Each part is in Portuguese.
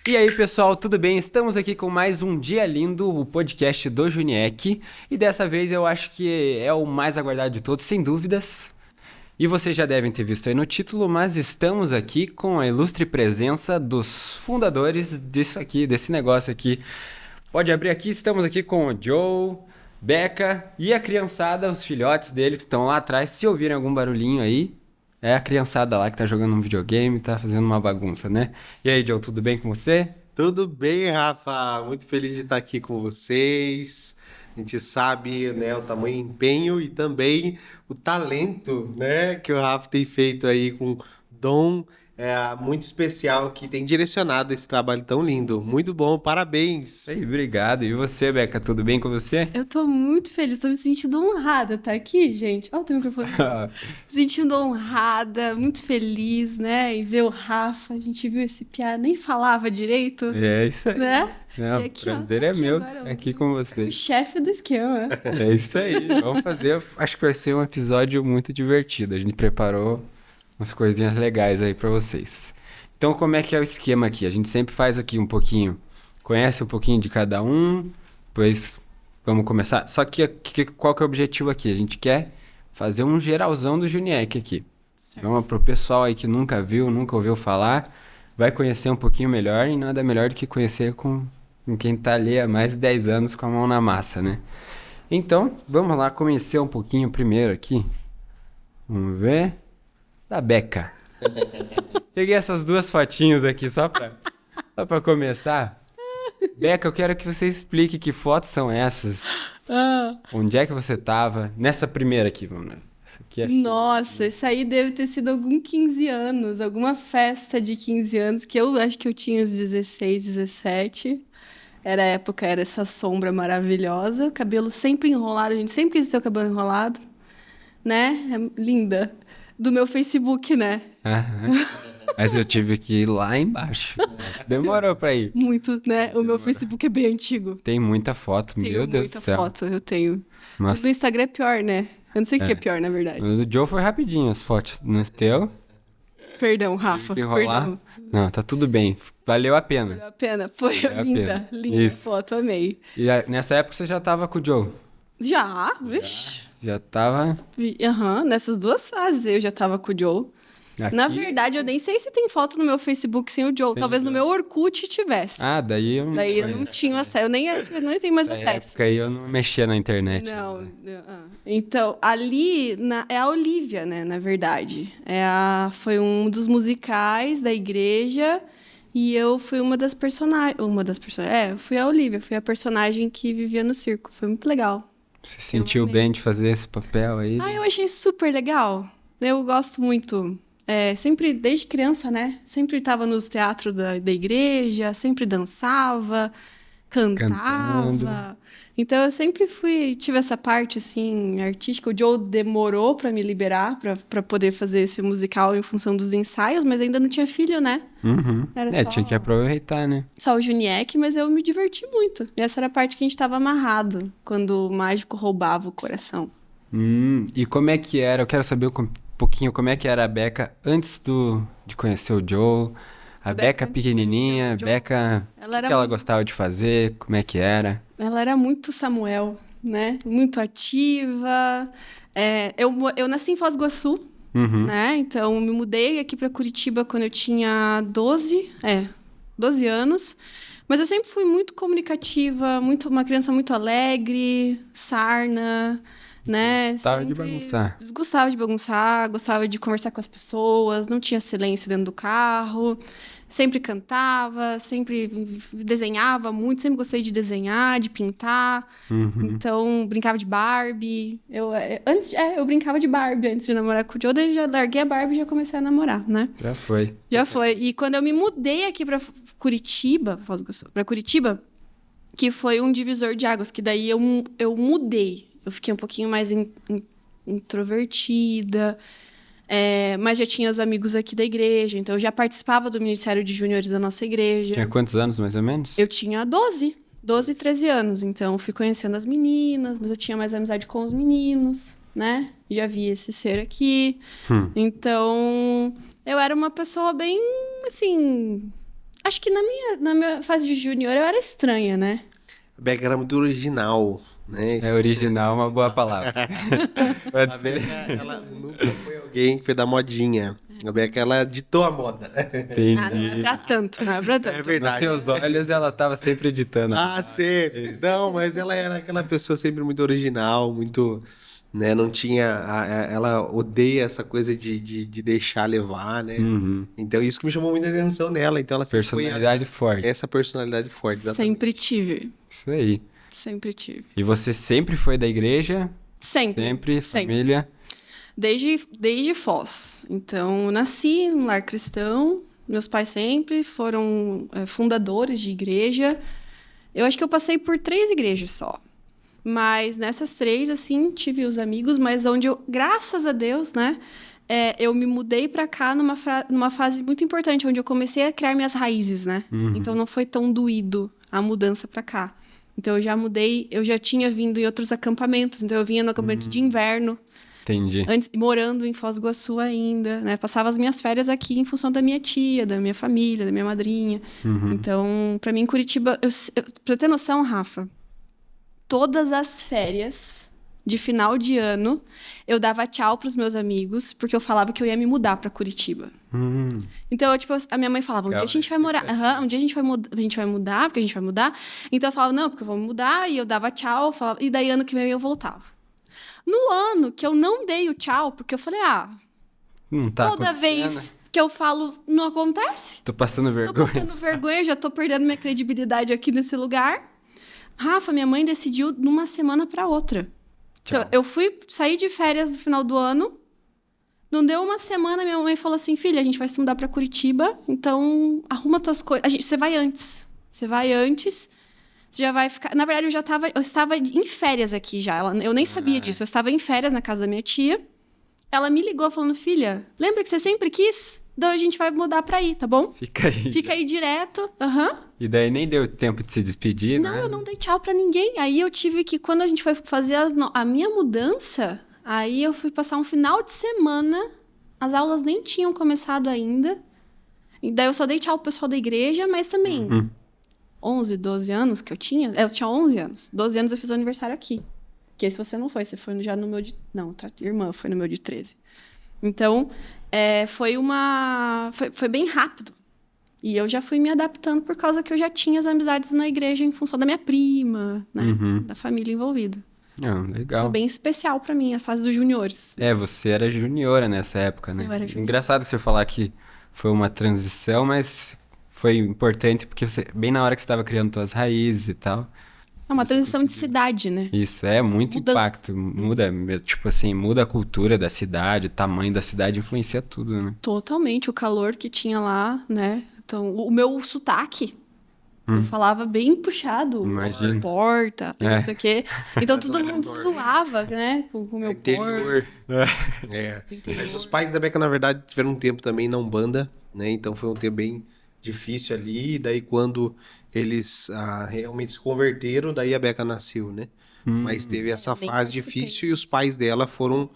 E aí, pessoal, tudo bem? Estamos aqui com mais um Dia Lindo, o podcast do Juniec. E dessa vez eu acho que é o mais aguardado de todos, sem dúvidas. E vocês já devem ter visto aí no título, mas estamos aqui com a ilustre presença dos fundadores disso aqui, desse negócio aqui. Pode abrir aqui, estamos aqui com o Joe, Becca e a criançada, os filhotes dele que estão lá atrás. Se ouvirem algum barulhinho aí, é a criançada lá que tá jogando um videogame, tá fazendo uma bagunça, né? E aí, Joe, tudo bem com você? Tudo bem, Rafa? Muito feliz de estar aqui com vocês. A gente sabe, né, o tamanho empenho e também o talento, né, que o Rafa tem feito aí com dom muito especial que tem direcionado esse trabalho tão lindo. Muito bom, E parabéns. aí, obrigado. E você, Becca, tudo bem com você? Eu tô muito feliz, tô me sentindo honrada tá aqui, gente. Ó, o teu microfone. Me sentindo honrada, muito feliz, né? E ver o Rafa, a gente viu esse piá, nem falava direito, É isso aí. né? Não, E o aqui, ó, prazer tá é aqui meu agora, aqui com o vocês. chefe do esquema. É isso aí. Vamos fazer. Acho que vai ser um episódio muito divertido. A gente preparou umas coisinhas legais aí pra vocês. Então, como é que é o esquema aqui? A gente sempre faz aqui um pouquinho, conhece um pouquinho de cada um, depois vamos começar. Só que qual que é o objetivo aqui? A gente quer fazer um geralzão do Juniec aqui. Então, pro pessoal aí que nunca viu, nunca ouviu falar, vai conhecer um pouquinho melhor e nada melhor do que conhecer com quem tá ali há mais de 10 anos com a mão na massa, né? Então, vamos lá conhecer um pouquinho primeiro aqui. Vamos ver. Da Becca. Peguei essas duas fotinhos aqui só pra começar. Becca, eu quero que você explique que fotos são essas. Ah, Onde é que você tava? Nessa primeira aqui, vamos lá. Essa aqui é... nossa, isso aí deve ter sido algum 15 anos, alguma festa de 15 anos, que eu acho que eu tinha uns 16, 17. Era a época, era essa sombra maravilhosa, o cabelo sempre enrolado, a gente sempre quis ter o cabelo enrolado, né? É linda. Do meu Facebook, né? Aham. Mas eu tive que ir lá embaixo. Demorou pra ir. Muito, né? O meu Facebook é bem antigo. Tem muita foto, Tenho meu Deus do muita céu. foto, eu tenho. O do Nossa, Instagram é pior, né? Eu não sei o que é pior, na verdade. o do Joe foi rapidinho as fotos. No teu, Perdão, Rafa. que rolar. Perdão. Não, tá tudo bem. Valeu a pena. Valeu a pena. Foi Valeu a linda, pena. linda Isso. foto, amei. E nessa época você já tava com o Joe? Já, vixi. Já tava Aham, nessas duas fases eu já tava com o Joe. aqui? Na verdade, eu nem sei se tem foto no meu Facebook sem o Joe. Sem Talvez o no Joe. meu Orkut tivesse. Ah, daí eu não Daí eu não conheço. tinha acesso, eu nem tenho mais Na acesso. época aí eu não mexia na internet. Não, então, ali é a Olivia, né, na verdade. Foi um dos musicais da igreja e eu fui uma das personagens. Eu fui a Olivia, fui a personagem que vivia no circo. Foi muito legal. Você sentiu amei. bem de fazer esse papel aí? Ah, eu achei super legal. Eu gosto muito. Sempre, desde criança, né? Sempre estava nos teatros da igreja, sempre dançava, cantava. Cantando. Então eu sempre tive essa parte assim artística. O Joe demorou para me liberar para poder fazer esse musical em função dos ensaios, mas ainda não tinha filho, né? Uhum. Era Tinha que aproveitar, né? só o Juniec, mas eu me diverti muito. E essa era a parte que a gente estava amarrado quando o mágico roubava o coração. E como é que era? Eu quero saber um pouquinho como é que era a Becca antes de conhecer o Joe. A Becca Becca antes de pequenininha, conhecer o Joe, Becca, o ela que era que ela muito- gostava de fazer? Como é que era? Ela era muito Samuel, né? Muito ativa. Eu nasci em Foz do Iguaçu, Uhum. né? Então, me mudei aqui para Curitiba quando eu tinha 12 anos. Mas eu sempre fui muito comunicativa, uma criança muito alegre, sarna, né? Gostava de Sempre bagunçar. Gostava de bagunçar, gostava de conversar com as pessoas, não tinha silêncio dentro do carro. Sempre cantava, sempre desenhava muito, sempre gostei de desenhar, de pintar. Uhum. Então, brincava de Barbie. Eu brincava de Barbie antes de namorar com o Joe, daí já larguei a Barbie e já comecei a namorar, né? Já foi. Já foi. E quando eu me mudei aqui pra Curitiba, que foi um divisor de águas, que daí eu mudei. Eu fiquei um pouquinho mais introvertida. Mas já tinha os amigos aqui da igreja, então eu já participava do Ministério de Júniores da nossa igreja. Tinha quantos anos, mais ou menos? Eu tinha 12, 13 anos, então fui conhecendo as meninas, mas eu tinha mais amizade com os meninos, né? Já vi esse ser aqui. Então, eu era uma pessoa bem, assim, Acho que na minha fase de júnior eu era estranha, né? A Beca era muito original, né? É original, uma boa palavra. Pode A ser. Beca, ela nunca foi alguém que foi da modinha. A Beca, ela ditou a moda. Ah, não é Entendi. pra tanto, não é pra É tanto. Nos verdade. seus olhos, ela tava sempre editando. Ah, sempre. Não, mas ela era aquela pessoa sempre muito original, muito, né? Não tinha. Ela odeia essa coisa de deixar levar, né? Uhum. Então, isso que me chamou muita atenção nela. Então, ela sempre foi Personalidade forte. essa personalidade forte, exatamente. Sempre tive. Isso aí. Sempre tive. E você sempre foi da igreja? Sempre. Sempre, Sempre. família? Desde Foz. Então, eu nasci num lar cristão. Meus pais sempre foram fundadores de igreja. Eu acho que eu passei por 3 igrejas só. Mas nessas 3, assim, tive os amigos, mas onde eu, graças a Deus, né, eu me mudei pra cá numa fase muito importante, onde eu comecei a criar minhas raízes, né? Então não foi tão doído a mudança pra cá. Então eu já mudei, eu já tinha vindo em outros acampamentos, então eu vinha no acampamento de inverno, Entendi. antes, morando em Foz do Iguaçu ainda, né? Passava as minhas férias aqui em função da minha tia, da minha família, da minha madrinha. Então, pra mim, em Curitiba, pra você ter noção, Rafa, todas as férias de final de ano, eu dava tchau pros meus amigos, porque eu falava que eu ia me mudar pra Curitiba. Então, tipo, a minha mãe falava, um dia a gente vai morar, um dia a gente vai mudar, porque a gente vai mudar. Então eu falava, não, porque eu vou me mudar, e eu dava tchau, falava, e daí ano que vem eu voltava. No ano que eu não dei o tchau, porque eu falei, Não tá toda acontecendo. vez que eu falo, não acontece. Tô passando Tô vergonha. passando vergonha, já tô perdendo minha credibilidade aqui nesse lugar. Rafa, minha mãe decidiu de uma semana pra outra. Tchau. Então, eu fui sair de férias no final do ano. Não deu uma semana, minha mãe falou assim, filha, a gente vai se mudar pra Curitiba, então arruma tuas coisas. Você vai antes. Você já vai ficar... Na verdade, eu estava em férias aqui já. Eu nem sabia disso. Eu estava em férias na casa da minha tia. Ela me ligou falando, filha, lembra que você sempre quis? Então a gente vai mudar pra aí, tá bom? Fica aí. Fica aí direto. Aham. E daí nem deu tempo de se despedir, Não, né? eu não dei tchau pra ninguém. Aí eu tive que, quando a gente foi fazer a minha mudança, aí eu fui passar um final de semana, as aulas nem tinham começado ainda. E daí eu só dei tchau pro pessoal da igreja, mas também 11, 12 anos que eu tinha. Eu tinha 11 anos. 12 anos eu fiz o aniversário aqui. Que esse você não foi, você foi já no meu de... Não, tua irmã foi no meu de 13. Então, foi bem rápido. E eu já fui me adaptando por causa que eu já tinha as amizades na igreja em função da minha prima, né? Da família envolvida. Não, legal. Foi bem especial pra mim, a fase dos juniores. Você era juniora nessa época, né? Eu era juniora. Engraçado você falar que foi uma transição, mas foi importante porque bem na hora que você estava criando suas raízes e tal. É uma transição de cidade, né? Isso, muito Mudança. impacto. Muda, tipo assim, muda a cultura da cidade, o tamanho da cidade influencia tudo, né? Totalmente. O calor que tinha lá, né? Então, o meu sotaque, eu falava bem puxado. Imagino. Porta, não sei o quê. Então, todo mundo zoava, né? Com o meu porta. Interior. Mas os pais da Beca, na verdade, tiveram um tempo também na Umbanda, né? Então foi um tempo bem difícil ali. E daí, quando eles realmente se converteram, daí a Beca nasceu, né? Mas teve essa nem fase sei se difícil e os pais dela foram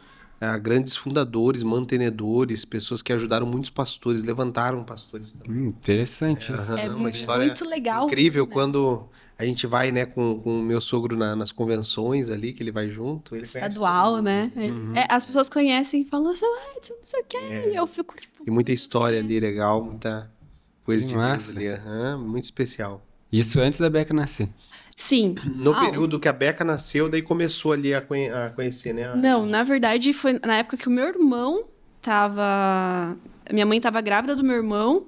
grandes fundadores, mantenedores, pessoas que ajudaram muitos pastores, levantaram pastores também. Interessante isso. É Uma história muito legal. incrível né? quando a gente vai, né, com o meu sogro nas convenções ali, que ele vai junto. Ele conhece Estadual, todo mundo. né? As pessoas conhecem e falam, seu Edson, não sei o quê. E eu fico, tipo... E muita história ali legal, muita coisa Que de massa. Deus ali. Muito especial. Isso antes da Beca nascer. Sim. No período que a Beca nasceu, daí começou ali a conhecer, né? Não, na verdade, foi na época que o meu irmão tava... Minha mãe tava grávida do meu irmão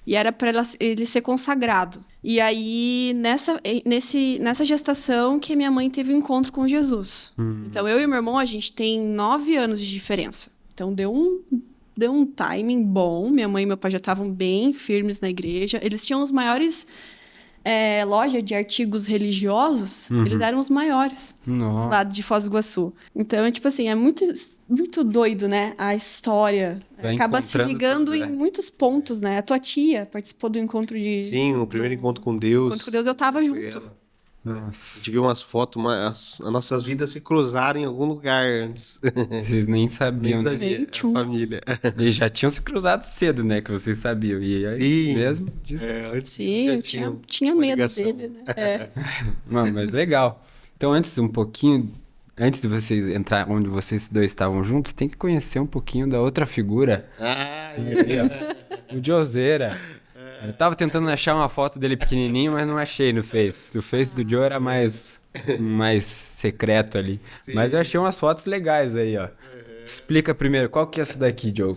e era pra ele ser consagrado. E aí, nessa gestação que minha mãe teve um encontro com Jesus. Então, eu e meu irmão, a gente tem 9 anos de diferença. Então, deu um timing bom. Minha mãe e meu pai já estavam bem firmes na igreja. Eles tinham os maiores... loja de artigos religiosos, eles eram os maiores Nossa. lá de Foz do Iguaçu. Então, tipo assim, é muito, muito doido, né? A história. Vai Acaba se encontrando ligando tudo, em muitos pontos, né? A tua tia participou do encontro de... Sim, o primeiro encontro com Deus. Encontro com Deus, eu tava Foi junto. ela. A Nossa, gente viu umas fotos, as nossas vidas se cruzaram em algum lugar antes. vocês nem Nem sabiam. sabia, Nem a tchum. família. E já tinham se cruzado cedo, né? Que vocês sabiam. E aí, Sim, mesmo disso. antes disso Sim, já eu tinha uma medo ligação. dele, né? É. Não, mas legal. Então, antes de vocês entrar onde vocês dois estavam juntos, tem que conhecer um pouquinho da outra figura. Ah, Aí, ó. O Joseira. Eu tava tentando achar uma foto dele pequenininho, mas não achei no Face. O Face do Joe era mais secreto ali. Mas eu achei umas fotos legais aí, ó. Explica primeiro, qual que é essa daqui, Joe?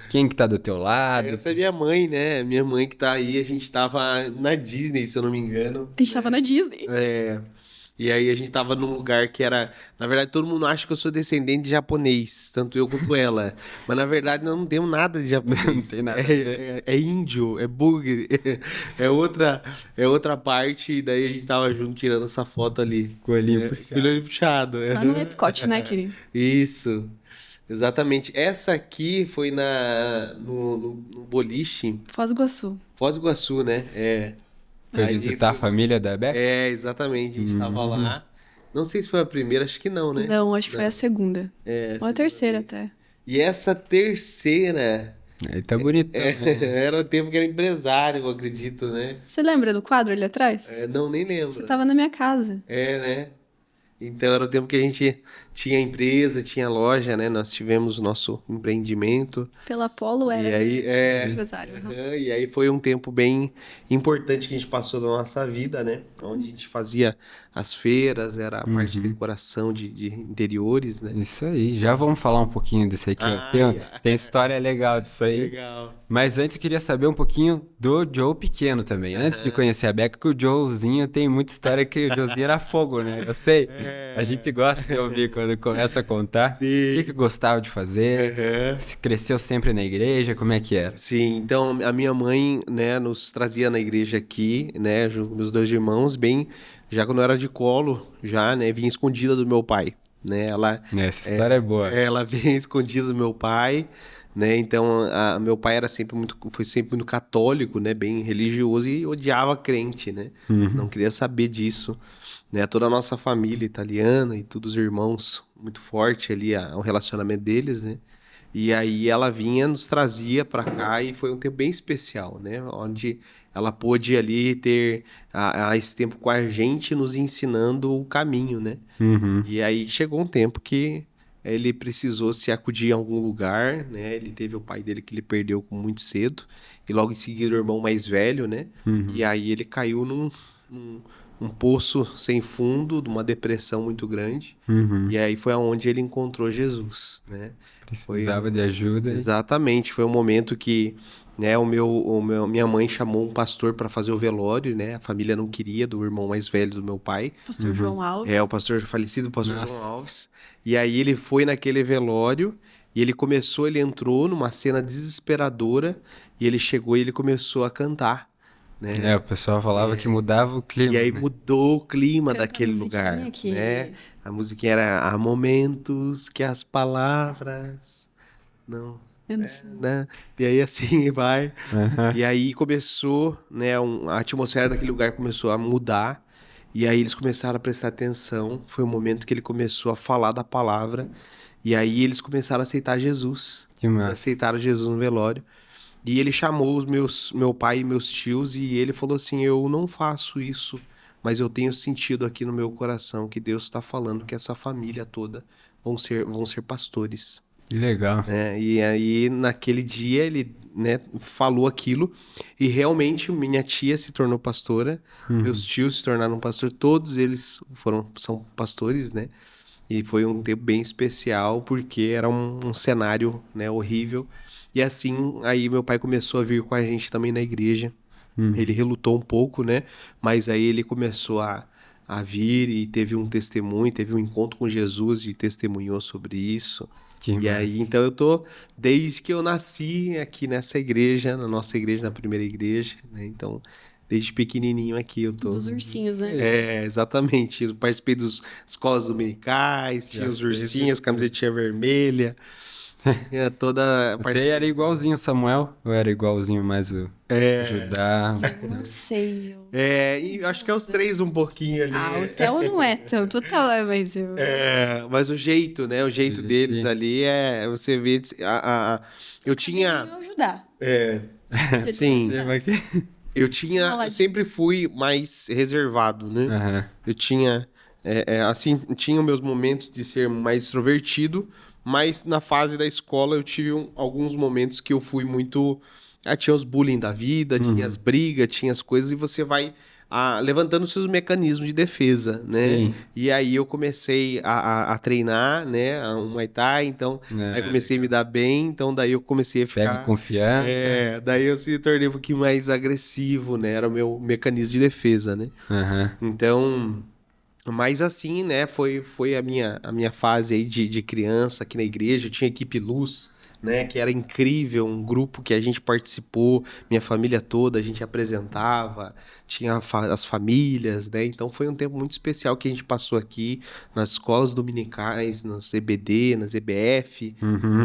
Quem que tá do teu lado? essa é minha mãe, né? Minha mãe que tá aí, a gente tava na Disney, se eu não me engano. A gente tava na Disney. É, e aí a gente tava num lugar que era. Na verdade, todo mundo acha que eu sou descendente de japonês, tanto eu quanto ela. Mas na verdade nós não temos nada de japonês. Não tem nada a ver. É índio, é búlgaro, é outra parte, e daí a gente tava junto tirando essa foto ali. Coelhinho É, puxado. olho puxado. Lá no Epcot, né, querido? Isso, exatamente. Essa aqui foi no boliche, Foz do Iguaçu. Foz do Iguaçu, né? É. Foi Aí visitar a foi- família da Beca? É, exatamente. A gente tava lá. Não sei se foi a primeira, acho que não, né? Não, acho que foi a segunda. É, Ou a segunda terceira vez. até. E essa terceira Aí tá bonitão. era o tempo que era empresário, eu acredito, né? Você lembra do quadro ali atrás? Não, nem Você lembro. tava na minha casa. É, né? Então era o tempo que a gente tinha empresa, tinha loja, né? Nós tivemos o nosso empreendimento. Pela Polo era E aí, empresário. Uhum. e aí foi um tempo bem importante que a gente passou na nossa vida, né? Onde a gente fazia as feiras, era a parte de decoração de interiores, né? Isso aí, já vamos falar um pouquinho disso aqui. Ó. Tem história legal disso aí. Legal. Mas antes eu queria saber um pouquinho do Joe pequeno também. Antes de conhecer a Beca, que o Joezinho tem muita história que o Joezinho era fogo, né? Eu sei. A gente gosta de ouvir quando começa a contar. Sim. O que gostava de fazer? Se cresceu sempre na igreja, como é que era? Sim, então a minha mãe, né, nos trazia na igreja aqui, né, junto com meus dois irmãos, bem, já quando eu era de colo, já, né, vinha escondida do meu pai, né, Essa história é boa. ela vinha escondida do meu pai, né, então meu pai foi sempre muito católico, né, bem religioso e odiava crente, né, não queria saber disso, né, toda a nossa família italiana e todos os irmãos, muito forte ali o relacionamento deles, né. E aí ela vinha, nos trazia para cá e foi um tempo bem especial, né? Onde ela pôde ali ter esse tempo com a gente, nos ensinando o caminho, né? E aí chegou um tempo que ele precisou se acudir em algum lugar, né? Ele teve o pai dele que ele perdeu com muito cedo e logo em seguida o irmão mais velho, né? E aí ele caiu num poço sem fundo, de uma depressão muito grande. E aí foi aonde ele encontrou Jesus, né? Precisava de ajuda. Exatamente, foi um momento que, né, minha mãe chamou um pastor para fazer o velório, né? A família não queria, do irmão mais velho do meu pai. Pastor João Alves. É, o pastor falecido, o pastor Nossa. João Alves. E aí ele foi naquele velório e ele entrou numa cena desesperadora e ele chegou e ele começou a cantar, né? O pessoal falava que mudava o clima. E aí né? mudou o clima Canta a daquele musiquinha lugar, que- né? A musiquinha era há momentos que as palavras não, Eu não sei. né? E aí assim vai. Aham. E aí começou, né, a atmosfera daquele lugar começou a mudar. E aí eles começaram a prestar atenção. Foi o momento que ele começou a falar da palavra. E aí eles começaram a aceitar Jesus. Que Eles massa. aceitaram Jesus no velório. E ele chamou meu pai e meus tios e ele falou assim: eu não faço isso, mas eu tenho sentido aqui no meu coração que Deus está falando que essa família toda vão ser pastores. Que legal. E aí, naquele dia, ele, né, falou aquilo e realmente minha tia se tornou pastora, meus tios se tornaram pastores, todos eles são pastores, né? E foi um tempo bem especial porque era um cenário, né, horrível. E assim, aí meu pai começou a vir com a gente também na igreja. Ele relutou um pouco, né? Mas aí ele começou a vir e teve um testemunho, teve um encontro com Jesus e testemunhou sobre isso. Que E aí, então eu tô, desde que eu nasci aqui nessa igreja, na nossa igreja, na primeira igreja, né? Então, desde pequenininho aqui eu tô. Dos ursinhos, né? Exatamente. Eu participei das escolas dominicais, tinha Já os fez ursinhos, camisetinha vermelha. Tinha toda a Você era igualzinho o Samuel? Ou era igualzinho mais o Judá? Eu não sei. E acho que é os três um pouquinho ali. O Theo não é tanto, o Theo é mais eu. Mas o jeito, né? O jeito deles ali você vê. Eu tinha. Eu ajudar. Sim. Chama aqui. Eu sempre fui mais reservado, né? Aham. Eu tinha, assim, tinha meus momentos de ser mais extrovertido, mas na fase da escola eu tive alguns momentos que eu fui muito... tinha os bullying da vida, tinha as brigas, tinha as coisas, e você vai levantando seus mecanismos de defesa, né? Sim. E aí eu comecei a treinar, né? Um Muay Thai, então... aí comecei a me dar bem, então daí eu comecei a ficar... Pega confiança. daí eu se tornei um pouquinho mais agressivo, né? Era o meu mecanismo de defesa, né? Aham. Então, mas assim, né? Foi a minha fase aí de criança aqui na igreja. Eu tinha a equipe Luz, né? Que era incrível, um grupo que a gente participou, minha família toda, a gente apresentava, tinha as famílias, né? Então foi um tempo muito especial que a gente passou aqui nas escolas dominicais, nas EBD, nas EBF,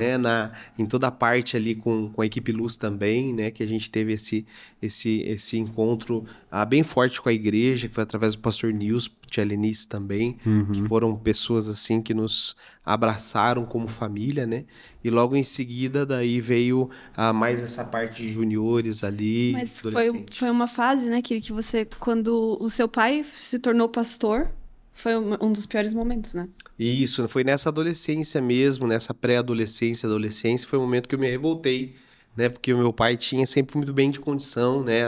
né? Em toda a parte ali com a equipe Luz também, né? Que a gente teve esse encontro bem forte com a igreja, que foi através do pastor Nils, tia Lenice também, que foram pessoas assim que nos abraçaram como família, né? E logo em seguida daí veio mais essa parte de juniores ali, Mas adolescente. foi uma fase, né, que você, quando o seu pai se tornou pastor, foi um dos piores momentos, né? Isso, foi nessa adolescência mesmo, nessa pré-adolescência, adolescência, foi o momento que eu me revoltei, né? Porque o meu pai tinha sempre muito bem de condição, né?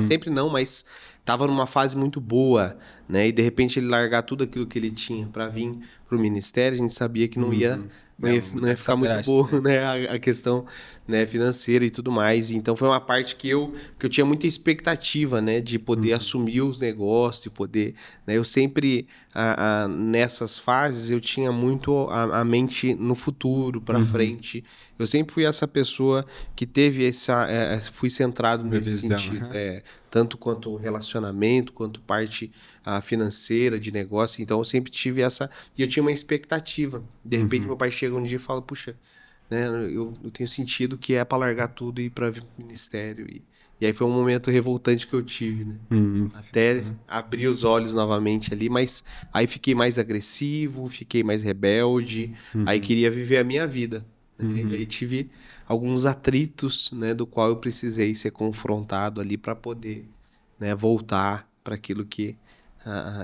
Sempre não, mas tava numa fase muito boa, né? E de repente ele largar tudo aquilo que ele tinha para vir pro ministério, a gente sabia que não ia não ia ficar muito boa, né? A questão, né, financeira e tudo mais. Então foi uma parte que eu tinha muita expectativa, né? De poder assumir os negócios, de poder, né? Eu sempre, nessas fases, eu tinha muito a mente no futuro, para frente. Eu sempre fui essa pessoa que teve fui centrado nesse sentido. Tanto quanto relacionamento, quanto parte financeira, de negócio. Então eu sempre tive e eu tinha uma expectativa. De repente meu pai chega um dia e fala, puxa, né, eu tenho sentido que é para largar tudo e ir para o ministério. E aí foi um momento revoltante que eu tive, né? Até abrir os olhos novamente ali, mas aí fiquei mais agressivo, fiquei mais rebelde, aí queria viver a minha vida. Né? E aí tive alguns atritos, né, do qual eu precisei ser confrontado ali para poder, né, voltar para aquilo que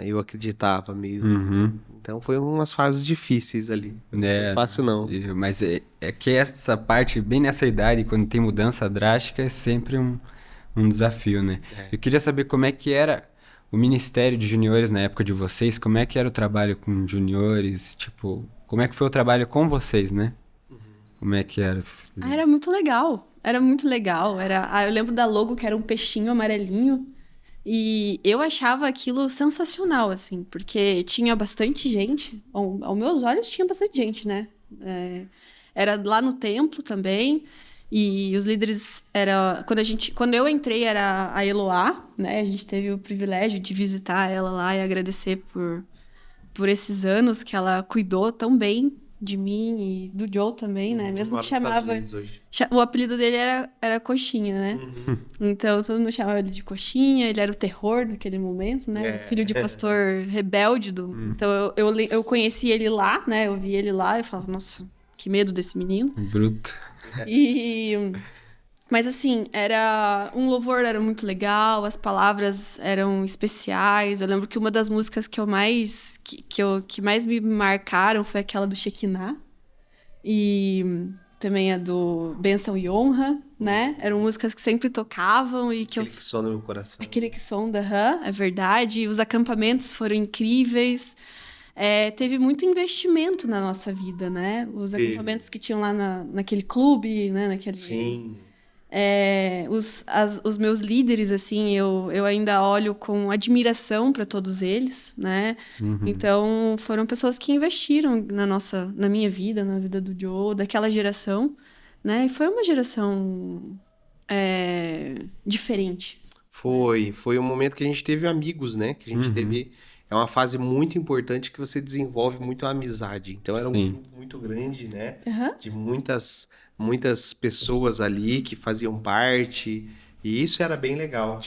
eu acreditava mesmo. Então foi umas fases difíceis ali. Não foi fácil não. Mas é que essa parte, bem nessa idade, quando tem mudança drástica, é sempre um desafio, né? Eu queria saber como é que era o Ministério de Juniores na época de vocês, como é que era o trabalho com juniores, tipo, como é que foi o trabalho com vocês, né? Como é que era? Era muito legal. Era muito legal. Eu lembro da logo que era um peixinho amarelinho. E eu achava aquilo sensacional, assim, porque tinha bastante gente. Aos meus olhos tinha bastante gente, né? Era lá no templo também. E os líderes quando eu entrei era a Eloá, né? A gente teve o privilégio de visitar ela lá e agradecer por esses anos que ela cuidou tão bem de mim e do Joe também, né? Mesmo que chamava... O apelido dele era Coxinha, né? Então, todo mundo chamava ele de Coxinha, ele era o terror naquele momento, né? Filho de pastor rebelde. Então, eu conheci ele lá, né? Eu vi ele lá e falava, nossa, que medo desse menino. Bruto. Mas assim, um louvor era muito legal, as palavras eram especiais. Eu lembro que uma das músicas que mais me marcaram foi aquela do Shekinah. E também a do Bênção e Honra, né? Eram músicas que sempre tocavam e que Aquele que sonda no meu coração. Aquele que sonda, é verdade. Os acampamentos foram incríveis. Teve muito investimento na nossa vida, né? Os acampamentos que tinham lá naquele clube, né? Sim. Os meus líderes, assim, eu ainda olho com admiração para todos eles, né? Então, foram pessoas que investiram na minha vida, na vida do Joe, daquela geração, né? E foi uma geração diferente. Foi um momento que a gente teve amigos, né? Que a gente teve é uma fase muito importante que você desenvolve muito a amizade. Então era um Sim. grupo muito grande, né? Aham. De muitas pessoas ali que faziam parte. E isso era bem legal.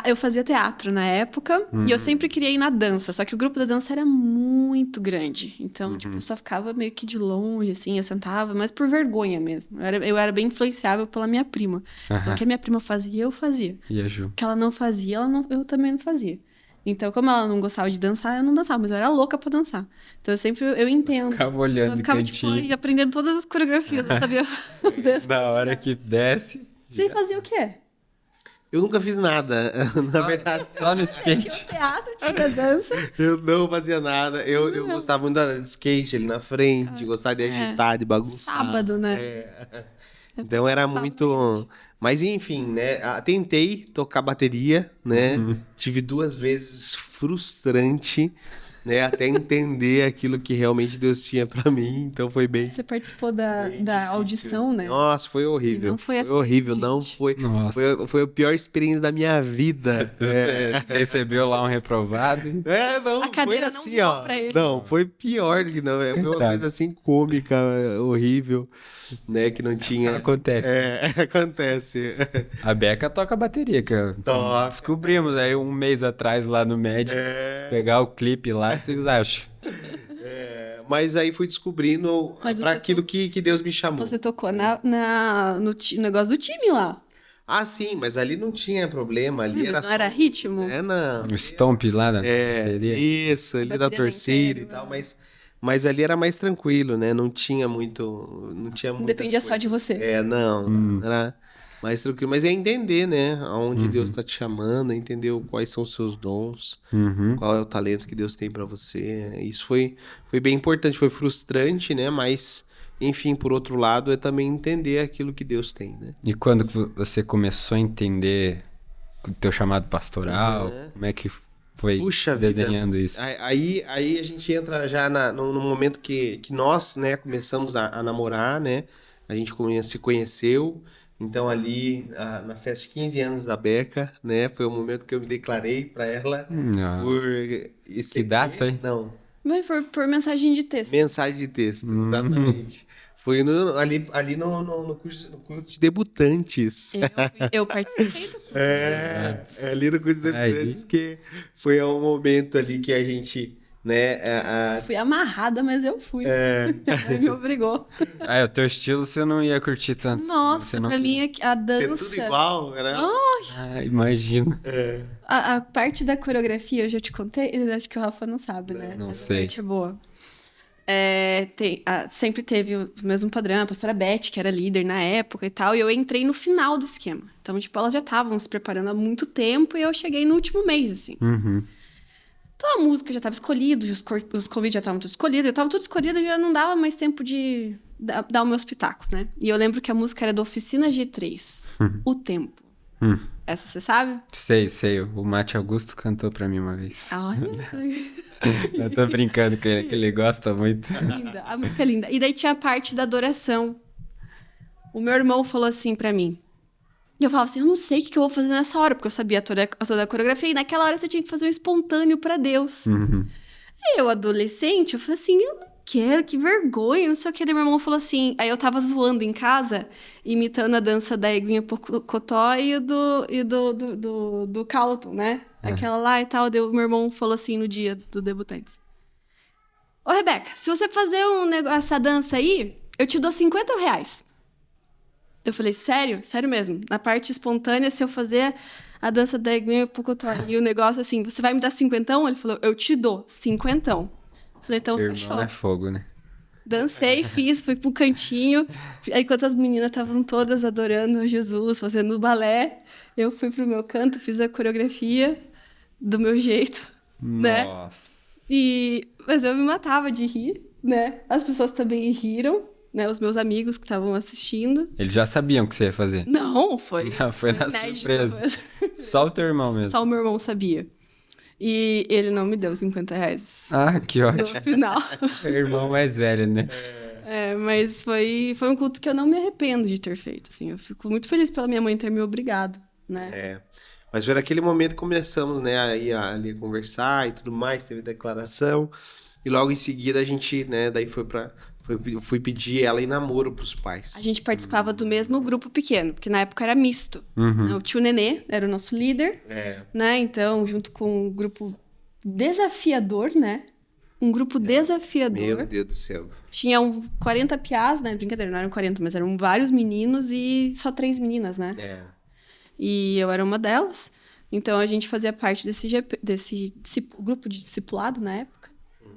Eu fazia teatro na época e eu sempre queria ir na dança, só que o grupo da dança era muito grande. Então, tipo, eu só ficava meio que de longe, assim, eu sentava, mas por vergonha mesmo. Eu era bem influenciável pela minha prima. Então, o que a minha prima fazia, eu fazia. E a Ju? O que ela não fazia, eu também não fazia. Então, como ela não gostava de dançar, eu não dançava, mas eu era louca pra dançar. Então, eu entendo. Ficava olhando Eu do ficava, tipo, cantinho. aí, aprendendo todas as coreografias, eu sabia fazer. Na hora que desce, Você fazia o quê? Eu nunca fiz nada, na verdade. só no Tinha skate. teatro, tinha dança. Eu não fazia nada. Eu gostava muito de skate ali na frente, gostava de agitar, de bagunçar. Sábado, né? Então era muito. Mas enfim, né? Tentei tocar bateria, né? Tive 2 vezes frustrante, né? Até entender aquilo que realmente Deus tinha pra mim. Então foi bem. Você participou da audição, né? Nossa, foi horrível. E não foi assim, horrível, gente. não foi. Nossa. Foi a pior experiência da minha vida. Você recebeu lá um reprovado. Não, A cadeira foi não assim, virou ó. pra ele. Não, foi pior que não. Foi uma Tá. coisa assim cômica, horrível, né? Que não tinha. Acontece. Acontece. A Beca toca bateria, que Toca. descobrimos aí um mês atrás lá no médico. Pegar o clipe lá, o que vocês acham? Mas aí fui descobrindo Mas pra você aquilo que Deus me chamou. Você tocou no negócio do time lá. Ah, sim, mas ali não tinha problema. Ali era Mas não só. era ritmo? Não. O stomp lá na bateria. Isso, ali da Bateria torcida e inteira, tal, mas ali era mais tranquilo, né? Não tinha muito. Não tinha muitas Dependia só de coisas. você. Não, era mais tranquilo. Mas é entender, né? Aonde Deus tá te chamando, entender quais são os seus dons, qual é o talento que Deus tem pra você. Isso foi bem importante, foi frustrante, né? Mas, enfim, por outro lado, é também entender aquilo que Deus tem, né? E quando que você começou a entender o teu chamado pastoral? Como é que foi Puxa vida. desenhando isso? Aí a gente entra já no momento que nós, né, começamos a namorar, né? A gente se conheceu. Então ali, na festa de 15 anos da Beca, né? Foi o momento que eu me declarei pra ela. Nossa. Por Que data, hein? Não, Mas foi por mensagem de texto. mensagem de texto, exatamente. Foi ali no curso de debutantes. Eu participei do curso. Ali no curso de debutantes que foi um momento ali que a gente, né? Fui amarrada, mas eu fui. Ele me obrigou. Ah, o teu estilo você não ia curtir tanto. Você Nossa, não pra mim a Ser dança. tudo igual, era. Ah, imagina. A parte da coreografia, eu já te contei, eu acho que o Rafa não sabe, né? Não Essa sei. parte é boa. Sempre teve o mesmo padrão, a pastora Beth, que era líder na época e tal, e eu entrei no final do esquema. Então, tipo, elas já estavam se preparando há muito tempo e eu cheguei no último mês, assim. Então a música já estava escolhida, os convites já estavam tudo escolhidos, eu estava tudo escolhido e já não dava mais tempo de dar os meus pitacos, né? E eu lembro que a música era da Oficina G3, O Tempo. Essa você sabe? Sei. O Mate Augusto cantou pra mim uma vez. Olha, Eu tô brincando que ele gosta muito. linda, a música é linda. E daí tinha a parte da adoração. O meu irmão falou assim pra mim. E eu falava assim, eu não sei o que eu vou fazer nessa hora, porque eu sabia toda a coreografia, e naquela hora você tinha que fazer um espontâneo pra Deus. Aí eu, adolescente, eu falei assim, eu não quero, que vergonha, não sei o que. Daí meu irmão falou assim, aí eu tava zoando em casa, imitando a dança da Eguinha Pocotó e do Carlton, né? Aquela lá e tal. Daí o meu irmão falou assim no dia do Debutantes. Ô, Rebeca, se você fazer essa dança aí, eu te dou R$50. Eu falei, sério? Sério mesmo. Na parte espontânea, se eu fazer a dança da Eguinha Pocotó e o negócio assim, você vai me dar 50? Ele falou, eu te dou 50. Eu falei, então Meu fechou. irmão é fogo, né? Dancei, fui pro cantinho. Aí, enquanto as meninas estavam todas adorando Jesus, fazendo balé, eu fui pro meu canto, fiz a coreografia do meu jeito, né? Nossa. Mas eu me matava de rir, né? As pessoas também riram, né? Os meus amigos que estavam assistindo. Eles já sabiam o que você ia fazer. Não, foi. Não, foi na inédito surpresa. mesmo. Só o teu irmão mesmo. Só o meu irmão sabia. E ele não me deu R$50 Ah, que no ótimo. final. É o irmão mais velho, né? Mas foi um culto que eu não me arrependo de ter feito, assim. Eu fico muito feliz pela minha mãe ter me obrigado, né? Mas foi naquele momento que começamos, né, ali a conversar e tudo mais, teve declaração. E logo em seguida a gente, né, daí fui pedir ela em namoro pros pais. A gente participava do mesmo grupo pequeno, porque na época era misto. Uhum. O tio Nenê era o nosso líder, né? Então, junto com um grupo desafiador, né? Um grupo desafiador. Meu Deus do céu. Tinham 40 piás, né? Brincadeira, não eram 40, mas eram vários meninos e só 3 meninas, né? E eu era uma delas. Então, a gente fazia parte desse grupo de discipulado na época,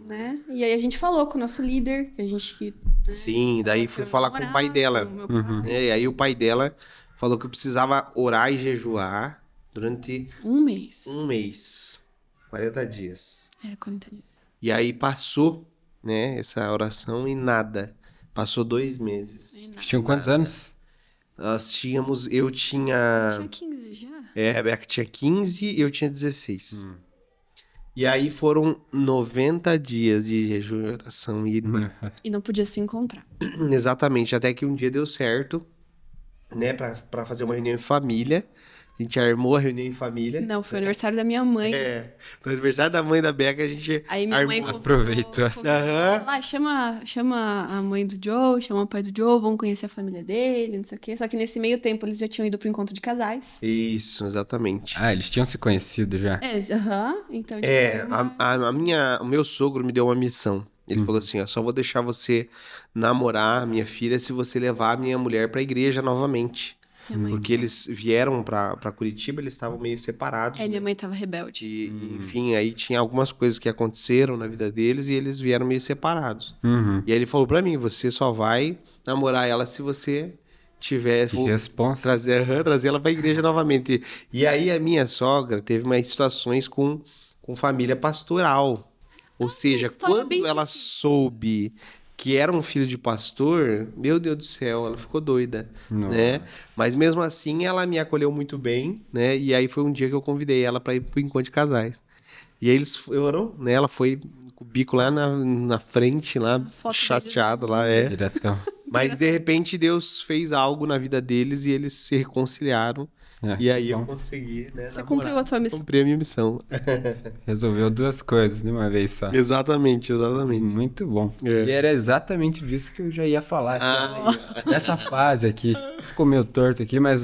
né? E aí a gente falou com o nosso líder, que a gente... Né? Sim, daí fui falar com o pai dela. Com o meu pai. E aí o pai dela falou que eu precisava orar e jejuar durante Um mês. 40 dias. Era 40 dias. E aí passou, né, essa oração e nada. Passou 2 meses. Tinham quantos anos? Eu tinha... Tinha 15 já? A Rebeca tinha 15 e eu tinha 16. E aí foram 90 dias de jejum e oração e E não podia se encontrar. exatamente, até que um dia deu certo, né, pra fazer uma reunião em família. A gente armou a reunião em família. Não, foi o aniversário da minha mãe. No aniversário da mãe da Beca, a gente Aí minha mãe armou. Aproveitou. Lá, chama a mãe do Joe, chama o pai do Joe, vamos conhecer a família dele, não sei o quê. Só que nesse meio tempo eles já tinham ido pro encontro de casais. Isso, exatamente. Ah, eles tinham se conhecido já? Então... O meu sogro me deu uma missão. Ele falou assim, ó, só vou deixar você namorar minha filha se você levar a minha mulher pra igreja novamente. Porque eles vieram pra Curitiba, eles estavam meio separados. Minha mãe tava rebelde. E, enfim, aí tinha algumas coisas que aconteceram na vida deles e eles vieram meio separados. Uhum. E aí ele falou pra mim, você só vai namorar ela se você tiver... Que responsa. Trazer ela pra igreja novamente. E aí a minha sogra teve umas situações com família pastoral. Ou seja, história quando bem ela soube que era um filho de pastor, meu Deus do céu, ela ficou doida, né? Mas mesmo assim, ela me acolheu muito bem, né? E aí foi um dia que eu convidei ela para ir pro encontro de casais. E aí eles foram, né? Ela foi com o bico lá na frente, lá, chateada lá, Diretão. Mas de repente Deus fez algo na vida deles e eles se reconciliaram. E aí eu consegui, né? Você cumpriu a tua missão. Cumpri a minha missão. Resolveu 2 coisas de uma vez só. Exatamente. Muito bom. E era exatamente disso que eu já ia falar. Nessa fase aqui. Ficou meio torto aqui, mas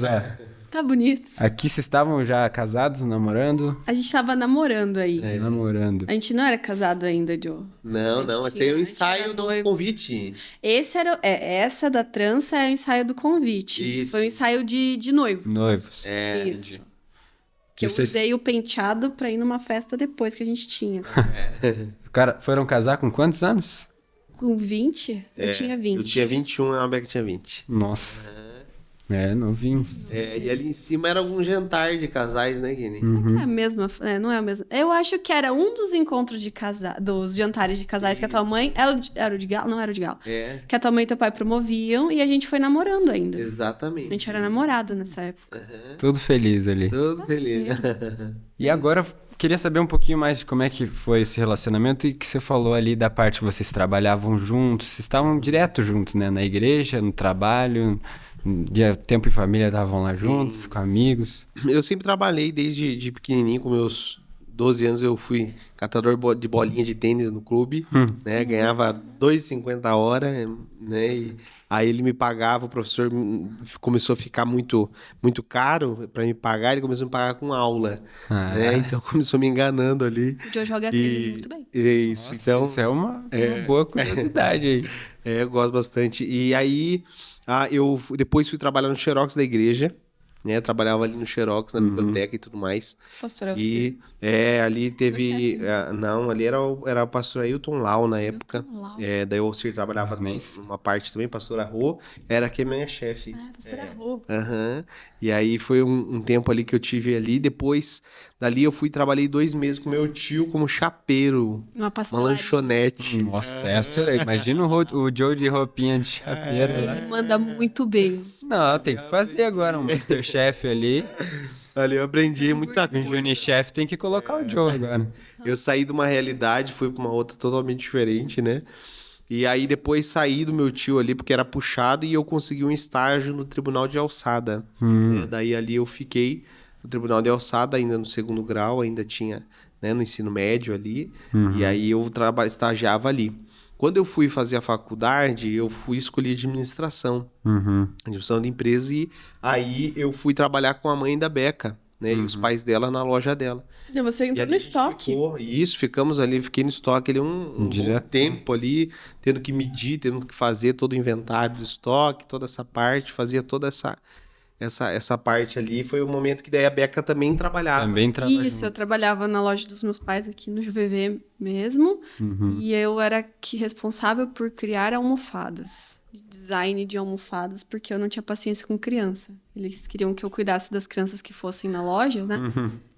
Tá bonito. aqui vocês estavam já casados, namorando? A gente tava namorando aí. Namorando. A gente não era casado ainda, Joe. Não, esse aí é o a gente ensaio era do noivo. convite. Essa da trança é o ensaio do convite. Isso. Foi o ensaio de noivo. Noivos. Isso. Que eu Vocês- usei o penteado pra ir numa festa depois que a gente tinha. Foram casar com quantos anos? Com 20, eu tinha 20. Eu tinha 21 e a Beca tinha 20. Nossa. Novinhos. E ali em cima era algum jantar de casais, né, Guilherme? Não é a mesma, não é a mesma. Eu acho que era um dos encontros de dos jantares de casais que a tua mãe era o de galo, não era o de galo. Que a tua mãe e teu pai promoviam e a gente foi namorando ainda. A Exatamente. gente era namorado nessa época. Tudo feliz ali. Tudo feliz. E agora, queria saber um pouquinho mais de como é que foi esse relacionamento e que você falou ali da parte que vocês trabalhavam juntos. Vocês estavam direto juntos, né? Na igreja, no trabalho, dia tempo e família estavam lá juntos, com amigos. Eu sempre trabalhei desde de pequenininho, com meus 12 anos eu fui catador de bolinha de tênis no clube, né? Ganhava R$2,50 a hora, né? E aí ele me pagava, o professor começou a ficar muito, muito caro para me pagar, ele começou a me pagar com aula, né? Então começou me enganando ali. O Joe joga tênis muito bem. Isso, Nossa, então... isso é uma boa curiosidade aí. Eu gosto bastante. E aí, eu depois fui trabalhar no Xerox da igreja, né? Trabalhava ali no Xerox, na biblioteca e tudo mais. Pastor E ali teve... não, ali era o pastor Ailton Lau na época. Lau. Daí o Alcir trabalhava numa parte também, pastor Arro, era que é minha chefe. Pastor Arro. E aí foi um tempo ali que eu tive ali. Depois, dali eu trabalhei 2 meses com meu tio como chapeiro. Uma Uma pastelaria. lanchonete. Nossa, imagina o Joe de roupinha de chapeiro lá. Ele manda muito bem. Não, tem que fazer agora um Masterchef ali. Ali eu aprendi muita Um coisa. Junichef tem que colocar o Joe agora. Eu saí de uma realidade, fui pra uma outra totalmente diferente, né? E aí depois saí do meu tio ali, porque era puxado, e eu consegui um estágio no Tribunal de Alçada. Daí ali eu fiquei no Tribunal de Alçada, ainda no segundo grau, ainda tinha, né, no ensino médio ali, e aí eu estagiava ali. Quando eu fui fazer a faculdade, eu fui escolher administração de empresa, e aí eu fui trabalhar com a mãe da Beca, né, e os pais dela na loja dela. E você E entrou ali no a gente estoque. ficamos ali, fiquei no estoque ali um bom Direto. tempo ali, tendo que medir, tendo que fazer todo o inventário do estoque, toda essa parte, fazia toda essa parte ali. Foi o momento que daí a Beca também trabalhava. Também trabalho. Isso, eu trabalhava na loja dos meus pais aqui no JVV mesmo. E eu era responsável por criar almofadas. Design de almofadas, porque eu não tinha paciência com criança. Eles queriam que eu cuidasse das crianças que fossem na loja, né?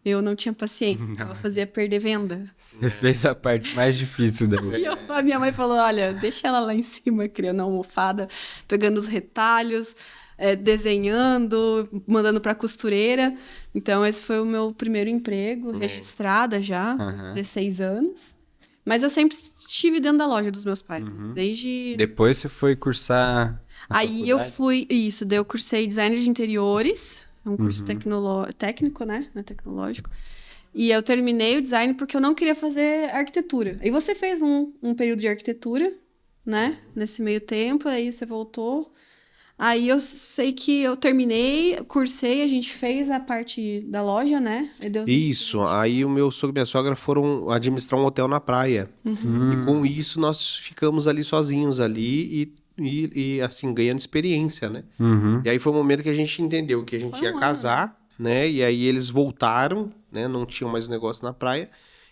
Eu não tinha paciência, então eu fazia perder venda. Você fez a parte mais difícil daí. E a minha mãe falou, olha, deixa ela lá em cima criando a almofada, pegando os retalhos, desenhando, mandando pra costureira. Então esse foi o meu primeiro emprego, registrada já, 16 anos. Mas eu sempre estive dentro da loja dos meus pais, desde... Depois você foi cursar na Aí eu faculdade? daí eu cursei design de interiores, é um curso técnico, né? Não é tecnológico. E eu terminei o design porque eu não queria fazer arquitetura. Aí você fez um período de arquitetura, né? Nesse meio tempo, aí você voltou. Aí eu sei que eu terminei, cursei, a gente fez a parte da loja, né? Aí Deus nos Isso, aí o meu sogro e minha sogra foram administrar um hotel na praia. E com isso nós ficamos ali sozinhos ali e assim, ganhando experiência, né? E aí foi o momento que a gente entendeu que a gente Foi ia um casar, né? E aí eles voltaram, né? Não tinham mais o negócio na praia.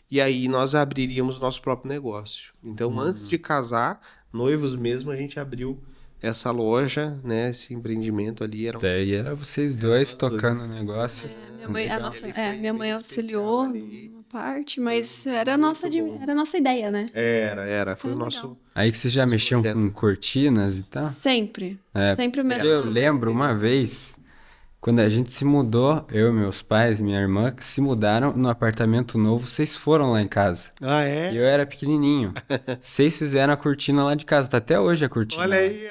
E aí nós abriríamos o nosso próprio negócio. Então, antes de casar, noivos mesmo, a gente abriu essa loja, né? Esse empreendimento ali. Daí era vocês dois tocando o negócio. Minha mãe, minha mãe bem auxiliou especial ali. numa parte, mas era a nossa ideia, né? Foi o Foi nosso... legal. Aí que vocês já mexiam com cortinas e tal? Sempre. É, Sempre o mesmo. eu lembro uma vez, quando a gente se mudou, eu, meus pais, minha irmã, que se mudaram no apartamento novo, vocês foram lá em casa. Ah, E é? eu era pequenininho. Vocês fizeram a cortina lá de casa, tá até hoje a cortina. Olha aí,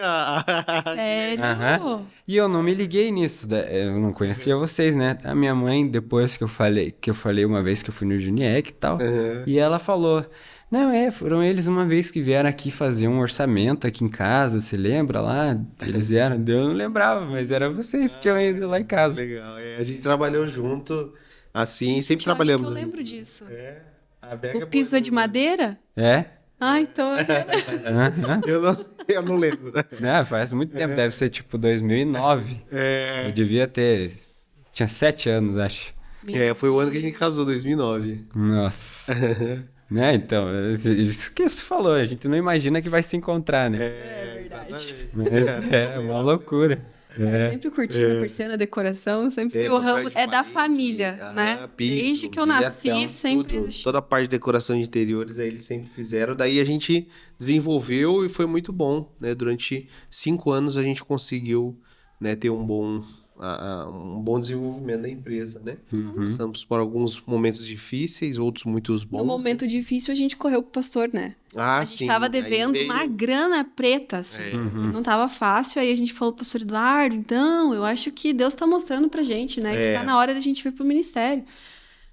Sério? Aham. E eu não me liguei nisso, eu não conhecia vocês, né? A minha mãe, depois que eu falei uma vez que eu fui no Juniec e tal, e ela falou, não, foram eles uma vez que vieram aqui fazer um orçamento aqui em casa, você lembra lá? Eles vieram, eu não lembrava, mas era vocês que tinham ido lá em casa. Legal, a gente trabalhou junto, assim, sempre Eu acho que trabalhamos. eu lembro disso. A Beca O piso é de madeira? É? Ah, então... Aham. eu não lembro. Não, faz muito tempo, deve ser tipo 2009. Eu devia ter, tinha 7 anos, acho. Foi o ano que a gente casou, 2009. Nossa. Né, então, isso que você falou, a gente não imagina que vai se encontrar, né? É verdade. Mas é uma loucura. Sempre curtindo, persiana, decoração, sempre foi o papel ramo, de da parede, família, né? piso, Desde que eu diretão, nasci, sempre existiu. Toda a parte de decoração de interiores aí eles sempre fizeram. Daí a gente desenvolveu e foi muito bom, né? Durante 5 anos a gente conseguiu, né, ter um bom desenvolvimento da empresa, né? Passamos por alguns momentos difíceis, outros muito bons. No momento difícil, a gente correu pro pastor, né? A gente tava Aí devendo veio- uma grana preta, assim. Não tava fácil. Aí a gente falou pro pastor Eduardo, então, eu acho que Deus tá mostrando pra gente, né? Que tá na hora da gente vir pro ministério.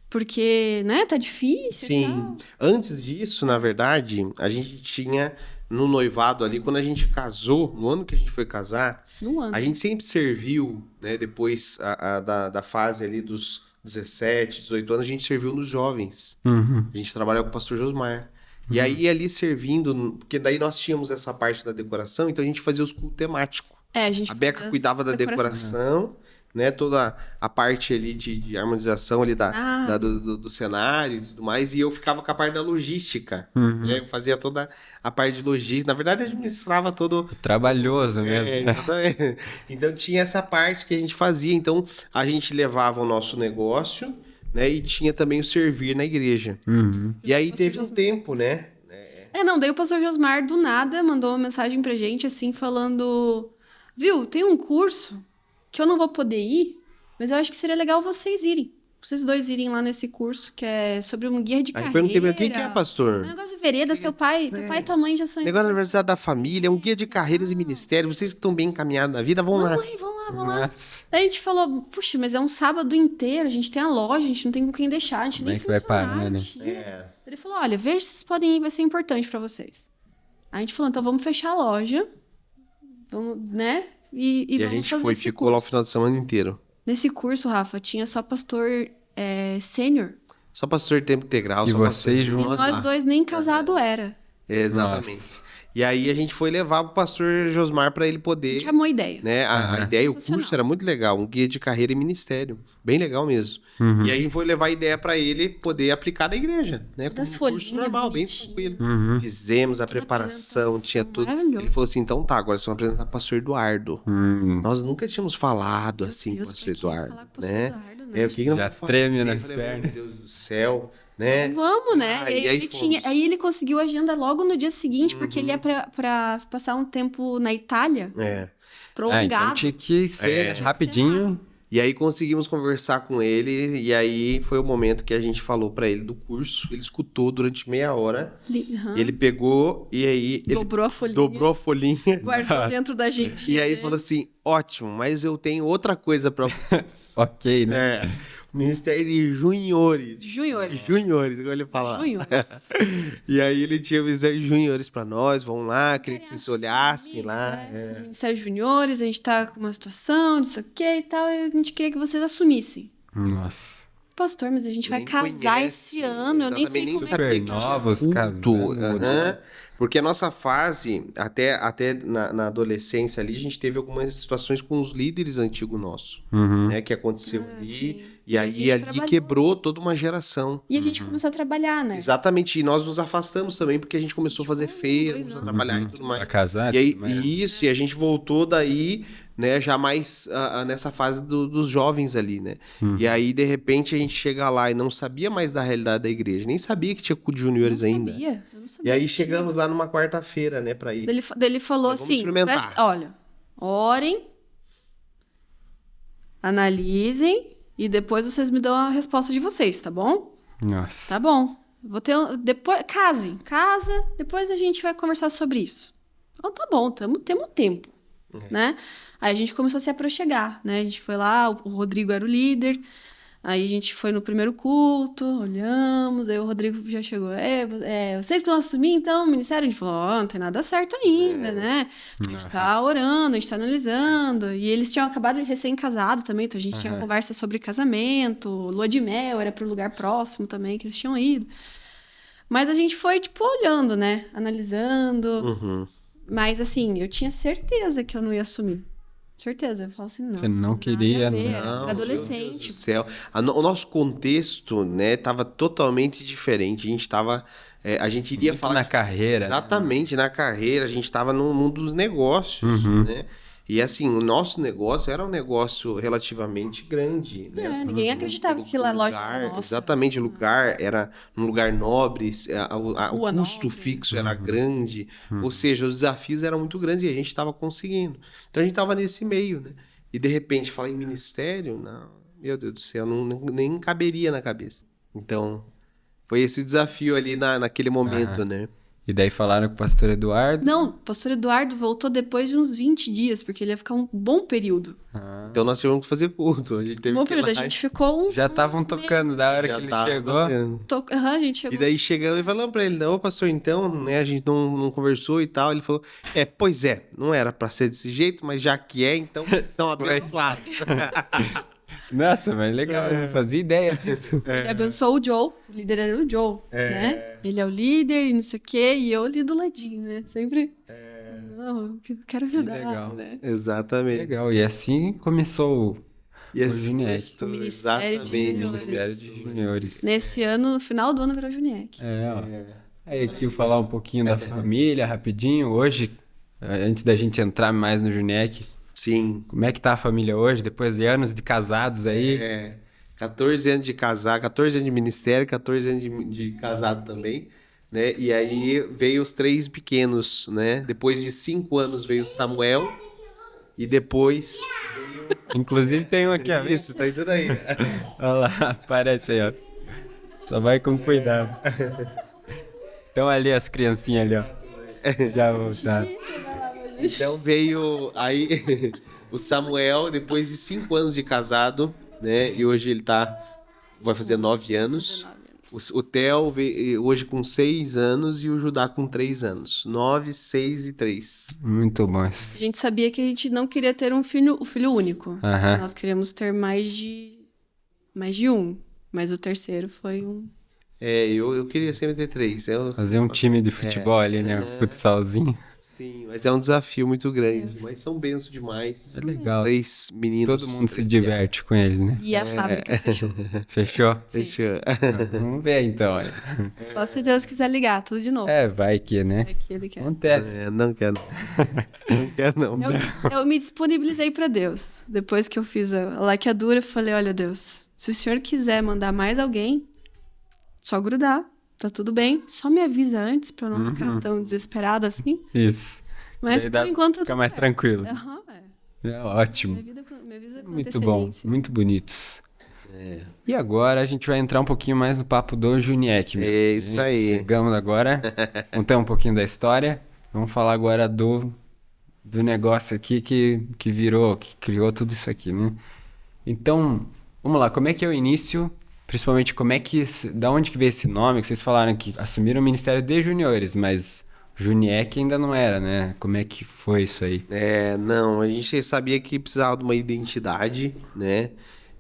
Porque, né, tá difícil e Sim. tal. Antes disso, na verdade, a gente tinha no noivado ali, quando a gente casou, no ano que a gente foi casar, No ano. a gente sempre serviu, né? Depois da fase ali dos 17, 18 anos, a gente serviu nos jovens. A gente trabalhava com o pastor Josmar. E aí, ali servindo, porque daí nós tínhamos essa parte da decoração, então a gente fazia os cultos temáticos. A gente A Beca fazia cuidava da decoração, né? Toda a parte ali de harmonização ali do cenário e tudo mais. E eu ficava com a parte da logística. Né? Eu fazia toda a parte de logística. Na verdade, eu administrava todo... Trabalhoso mesmo. Exatamente. Então, tinha essa parte que a gente fazia. Então, a gente levava o nosso negócio, né? E tinha também o servir na igreja. E aí, teve um tempo, né? Não, daí o pastor Josmar, do nada, mandou uma mensagem pra gente, assim, falando... Viu, tem um curso que eu não vou poder ir, mas eu acho que seria legal vocês irem. Vocês dois irem lá nesse curso, que é sobre um guia de Aí carreira. perguntei pra ele, quem que é, pastor? É um negócio de vereda, teu pai e tua mãe já são... Negócio da Universidade da Família, um guia de carreiras e ministérios. Vocês que estão bem encaminhados na vida, vão lá. Vamos lá. vamos lá. Nossa, Daí a gente falou, puxa, mas é um sábado inteiro, a gente tem a loja, a gente não tem com quem deixar, a gente Como nem é que vai parar, funcionário né? tinha. É. Ele falou, olha, veja se vocês podem ir, vai ser importante pra vocês. Aí a gente falou, então vamos fechar a loja, vamos, né? E E a vamos gente fazer foi, esse ficou lá o curso. final de semana inteiro. Nesse curso, Rafa, tinha só pastor sênior. Só pastor de tempo integral, E só pastor vocês E juntos? nós nós lá. dois nem casado era. Exatamente. Nossa. E aí a gente foi levar pro pastor Josmar para ele A poder, gente amou a ideia. né? A Aham. ideia, o Sensacional. curso era muito legal, um guia de carreira e ministério, bem legal mesmo. Uhum. E aí a gente foi levar a ideia para ele poder aplicar na igreja, né? Como Das um curso folhinhas normal, bem bonitinhas. tranquilo. Uhum. Fizemos a Toda preparação, tinha tudo. maravilhoso. Ele falou assim, então tá, agora vocês vão apresentar o pastor Eduardo. Nós nunca tínhamos falado assim com o Deus, pastor pra que Eduardo, falar com o pastor né? Eduardo, né? O que nós Já vamos fazer? treme Eu nas falei, pernas. Meu Deus do céu, né? Vamos, né? Ah, e aí, e aí ele fomos. aí ele conseguiu a agenda logo no dia seguinte, porque ele ia pra passar um tempo na Itália, É. prolongado. Então tinha que ser rapidinho. E aí conseguimos conversar com ele, e aí foi o momento que a gente falou pra ele do curso. Ele escutou durante meia hora, Aham. ele pegou e aí ele Dobrou a folhinha. dobrou a folhinha. Guardou dentro da gente. E aí falou assim: ótimo, mas eu tenho outra coisa pra vocês. Ok, né? É, Ministério de Juniores. Juniores. Juniores, igual ele fala. Juniores. E aí ele tinha o Ministério de Juniores pra nós, vamos lá, queria que vocês se olhassem lá. É. Ministério Juniores, a gente tá com uma situação, não sei o que e tal, e a gente queria que vocês assumissem. Nossa. Pastor, mas a gente vai Nem casar conhece, esse ano, eu nem exatamente, sei nem como é sabia que que tá. tinha novos, culto, casando. aham. Porque a nossa fase, até na adolescência ali, a gente teve algumas situações com os líderes antigos nossos, Uhum. né? Que aconteceu ali, sim. e E a aí gente ali trabalhou. quebrou toda uma geração. E a gente começou a trabalhar, né? Exatamente, e nós nos afastamos também, porque a gente começou a fazer feira, 2 começou a anos. trabalhar e tudo mais. Pra casar? E aí, tudo mais. isso, e a gente voltou daí, né, já mais nessa fase dos jovens ali, né? E aí, de repente, a gente chega lá e não sabia mais da realidade da igreja, nem sabia que tinha culto de juniores Eu ainda. não E sabia. aí chegamos lá numa quarta-feira, né, pra ir. Daí ele falou Mas vamos assim: experimentar. olha, orem, analisem e depois vocês me dão a resposta de vocês, tá bom? Nossa. Tá bom. Vou ter depois casa, depois a gente vai conversar sobre isso. Então tá bom, temos tempo, né? Aí a gente começou a se aproximar, né? A gente foi lá, o Rodrigo era o líder. Aí a gente foi no primeiro culto, olhamos, aí o Rodrigo já chegou, vocês que vão assumir então o ministério? A gente falou, não tem nada certo ainda, né? A gente tá orando, a gente tá analisando. E eles tinham acabado de recém-casado também, então a gente tinha conversa sobre casamento, lua de mel, era pro lugar próximo também que eles tinham ido. Mas a gente foi, tipo, olhando, né? Analisando. Uhum. Mas assim, eu tinha certeza que eu não ia assumir. Certeza. Eu falava assim, não. Você não nada a queria, ver, né? era Não, adolescente. Meu Deus do céu. O nosso contexto, né, tava totalmente diferente. A gente tava... a gente iria Muito falar... na carreira. Exatamente, na carreira. A gente tava no mundo dos negócios, né? E assim, o nosso negócio era um negócio relativamente grande, né? Ninguém acreditava que aquilo é loja nossa. Exatamente, o lugar era um lugar nobre, o Rua custo nobre. fixo era grande, ou seja, os desafios eram muito grandes e a gente estava conseguindo. Então a gente estava nesse meio, né? E de repente falar em ministério, não, meu Deus do céu, nem caberia na cabeça. Então, foi esse o desafio ali naquele momento, né? E daí falaram com o pastor Eduardo. Não, o pastor Eduardo voltou depois de uns 20 dias, porque ele ia ficar um bom período. Então nós tivemos que fazer culto. A gente teve Bom que ir período. A lá gente ficou Já estavam tocando da hora que ele chegou. fazendo. A gente E chegou. daí chegamos e falamos pra ele, ô pastor, então, né, a gente não conversou e tal. Ele falou, pois é, não era pra ser desse jeito, mas já que é, então vocês estão abençoados. Nossa, mas legal, eu não fazia ideia disso. Ele abençoou o Joe. O líder era o Joe, né? Ele é o líder e não sei o quê. E eu ali do ladinho, né? Sempre... Não, eu quero ajudar, legal. né? Exatamente. Legal, e assim começou E assim, Juniec. mistura, O Ministério de exatamente. Juniores. o Ministério de Juniores. Nesse ano, no final do ano, virou Juniec. Aí aqui eu falar um pouquinho da família, rapidinho. Hoje, antes da gente entrar mais no Juniec, Sim. como é que tá a família hoje, depois de anos de casados aí? 14 anos de casar, 14 anos de ministério, 14 anos de casado também, né? E aí veio os 3 pequenos, né? Depois de 5 anos veio o Samuel e depois... Inclusive tem um aqui, ó. Isso, tá indo aí. Olha lá, aparece aí, ó. Só vai com cuidado. Então ali as criancinhas ali, ó. Já voltaram. Então veio aí O Samuel, depois de 5 anos de casado, né? E hoje ele vai fazer 9 anos. 19 anos. O Theo hoje com 6 anos e o Judá com 3 anos. 9, 6 e 3. Muito bom. A gente sabia que a gente não queria ter um filho único. Aham. Nós queríamos ter mais de um. Mas o terceiro foi um. Eu queria sempre ter 3. Fazer um time de futebol ali, né? Um futsalzinho. Sim, mas é um desafio muito grande. Mas são benços demais. É legal. 3 meninos. Todo mundo se 3 diverte com eles, né? E a fábrica fechou. Fechou? Fechou. Vamos ver então. Olha. Só se Deus quiser ligar, tudo de novo. Vai que, né? É que ele quer. Acontece. Não quero. Não quero, não. Eu me disponibilizei pra Deus. Depois que eu fiz a laqueadura, eu falei: olha, Deus, se o senhor quiser mandar mais alguém, só grudar. Tá tudo bem. Só me avisa antes pra eu não ficar tão desesperada assim. Isso. Mas Daí por enquanto fica tudo mais certo. tranquilo. Aham, É ótimo. Me avisa com Muito bom. antecedência. Muito bonitos. E agora a gente vai entrar um pouquinho mais no papo do Juniek. É isso aí. Chegamos agora. Contar um pouquinho da história. Vamos falar agora do negócio aqui que virou, que criou tudo isso aqui, né? Então, vamos lá. Como é que é o início? Principalmente, da onde que veio esse nome? Que vocês falaram que assumiram o Ministério de Juniores, mas Juniek ainda não era, né? Como é que foi isso aí? Não, a gente sabia que precisava de uma identidade, né?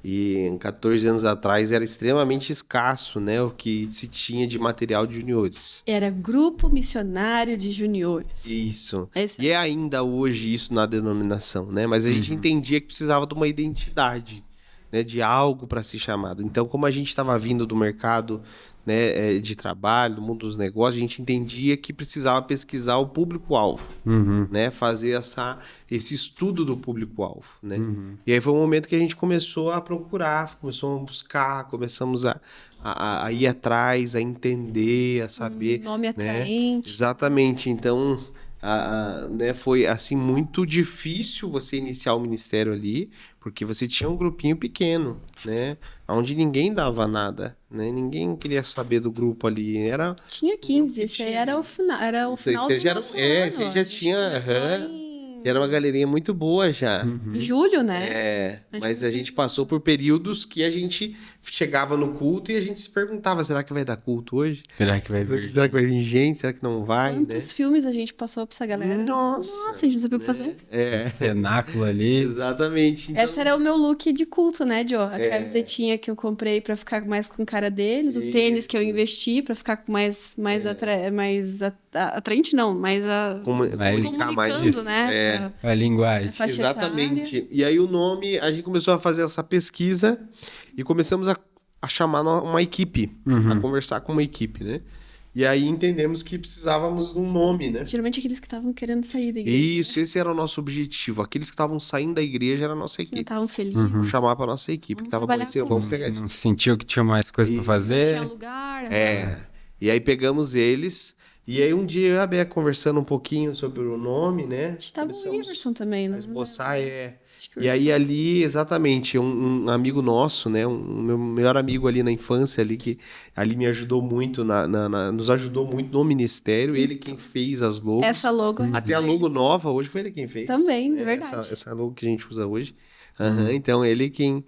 E 14 anos atrás era extremamente escasso, né? O que se tinha de material de juniores. Era Grupo Missionário de Juniores. Isso. Esse- E é ainda hoje isso na denominação, né? Mas a gente entendia que precisava de uma identidade, né? De algo para ser chamado. Então, como a gente estava vindo do mercado, né, de trabalho, do mundo dos negócios, a gente entendia que precisava pesquisar o público-alvo, né? Fazer esse estudo do público-alvo, né? E aí foi um momento que a gente começou a procurar, começou a buscar, começamos a ir atrás, a entender, a saber, nome né? atraente. Exatamente. Então, né, foi assim muito difícil você iniciar o ministério ali, porque você tinha um grupinho pequeno, né, onde ninguém dava nada, né, ninguém queria saber do grupo ali, era Tinha 15, esse aí era o final, Isso aí, final você do já era- nosso é, ano. você já A gente tinha, começou aham. Era uma galerinha muito boa já. em julho, né? Mas a gente passou por períodos que a gente chegava no culto e a gente se perguntava, será que vai dar culto hoje? Será que vai vir? Será que vai vir gente? Será que não vai, né? Quantos filmes a gente passou pra essa galera? Nossa, a gente não sabia o que fazer. Cenáculo ali. Exatamente. Então, Esse era o meu look de culto, né, Joe? A camisetinha que eu comprei pra ficar mais com cara deles, o tênis que eu investi pra ficar com mais atraente, não, comunicar mais comunicando, isso. né? A linguagem. Faixa Exatamente. E aí o nome, a gente começou a fazer essa pesquisa e começamos a chamar uma equipe, a conversar com uma equipe, né? E aí entendemos que precisávamos de um nome, né? Geralmente aqueles que estavam querendo sair da igreja. Isso, esse era o nosso objetivo. Aqueles que estavam saindo da igreja era a nossa Não equipe. estavam felizes. Vamos chamar para nossa equipe, que tava trabalhar conhecendo, com vamos pegar esse Não sentiu que tinha mais coisa pra fazer? Tinha lugar. E aí pegamos eles. E aí um dia eu e a Bea conversando um pouquinho sobre o nome, né? A gente tava o Iverson também, né? a esboçar, Acho que o E aí ali, exatamente, um amigo nosso, né? Um meu melhor amigo ali na infância ali, que ali me ajudou muito, nos ajudou muito no ministério. Ele quem fez as logos. Essa logo é Até a logo nova, hoje foi ele quem fez. Também, né? é verdade. Essa logo que a gente usa hoje. Então, ele quem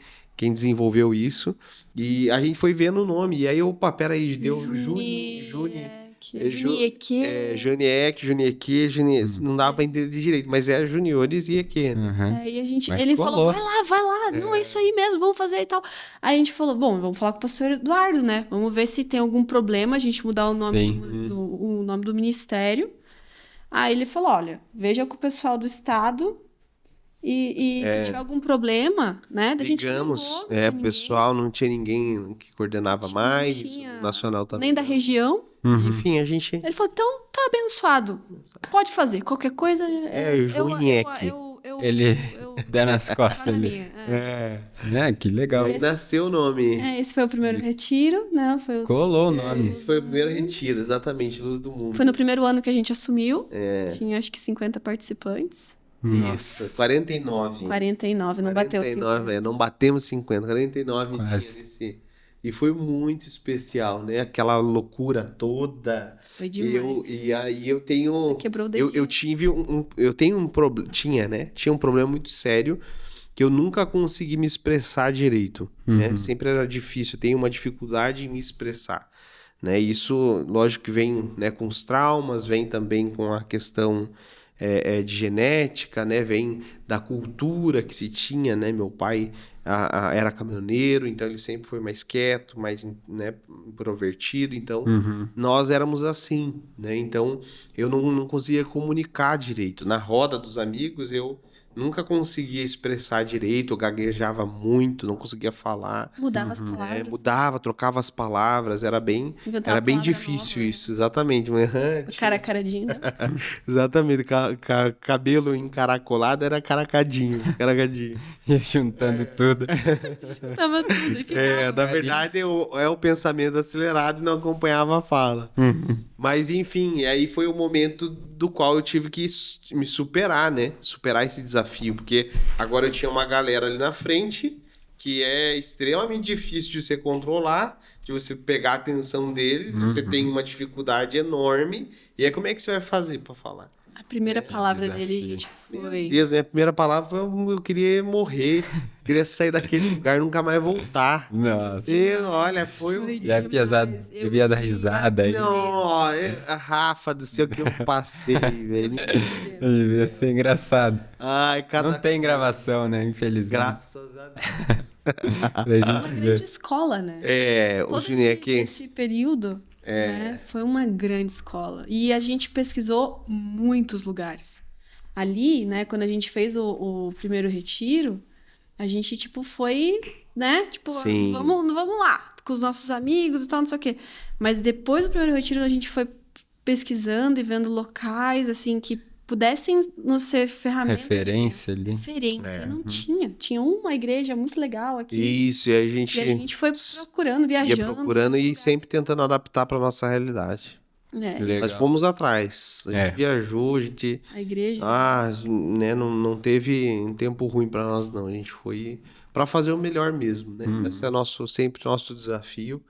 desenvolveu isso. E a gente foi vendo o nome. E aí, opa, peraí, deu Junieque, não dava pra entender direito, mas é Juniores e Eque, né? E a gente, Mas ele colou. falou, vai lá, não, é isso aí mesmo, vamos fazer e tal. Aí a gente falou, bom, vamos falar com o pastor Eduardo, né? Vamos ver se tem algum problema, a gente mudar o nome, o nome do ministério. Aí ele falou, olha, veja com o pessoal do estado e se tiver algum problema, né? Da gente Ligamos, ligou, não tinha o pessoal, não tinha ninguém que coordenava ninguém, mais, não tinha o nacional também. nem da região. Enfim, a gente... Ele falou, então tá abençoado, pode fazer, qualquer coisa. Junieque. Ele der nas costas Tá na ali. minha, Que legal. Aí nasceu o nome. Esse foi o primeiro retiro, né? Colou o nome. Esse foi o primeiro retiro, exatamente, Luz do Mundo. Foi no primeiro ano que a gente assumiu. Tinha acho que 50 participantes. Isso, 49. 49, não bateu 49, não batemos 50, 49 Quase. tinha E foi muito especial, né? Aquela loucura toda. Foi demais. E aí eu tenho. Você quebrou o dedinho. Eu tive eu tenho um problema. Tinha, né? Tinha um problema muito sério que eu nunca consegui me expressar direito, né? Sempre era difícil, eu tenho uma dificuldade em me expressar, né? Isso, lógico que vem, né, com os traumas, vem também com a questão de genética, né? Vem da cultura que se tinha, né? Meu pai era caminhoneiro, então ele sempre foi mais quieto, mais, né, introvertido, então nós éramos assim, né? Então eu não conseguia comunicar direito. Na roda dos amigos eu nunca conseguia expressar direito, eu gaguejava muito, não conseguia falar. Mudava as palavras. Mudava, trocava as palavras, era bem Inventava bem palavra difícil nova, né? isso, exatamente. Mas, O cara caradinho, né? exatamente, cabelo encaracolado era caracadinho. Ia juntando tudo. Tava tudo e ficava. Na verdade é o pensamento acelerado e não acompanhava a fala. Mas enfim, aí foi o momento do qual eu tive que me superar, né? Superar esse desafio, porque agora eu tinha uma galera ali na frente que é extremamente difícil de você controlar, de você pegar a atenção deles, você tem uma dificuldade enorme, e aí como é que você vai fazer para falar? A primeira palavra desafio. dele, gente, foi... Deus, minha primeira palavra foi eu queria morrer, queria sair daquele lugar e nunca mais voltar. Nossa. Olha, foi um... E é pesado, Eu devia dar risada aí. Não, a Rafa do céu que eu passei, velho. Devia ser engraçado. Ai, cada... Não tem gravação, né? Infelizmente. Graças a Deus. Pra Uma gente grande ver. escola, né? O Todo Juninho aqui... esse período, né, foi uma grande escola. E a gente pesquisou muitos lugares. Ali, né, quando a gente fez o primeiro retiro, a gente, tipo, foi, né, tipo, Sim. vamos lá, com os nossos amigos e tal, não sei o quê. Mas depois do primeiro retiro, a gente foi pesquisando e vendo locais, assim, que pudessem nos ser ferramentas. Referência ali. Referência. Não tinha. Tinha uma igreja muito legal aqui. Isso, e a gente E a gente foi procurando, ia viajando. procurando e sempre tentando adaptar para nossa realidade. É, Legal. Nós fomos atrás. A gente É. viajou, a gente... a igreja. né, não teve um tempo ruim para nós, não. A gente foi para fazer o melhor mesmo, né? Esse é sempre nosso desafio.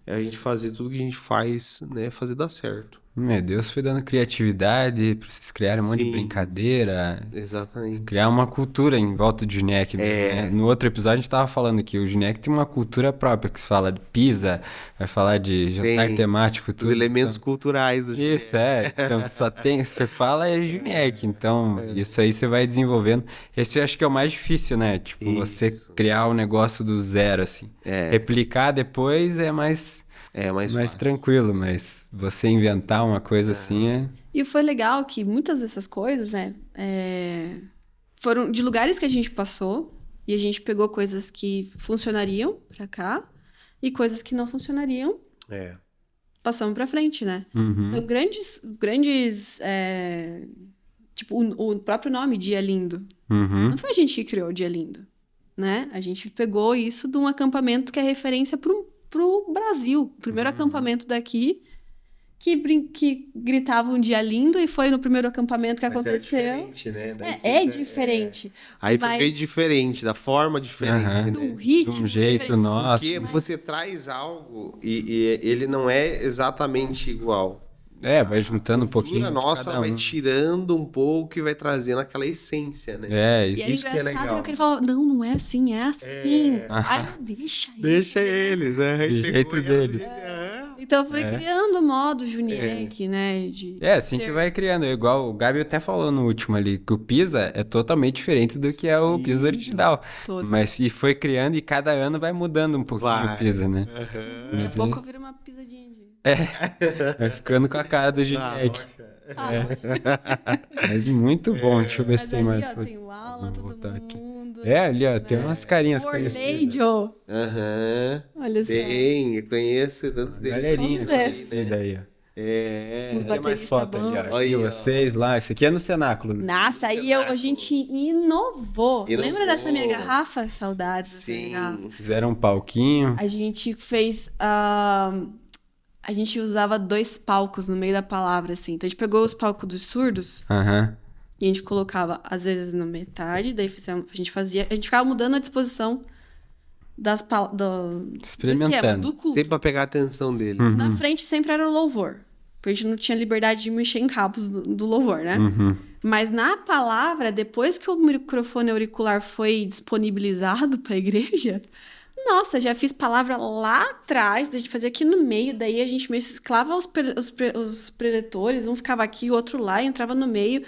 É a gente fazer tudo que a gente faz, né? Fazer dar certo. Deus foi dando criatividade pra vocês criarem um monte de Sim. brincadeira. Exatamente. Criar uma cultura em volta do Giniec mesmo, né? No outro episódio a gente tava falando que o Giniec tem uma cultura própria, que se fala de pizza, vai falar de jantar Tem temático, Os tudo. elementos culturais do Isso, Então, só tem... Você fala é Giniec, então isso aí você vai desenvolvendo. Esse eu acho que é o mais difícil, né? Tipo, você criar um negócio do zero, assim. Replicar depois é mais mais fácil. tranquilo, mas você inventar uma coisa assim é... E foi legal que muitas dessas coisas, né, foram de lugares que a gente passou e a gente pegou coisas que funcionariam pra cá e coisas que não funcionariam, passamos pra frente, né? Então, grandes tipo, o próprio nome, Dia Lindo, não foi a gente que criou o Dia Lindo, né? A gente pegou isso de um acampamento que é referência pro Brasil. O primeiro acampamento daqui que gritava um dia lindo e foi no primeiro acampamento que aconteceu. É diferente, né? Diferente. Aí Mas foi diferente, da forma diferente, do né? ritmo. De um jeito diferente. nosso. Porque você traz algo e ele não é exatamente igual. Vai juntando um pouquinho A de nossa cada vai um. tirando um pouco e vai trazendo aquela essência, né? E era Isso que é engraçado legal. que ele falava, não é assim, é assim. Aí eu, deixa ele. Deixa eles, Do Aí jeito pegou e deles. Então foi criando o modo Juniek, né? Assim que vai criando. Igual o Gabi até falou no último ali, que o Pisa é totalmente diferente do que é o Pisa original. Todo. Mas e foi criando e cada ano vai mudando um pouquinho o Pisa, né? Daqui a pouco vira uma pisadinha de... Vai ficando com a cara do Giniec. É muito bom. Deixa eu ver se Mas tem ali, mais. ó, tem o Alan, todo voltar aqui. mundo. Ali, ó, tem umas carinhas conhecidas. Orleidio. Aham. Olha só. Bem, eu conheço tantos deles. Galerinha Todos esses. conhecida aí, ó. Uns Tem mais bateristas foto ali, bons. ó. Aí, Aqui, ó. vocês lá. Esse aqui é no cenáculo. Né? Nossa, aí a gente inovou. Inovou. Lembra dessa minha garrafa? Saudades dessa minha Sim. garrafa. Fizeram um palquinho. A gente fez... a gente usava 2 palcos no meio da palavra, assim. Então, a gente pegou os palcos dos surdos Aham. e a gente colocava, às vezes, na metade. Daí a gente ficava mudando a disposição do Experimentando. esquema, do culto. Sempre pra pegar a atenção dele. Na frente sempre era o louvor. Porque a gente não tinha liberdade de mexer em cabos do louvor, né? Mas na palavra, depois que o microfone auricular foi disponibilizado para a igreja, nossa, já fiz palavra lá atrás, a gente fazia aqui no meio, daí a gente mesclava os preletores, um ficava aqui, o outro lá, e entrava no meio.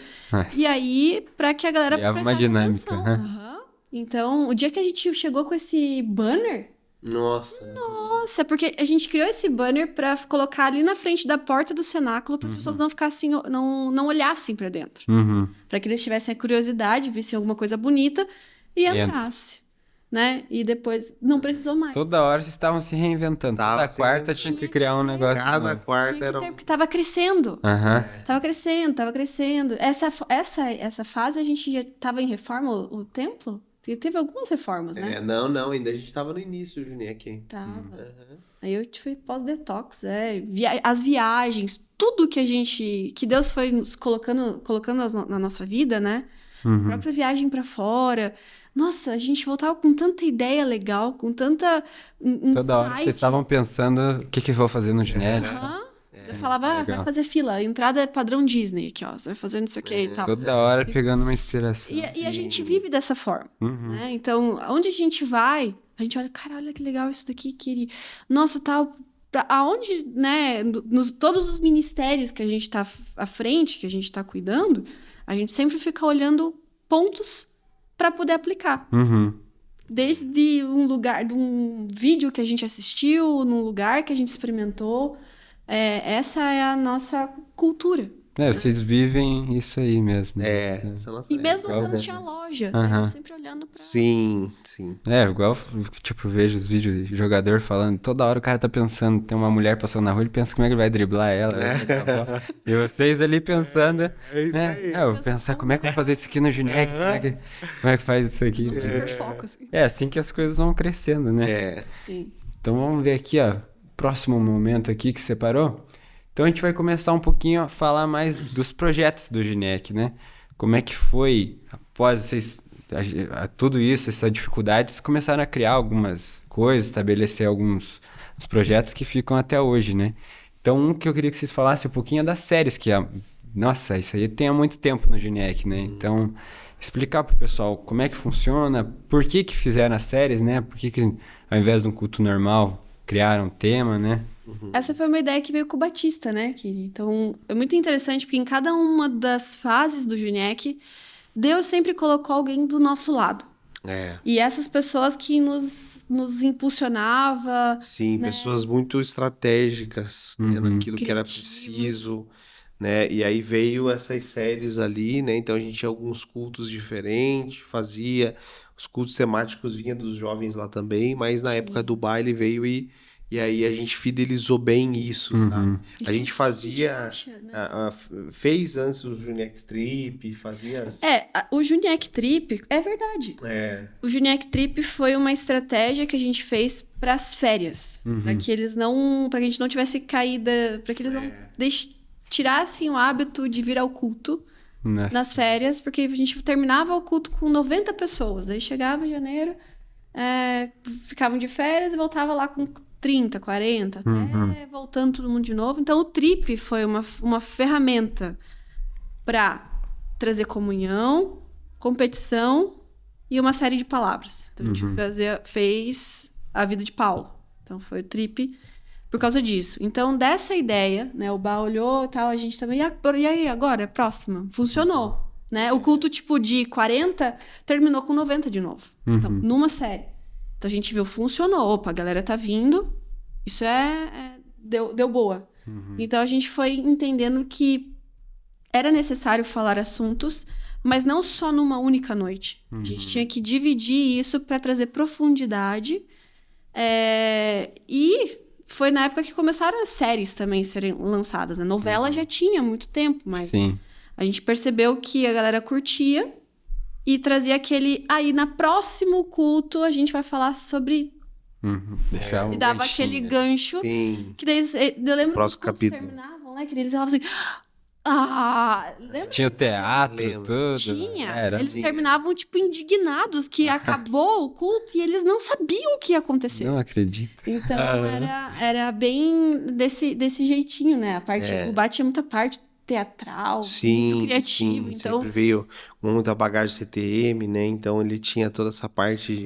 E aí, para que a galera Criava uma prestasse dinâmica, atenção. né? Aham. Então, o dia que a gente chegou com esse banner, Nossa. porque a gente criou esse banner pra colocar ali na frente da porta do cenáculo para as pessoas não ficassem, não olhassem pra dentro. Pra que eles tivessem a curiosidade, vissem alguma coisa bonita e entrasse, né? E depois não precisou mais. Toda hora vocês estavam se reinventando. Tava Toda quarta se tinha que criar um negócio Cada novo. quarta Tinha era que ter, porque tava crescendo. Aham. Tava crescendo. Essa fase a gente já tava em reforma, o templo? Teve algumas reformas, né? Não, ainda a gente tava no início, Juninho, aqui. Tava. Aí eu fui pós-detox, as viagens, tudo que Deus foi nos colocando na nossa vida, né? A própria viagem pra fora. Nossa, a gente voltava com tanta ideia legal, com tanta Toda hora insight. vocês estavam pensando o que eu vou fazer no Ginelli. Eu falava, legal. vai fazer fila, a entrada é padrão Disney aqui, ó. Você vai fazer não sei o que e tal. Toda hora pegando uma inspiração. E a gente vive dessa forma, né? Então, onde a gente vai, a gente olha, cara, olha que legal isso daqui, nossa, tal. Aonde, né, todos os ministérios que a gente tá à frente, que a gente tá cuidando, a gente sempre fica olhando pontos para poder aplicar. Desde um lugar, de um vídeo que a gente assistiu, num lugar que a gente experimentou. Essa é a nossa cultura. Vocês vivem isso aí mesmo. Essa é a nossa E mesmo época. quando tinha loja, a gente sempre olhando pra... Sim. Igual, tipo, vejo os vídeos de jogador falando, toda hora o cara tá pensando, tem uma mulher passando na rua, ele pensa como é que ele vai driblar ela. E vocês ali pensando, isso aí. eu vou pensar como é que eu vou fazer isso aqui no Junec, como é que faz isso aqui. Super foco, assim. É assim que as coisas vão crescendo, né? Sim. Então vamos ver aqui, ó, próximo momento aqui que separou. Então a gente vai começar um pouquinho a falar mais dos projetos do Ginec, né? Como é que foi, após vocês, tudo isso, essas dificuldades, começaram a criar algumas coisas, estabelecer alguns os projetos que ficam até hoje, né? Então um que eu queria que vocês falassem um pouquinho é das séries, nossa, isso aí tem há muito tempo no Ginec, né? Então, explicar pro pessoal como é que funciona, por que fizeram as séries, né? Por que ao invés de um culto normal, criaram um tema, né? Essa foi uma ideia que veio com o Batista, né? Então, é muito interessante porque em cada uma das fases do Ginec, Deus sempre colocou alguém do nosso lado. E essas pessoas que nos impulsionava. Sim, né? pessoas muito estratégicas, né, naquilo que era Criativos. preciso, né? E aí veio essas séries ali, né? Então a gente tinha alguns cultos diferentes, fazia os cultos temáticos vinha dos jovens lá também, mas na época do baile veio e aí a gente fidelizou bem isso, sabe? A gente fazia, fez antes o Juniac Trip, fazia... O Juniac Trip, é verdade. O Juniac Trip foi uma estratégia que a gente fez para as férias, para que eles não, para que a gente não tivesse caída, para que eles não tirassem o hábito de vir ao culto nas férias, porque a gente terminava o culto com 90 pessoas, aí chegava em janeiro, ficavam de férias e voltava lá com 30, 40, até voltando todo mundo de novo. Então, o Trip foi uma ferramenta para trazer comunhão, competição e uma série de palavras. Então, a gente fez a vida de Paulo. Então, foi o Trip por causa disso. Então, dessa ideia, né, o Bá olhou e tal, a gente também... E aí, agora? Próxima? Funcionou, né? O culto, tipo, de 40 terminou com 90 de novo. Então, numa série. Então, a gente viu, funcionou. Opa, a galera tá vindo. Isso deu boa. Então, a gente foi entendendo que era necessário falar assuntos, mas não só numa única noite. A gente tinha que dividir isso para trazer profundidade. E foi na época que começaram as séries também serem lançadas. A novela já tinha há muito tempo, mas a gente percebeu que a galera curtia e trazia aquele... Aí, na próximo culto, a gente vai falar sobre... Deixar um E dava ganchinho, aquele né? gancho. Sim. Que daí, eu lembro Próximo que os cultos capítulo. terminavam, né? Que eles falavam assim... Ah, lembra? Tinha o teatro, Lembro. tudo. Tinha. Era. Eles terminavam, tipo, indignados que acabou o culto e eles não sabiam o que ia acontecer. Não acredito. Então era bem desse jeitinho, né? A parte, o Bart tinha muita parte teatral, muito criativo. sim, Então, sempre veio com muita bagagem CTM, né? Então ele tinha toda essa parte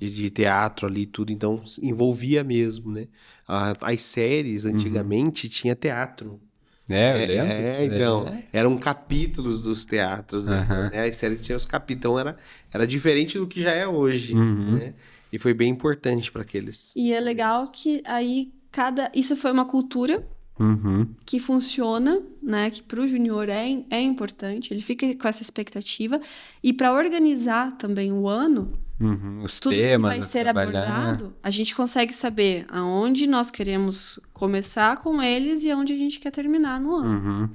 de teatro ali, tudo. Então envolvia mesmo, né? As séries antigamente tinha teatro. É, eu lembro. Então, eram capítulos dos teatros, né? As séries tinham os capítulos, então era diferente do que já é hoje, né? E foi bem importante para aqueles. e é legal que aí isso foi uma cultura Uhum. que funciona, né? Que pro junior é importante, ele fica com essa expectativa. E para organizar também o ano, Os tudo que temas vai a ser trabalhar. abordado, a gente consegue saber aonde nós queremos começar com eles e aonde a gente quer terminar no ano.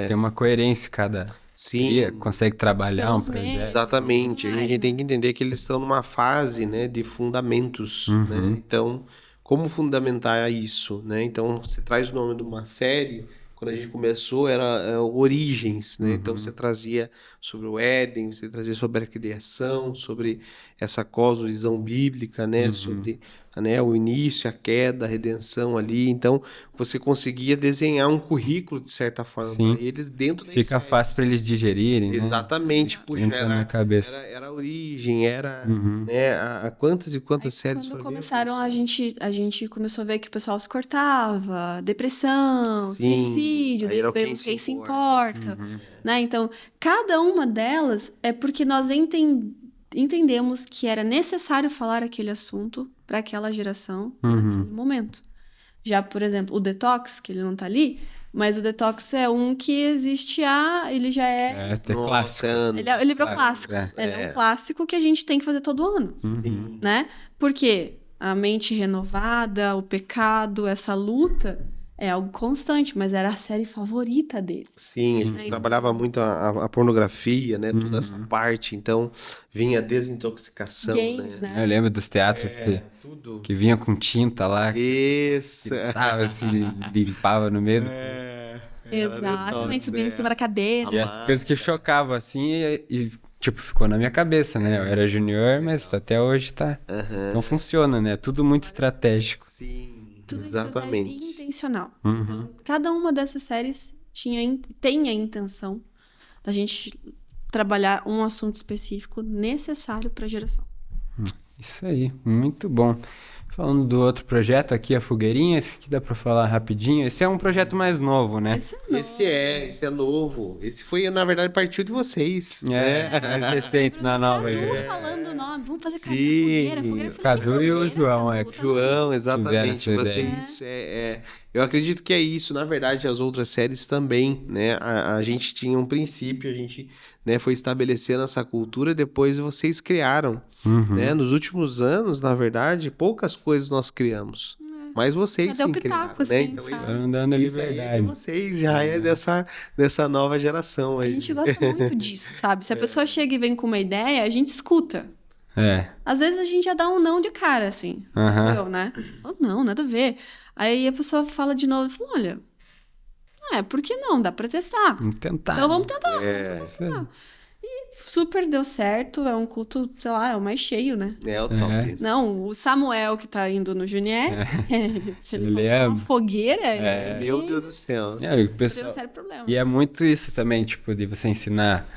Tem uma coerência cada Sim, dia, consegue trabalhar um Pelos meses. projeto. exatamente. A Tudo mais, gente né? tem que entender que eles estão numa fase, né, de fundamentos, né? Então, como fundamentar isso, né? Então, você traz o nome de uma série. Quando a gente começou, era Origens, né? Então, você trazia sobre o Éden, você trazia sobre a criação, sobre essa cosmovisão bíblica, né? Sobre, né, o início, a queda, a redenção ali. Então, você conseguia desenhar um currículo, de certa forma, Sim. para eles dentro das Fica séries. fácil para eles digerirem, né? Exatamente, puxa, Entra na cabeça. era a origem, né, a quantas e quantas séries Quando foram começaram, a gente começou a ver que o pessoal se cortava, depressão, Sim, suicídio, aí daí era o veio Quem o Se Quem Se Importa. Importa, né? Então, cada uma delas é porque nós entendemos que era necessário falar aquele assunto para aquela geração, naquele momento. Já, por exemplo, o Detox, que ele não tá ali, mas o Detox é um que existe ele já é... É até Nossa, clássico. anos. Ele virou clássico. é. Ele é um clássico que a gente tem que fazer todo ano, né? Porque a mente renovada, o pecado, essa luta é algo constante, mas era a série favorita deles. Sim, a gente trabalhava muito a pornografia, né, toda essa parte, então vinha a desintoxicação, Games, né? né? Eu lembro dos teatros Tudo. que vinha com tinta lá, que Isso. se limpava no meio. Exatamente, subia em cima da cadeira. E essas coisas que chocavam assim tipo, ficou na minha cabeça, né? Eu era junior, mas até hoje tá. Não funciona, né? Tudo muito estratégico. Sim, Tudo exatamente. isso é intencional. Então, cada uma dessas séries tem a intenção da gente trabalhar um assunto específico necessário para a geração. Isso aí, muito bom. Falando do outro projeto aqui, a Fogueirinha, esse aqui dá pra falar rapidinho. Esse é um projeto mais novo, né? Esse é novo. Esse foi, na verdade, partiu de vocês, né? Mais recente na nova. Cadu falando o nome, vamos fazer Cadu Sim, Fogueira. Cadu e o João, Cadu, tá João, exatamente. Tiveram essa Vocês, eu acredito que é isso. Na verdade, as outras séries também, né? A gente tinha um princípio, a gente, né, foi estabelecendo essa cultura, depois vocês criaram, né? Nos últimos anos, na verdade, poucas coisas nós criamos. Mas vocês Deu sim pitaco, criaram, né? assim, Então, sabe? Estão dando isso aí é de liberdade. vocês, já é dessa nova geração aí. A gente gosta muito disso, sabe? Se a pessoa chega e vem com uma ideia, a gente escuta. É. Às vezes a gente já dá um não de cara, assim. Eu, né? Ou não, nada a ver. Aí a pessoa fala de novo, fala, olha, por que não? Dá pra testar. Vamos tentar. Então vamos tentar. Isso aí. Super deu certo, é um culto, sei lá, é o mais cheio, né? É o top. Não, o Samuel que tá indo no Junier, se ele Ele for é- uma fogueira, Meu Deus do céu. É, o tem pessoal... um sério problema. E é muito isso também, tipo, de você ensinar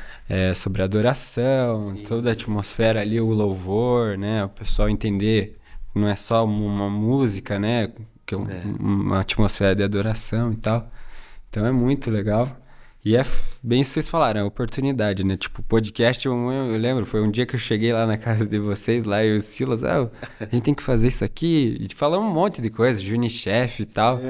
sobre adoração, toda a atmosfera ali, o louvor, né? O pessoal entender que não é só uma música, né? Que é uma atmosfera de adoração e tal. Então é muito legal. E bem isso que vocês falaram, é oportunidade, né? Tipo, podcast, eu lembro, foi um dia que eu cheguei lá na casa de vocês, lá e o Silas, a gente tem que fazer isso aqui. E falamos um monte de coisa, Junichef e tal.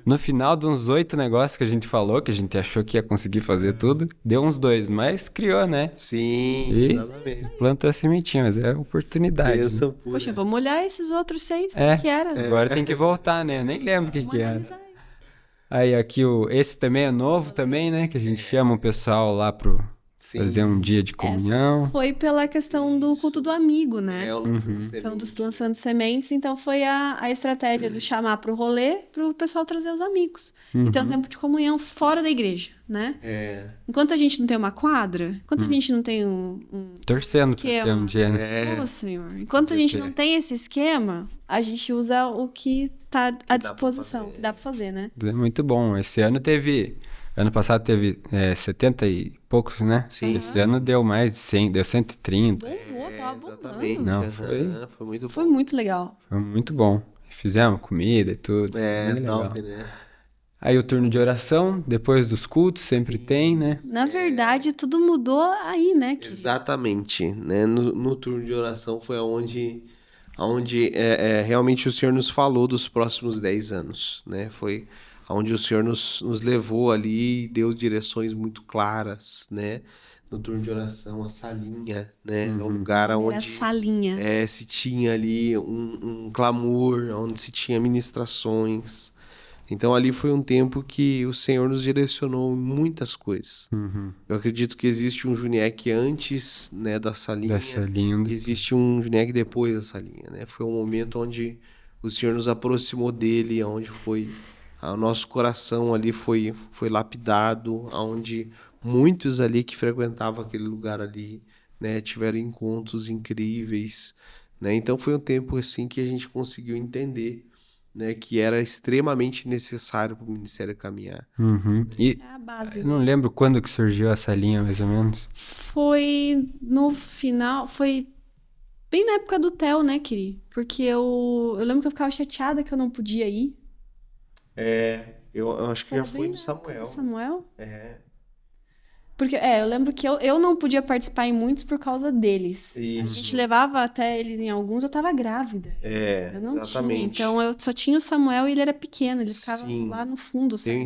No final de uns 8 negócios que a gente falou, que a gente achou que ia conseguir fazer tudo, deu uns 2, mas criou, né? Sim, E exatamente. plantou a sementinha, mas é oportunidade. Né? Bênção pura. Poxa, vamos olhar esses outros 6 É, que era. agora tem que voltar, né? Eu nem lembro o que Vamos que era. analisar aí. Aí aqui esse também é novo também, né? Que a gente chama o pessoal lá pro Sim. Fazer um dia de comunhão. Foi pela questão do culto do amigo, né? É o lançando Então, dos semente. lançando sementes, então foi a estratégia do chamar pro rolê, pro pessoal trazer os amigos. Então, tempo de comunhão fora da igreja, né? É. Enquanto a gente não tem uma quadra, enquanto a gente não tem um Torcendo pra ter esquema. um dia, né? Ô, Senhor, enquanto a gente não tem esse esquema, a gente usa o que tá à pra disposição, fazer. que dá pra fazer, né? É muito bom. Esse ano teve... Ano passado teve 70 e poucos, né? Sim. Esse ano deu mais de 100, deu 130. Bombou, tava Exatamente. bombando. Não, Foi muito Foi bom. muito legal. Foi muito bom. Fizemos comida e tudo. É, bem legal. top, né? Aí o turno de oração, depois dos cultos, sempre tem, né? Na verdade, tudo mudou aí, né? Que Exatamente, né? No turno de oração foi onde realmente o Senhor nos falou dos próximos 10 anos, né? Foi onde o Senhor nos levou ali e deu direções muito claras, né? No turno de oração, a salinha, né? É um lugar era onde salinha. se tinha ali um clamor, onde se tinha ministrações. Então ali foi um tempo que o Senhor nos direcionou em muitas coisas. Eu acredito que existe um Juniec antes, né, da salinha. Dessa linda. E existe um Juniec depois da salinha, né? Foi um momento onde o Senhor nos aproximou dele, onde foi o nosso coração ali foi lapidado, onde muitos ali que frequentavam aquele lugar ali, né, tiveram encontros incríveis, né? Então foi um tempo assim que a gente conseguiu entender, né, que era extremamente necessário para o ministério caminhar. E É a base. eu não lembro quando que surgiu essa linha, mais ou menos. Foi no final, foi bem na época do Theo, né, Kiri? Porque eu lembro que eu ficava chateada que eu não podia ir. Eu acho que já Foi foi bem no na época do Samuel. Samuel? É. Porque, eu lembro que eu não podia participar em muitos por causa deles. A Isso. gente levava até ele em alguns, eu tava grávida. Eu não tinha. Exatamente. Então eu só tinha o Samuel e ele era pequeno, ele ficava Sim. lá no fundo, sabe?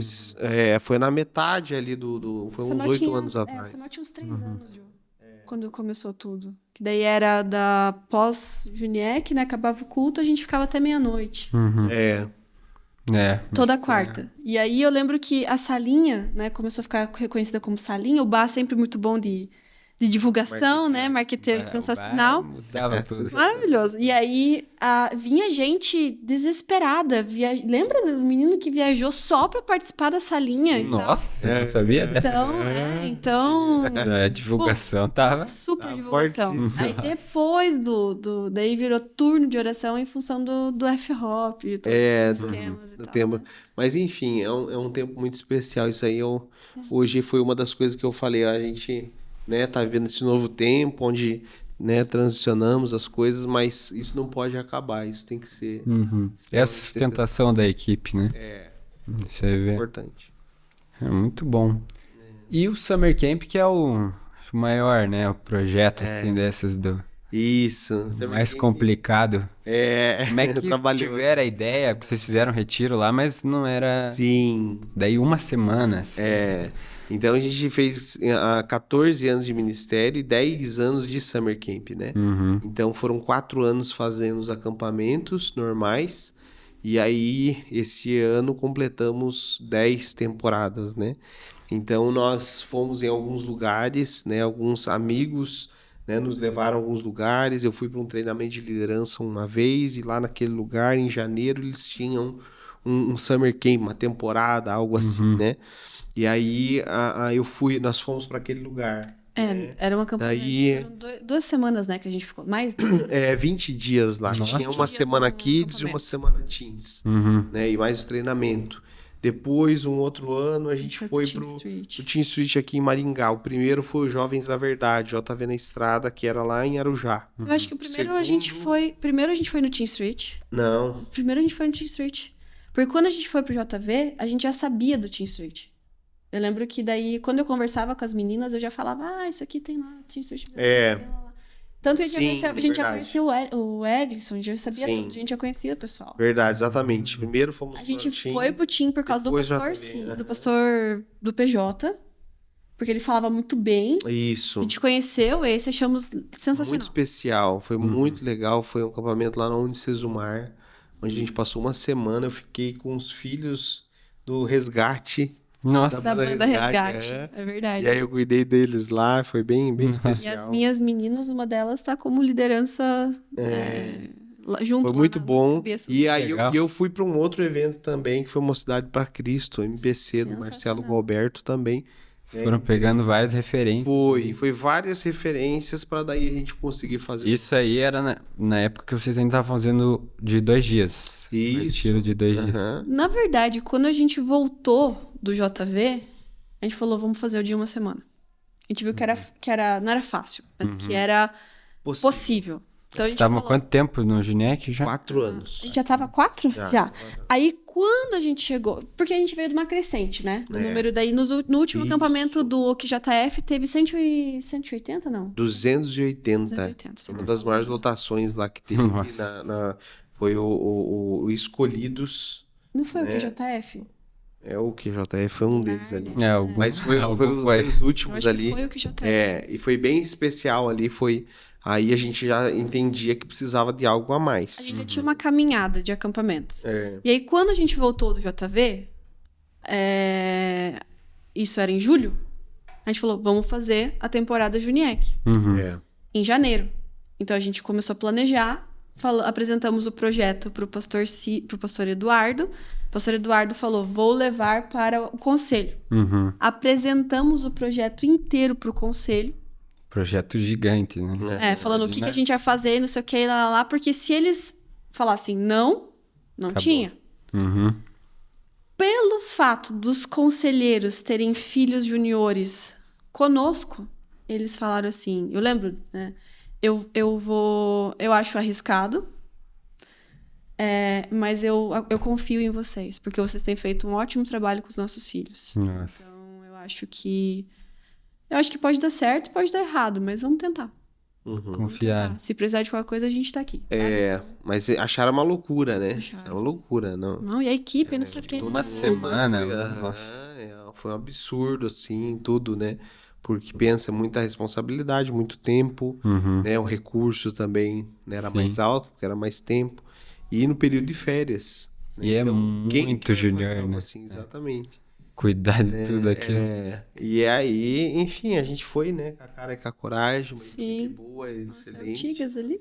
Foi na metade ali foi O uns Samuel 8 tinha- anos O atrás. Samuel tinha uns 3 anos, Joe, quando começou tudo. Que daí era da pós-Juniec, né? Acabava o culto, a gente ficava até meia-noite. Toda quarta. E aí eu lembro que a salinha, né, começou a ficar reconhecida como salinha. O bar sempre muito bom de divulgação, né? Marqueteiro sensacional. Mudava tudo. Maravilhoso. E aí vinha gente desesperada. Lembra do menino que viajou só pra participar da salinha? e tal? Nossa, eu não sabia dessa. Então, A divulgação tava... super divulgação. fortíssimo. Aí depois daí virou turno de oração em função do F-Hop, de todos esses esquemas e do tal. tema. né? Mas enfim, é um tempo muito especial. Isso aí hoje foi uma das coisas que eu falei. A gente, né, tá vivendo esse novo tempo onde, né, transicionamos as coisas, mas isso não pode acabar. Isso tem que ser É a sustentação da equipe, né? Isso aí vê. importante. É muito bom. E o Summer Camp, que é o maior, né? O projeto, assim, dessas do Isso. mais complicado. Como é que trabalhou. tiveram a ideia? Porque vocês fizeram um retiro lá, mas não era... Sim. Daí uma semana, assim. Então a gente fez 14 anos de ministério e 10 anos de Summer Camp, né? Então foram 4 anos fazendo os acampamentos normais. E aí, esse ano, completamos 10 temporadas, né? Então nós fomos em alguns lugares, né? Alguns amigos, né, nos levaram a alguns lugares. Eu fui para um treinamento de liderança uma vez e lá naquele lugar, em janeiro, eles tinham um Summer Camp, uma temporada, algo assim, né? E aí nós fomos para aquele lugar. Era uma campanha. Daí- Foram 2 semanas, né, que a gente ficou. Mais. 20 dias lá. Nossa. Tinha uma 20 semana dias no Kids e uma acampamento. semana Teens, né? E mais o treinamento. Depois, um outro ano, a gente foi Teen pro Street. Teen Street aqui em Maringá. O primeiro foi o Jovens da Verdade, JV na Estrada, que era lá em Arujá. Eu acho que primeiro a gente foi no Teen Street. Não, Primeiro a gente foi no Teen Street. Porque quando a gente foi pro JV, a gente já sabia do Teen Street. Eu lembro que daí, quando eu conversava com as meninas, eu já falava, isso aqui tem lá, Teen Street. É. tem lá. Tanto que a gente, Sim, já conhecia, a gente já verdade. conhecia o Eglisson, já sabia Sim. tudo, a gente já conhecia o pessoal. verdade, exatamente. Primeiro fomos A gente pro Teen. foi pro Tim por causa do depois pastor, JV, sim, né? do pastor do PJ, porque ele falava muito bem. Isso. A gente conheceu esse, achamos sensacional. Muito especial, foi muito legal. Foi um acampamento lá na Unicesumar, onde a gente passou uma semana. Eu fiquei com os filhos do resgate, Nossa. Da banda Resgate. é. É verdade. E aí eu cuidei deles lá, foi bem E as especial. minhas meninas, uma delas tá como liderança junto Foi lá muito nas bom. cabeças. E aí Legal. eu fui para um outro evento também, que foi Mocidade para Cristo, MPC, do Marcelo Sensacional. Roberto também. Foram pegando várias referências. Foi várias referências para daí a gente conseguir fazer. Isso aí era na época que vocês ainda estavam fazendo de 2 dias. Isso. Retiro de 2 dias. Aham. Na verdade, quando a gente voltou do JV, a gente falou, vamos fazer o dia uma semana. A gente viu que era, não era fácil, mas que era possível. Então a Vocês gente estavam há falou, quanto tempo no Junec já? 4 anos. a gente já tava 4? Já. Já. Aí, quando a gente chegou... Porque a gente veio de uma crescente, né? O número daí, no último Isso. acampamento do OQJF, teve 180, não? 280. 280. Uma das maiores lotações lá que teve. Nossa. Foi o Escolhidos. Não foi o OQJF? É o QJF, foi um deles ali. É, algum, Mas foi foi. os Eu últimos acho ali. que foi o OQJF. E foi bem especial ali. Aí a gente já entendia que precisava de algo a A mais. gente já tinha uma caminhada de acampamentos. É. E aí, quando a gente voltou do JV, isso era em julho, a gente falou, vamos fazer a temporada Juniec, Uhum. É. em janeiro. Então, a gente começou a planejar, apresentamos o projeto pro pastor Eduardo. O pastor Eduardo falou, vou levar para o conselho. Uhum. Apresentamos o projeto inteiro pro conselho. Projeto gigante, né? Falando o que a gente ia fazer, não sei o que, lá, porque se eles falassem não tinha. Uhum. Pelo fato dos conselheiros terem filhos juniores conosco, eles falaram assim, eu lembro, né? Eu acho arriscado, mas eu confio em vocês, porque vocês têm feito um ótimo trabalho com os nossos filhos. Nossa. Então, eu acho que pode dar certo, pode dar errado, mas vamos tentar. Confiar. Se precisar de qualquer coisa, a gente tá aqui. Mas acharam uma loucura, né? Acharam. Acharam uma loucura, não. Não, e a equipe, não sei o que. Uma semana. Foi um absurdo, assim, tudo, né? Porque pensa muita responsabilidade, muito tempo, né? O recurso também, né, era Sim. mais alto, porque era mais tempo. E no período de férias. Né? E é quem muito vai fazer junior, algo né? Assim, exatamente. Cuidar de tudo aquilo. E aí, enfim, a gente foi, né, com a cara e com a coragem, uma Sim. equipe boa, excelente. Antigas ali.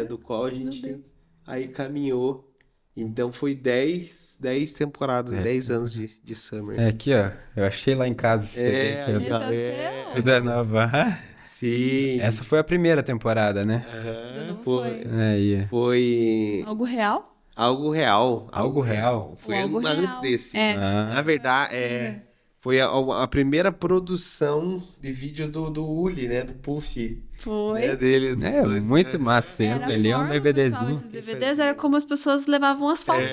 Do qual a gente Deus. aí caminhou. Então foi 10 temporadas, 10 anos de Summer. É aqui, ó. Eu achei lá em casa esse CD aqui, ó. Esse é o seu? Tudo é nova. Sim. Essa foi a primeira temporada, né? Tudo não foi. Aí. Foi Algo real? algo real. Algo real. Foi Algo antes real. desse. Ah, Na verdade, foi a primeira produção de vídeo do Uli, né? Do Puff. Foi. Né, deles. dos é dois. muito massa. Era a Ele é um forma, DVDzinho. pessoal, esses DVDs era como as pessoas levavam as fotos,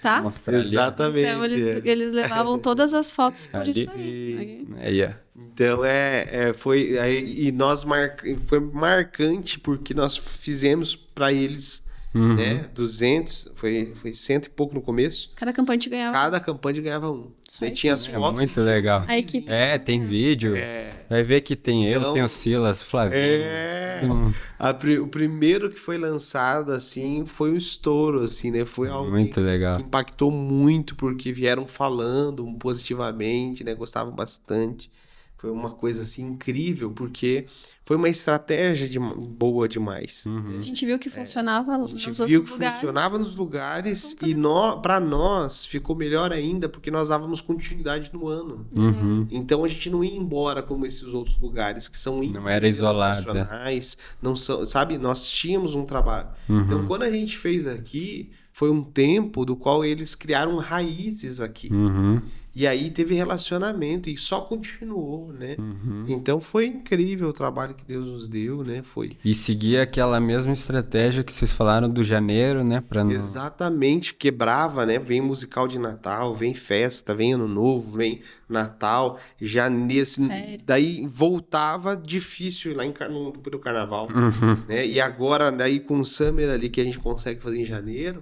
tá? Mostrar ali, ó. Exatamente. Então eles levavam todas as fotos por Ali. isso aí. Aí, ó. Então foi e nós foi marcante porque nós fizemos para eles, né, 200, foi 100 e pouco no começo. Cada campanha a gente ganhava. Cada campanha ganhava um. Daí aí. tinha as É fotos. muito legal. A equipe. Tem vídeo. Vai ver que tem eu, Então, tem o Silas, Flavinho. O primeiro que foi lançado assim foi um estouro assim, né? Foi algo Muito legal. que impactou muito porque vieram falando positivamente, né? Gostavam bastante. Foi uma coisa assim incrível porque foi uma estratégia boa demais. A gente viu que funcionava A nos gente outros viu que lugares. funcionava nos lugares Vamos e para nós ficou melhor ainda porque nós dávamos continuidade no ano. Então a gente não ia embora como esses outros lugares que são Não era isolado. internacionais, não são, sabe? Nós tínhamos um trabalho. Então quando a gente fez aqui, foi um tempo do qual eles criaram raízes aqui. E aí teve relacionamento e só continuou, né? Então foi incrível o trabalho que Deus nos deu, né? Foi E seguir aquela mesma estratégia que vocês falaram do janeiro, né? Pra não... exatamente, quebrava, né? Vem musical de Natal, vem festa, vem Ano Novo, vem Natal, janeiro, assim, Férias. daí voltava difícil lá pro Carnaval, né? E agora, daí com o Summer ali que a gente consegue fazer em janeiro,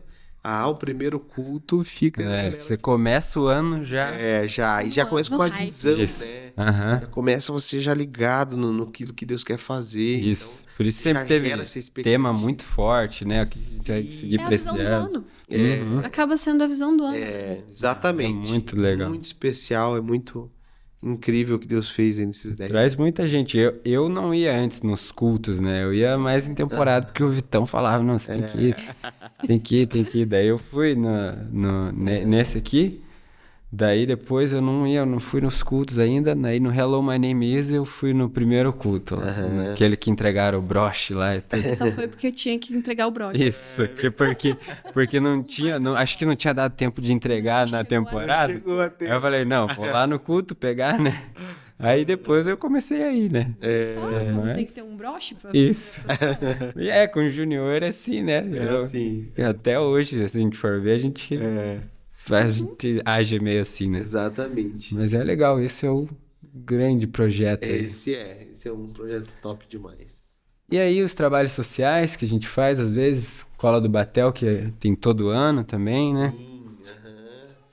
o primeiro culto fica... a galera Você começa o ano já... já. E já começa com a hype. visão, Isso. né? Aham. Já começa você já ligado no que Deus quer fazer. Isso. Então, Por isso já sempre teve gera essa tema expectativa. muito forte, né? O que a gente vai seguir É a pra esse visão do ano. ano. Acaba sendo a visão do ano. Exatamente. É muito legal. Muito especial, é muito incrível o que Deus fez aí nesses 10 Traz muita gente. Eu não ia antes nos cultos, né? Eu ia mais em temporada, porque o Vitão falava, não, você tem que ir, tem que ir. Daí eu fui nesse aqui, daí depois eu não fui nos cultos ainda, daí no Hello My Name Is eu fui no primeiro culto, lá, aquele que entregaram o broche lá e tudo. Só foi porque eu tinha que entregar o broche. Isso, porque não tinha, acho que não tinha dado tempo de entregar na temporada. Chegou a tempo. Aí eu falei, não, vou lá no culto pegar, né? Aí depois eu comecei a ir, né? Não tem que ter um broche pra Isso. E com o Junior é assim, né? assim. Até hoje, se a gente for ver, a gente age meio assim, né? Exatamente. Mas é legal, esse é o grande projeto aí. Esse é um projeto top demais. E aí os trabalhos sociais que a gente faz, às vezes, Cola do Batel, que tem todo ano também, né?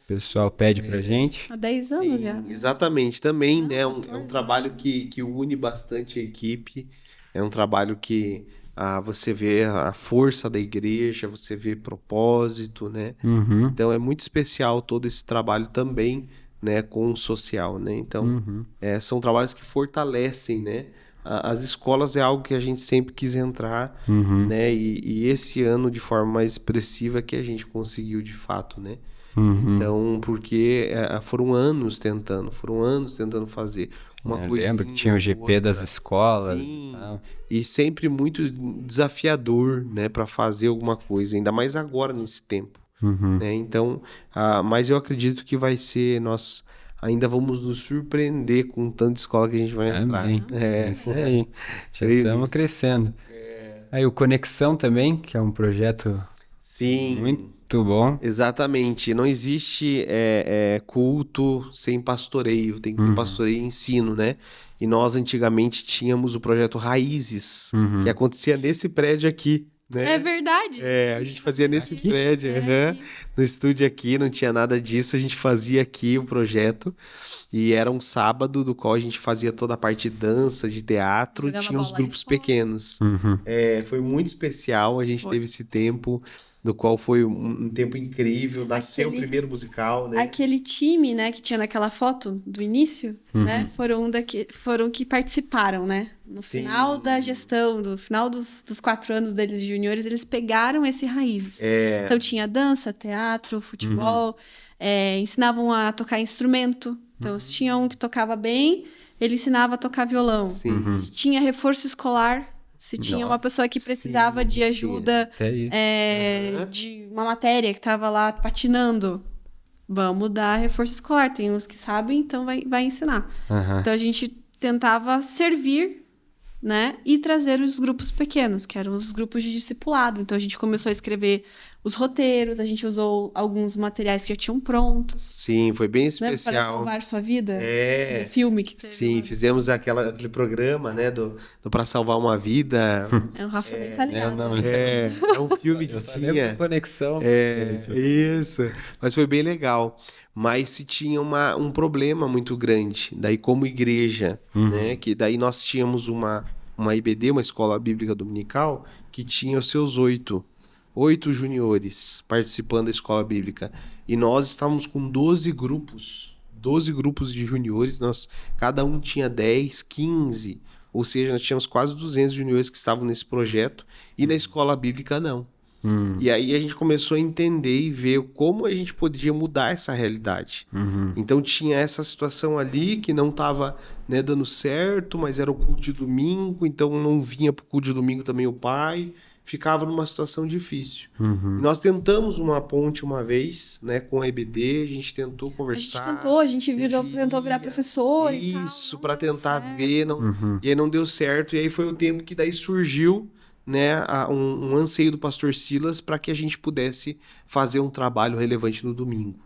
O pessoal pede pra gente. Há 10 anos já. Exatamente, também, né? É um trabalho que une bastante a equipe. É um trabalho que você vê a força da igreja, você vê propósito, né? Uhum. Então é muito especial todo esse trabalho também, né, com o social, né? Então são trabalhos que fortalecem, né? As escolas é algo que a gente sempre quis entrar, né? E esse ano de forma mais expressiva que a gente conseguiu de fato, né? Então, porque foram anos tentando fazer uma Eu coisa. lembro que tinha o GP das escolas e tal. E sempre muito desafiador, né, para fazer alguma coisa, ainda mais agora nesse tempo, né? Então, mas eu acredito que vai ser, nós ainda vamos nos surpreender com tanta escola que a gente vai entrar. Amém. É isso aí. Já Creio estamos nisso. crescendo. Aí o Conexão também, que é um projeto Sim. muito bom. Exatamente. Não existe culto sem pastoreio. Tem que ter pastoreio e ensino, né? E nós antigamente tínhamos o projeto Raízes, que acontecia nesse prédio aqui, né? É verdade. A gente fazia nesse prédio, aqui. no estúdio aqui, não tinha nada disso, a gente fazia aqui o projeto. E era um sábado do qual a gente fazia toda a parte de dança, de teatro, Jogava e tinha os bola de grupos fora. pequenos. Foi muito especial, a gente teve esse tempo, do qual foi um tempo incrível, nasceu o primeiro musical, né? Aquele time, né, que tinha naquela foto do início, né, foram que participaram, né? No Sim. final da gestão, no final dos 4 anos deles de juniores, eles pegaram esse Raízes. Então tinha dança, teatro, futebol, ensinavam a tocar instrumento. Então, se tinha um que tocava bem, ele ensinava a tocar violão. Sim. Se tinha reforço escolar, se tinha uma pessoa que precisava de ajuda Até isso. de uma matéria que estava lá patinando, vamos dar reforço escolar. Tem uns que sabem, então vai ensinar. Aham. Então, a gente tentava servir, né? E trazer os grupos pequenos, que eram os grupos de discipulado. Então, a gente começou a escrever os roteiros, a gente usou alguns materiais que já tinham prontos. Sim, foi bem Lembra Para especial. Salvar Sua Vida? É. Aquele filme que teve Sim, lá. fizemos aquele programa, né, do Pra Salvar uma Vida. O Rafa nem tá ligado. não, É um filme que Eu só lembro tinha. do Conexão. Isso. Mas foi bem legal. Mas se tinha um problema muito grande, daí como igreja, né? Que daí nós tínhamos uma IBD, uma escola bíblica dominical, que tinha os seus 8 juniores participando da escola bíblica. E nós estávamos com 12 grupos de juniores, cada um tinha 10, 15, ou seja, nós tínhamos quase 200 juniores que estavam nesse projeto, e na escola bíblica não. E aí a gente começou a entender e ver como a gente podia mudar essa realidade. Então tinha essa situação ali que não estava, né, dando certo, mas era o culto de domingo, então não vinha para o culto de domingo também o pai, ficava numa situação difícil. E nós tentamos uma ponte uma vez, né, com a EBD, a gente tentou conversar. A gente tentou virar professor e tal. Isso, Não para deu tentar certo. ver, e aí não deu certo, e aí foi o tempo que daí surgiu, né, um anseio do pastor Silas para que a gente pudesse fazer um trabalho relevante no domingo.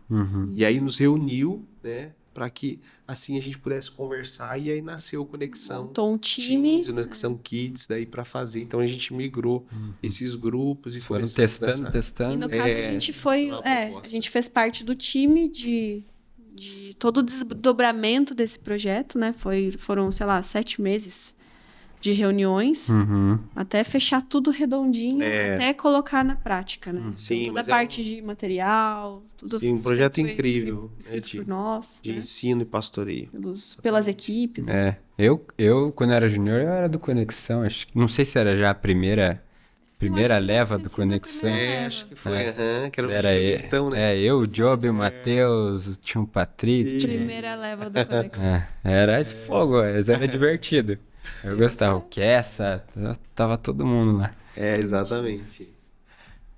E aí nos reuniu, né, para que assim a gente pudesse conversar e aí nasceu o Conexão Montou um time. Teens, o Conexão Kids daí para fazer. Então a gente migrou esses grupos e Foram começamos testando, E testando. no caso a gente foi, essa é uma proposta. a gente fez parte do time de todo o desdobramento desse projeto, né? Foram, sei lá, 7 meses de reuniões Uhum. até fechar tudo redondinho, até colocar na prática, né? Sim, Então, toda a mas é parte de material, tudo Sim, um projeto sempre foi incrível, escrito né, por nós, de né? ensino e pastoreio. Pelas equipes. Né? Eu, quando era junior, eu era do Conexão. Não sei se era já a primeira Eu acho que deve leva ter do sido a Conexão. primeira Acho que foi, que era o Era Benedictão, né? eu, o Job, o Matheus, tinha o Patrick. Primeira leva do Conexão. Era de fogo, mas era divertido. Eu gostava. O Kessa, tava todo mundo lá. Exatamente.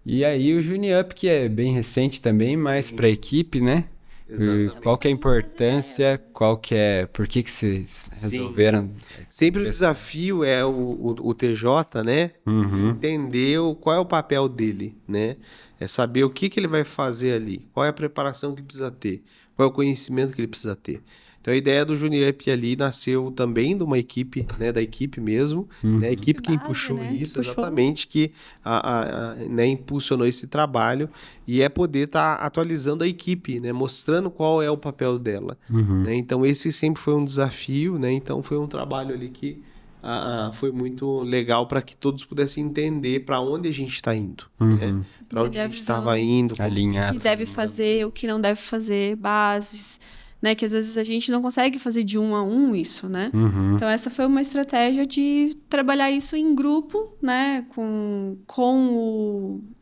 E aí o Juniup, que é bem recente também, mais pra equipe, né? Exatamente. Qual que é a importância, por que vocês resolveram? Sempre o desafio é o TJ, né? Entender qual é o papel dele, né? É saber o que ele vai fazer ali, qual é a preparação que ele precisa ter, qual é o conhecimento que ele precisa ter. Então a ideia do Juniup ali nasceu também de uma equipe, né? Da equipe mesmo, né? A equipe que Base, puxou né? isso, Que puxou. exatamente, que né, impulsionou esse trabalho e é poder estar atualizando a equipe, né? Mostrando qual é o papel dela. Né? Então esse sempre foi um desafio, né? Então foi um trabalho ali que foi muito legal para que todos pudessem entender para onde a gente está indo, né? Para onde Entender a a gente visão. estava indo. O que Alinhado. deve fazer, o que não deve fazer, bases, né? Que às vezes a gente não consegue fazer de um a um isso, né? Então essa foi uma estratégia de trabalhar isso em grupo, né?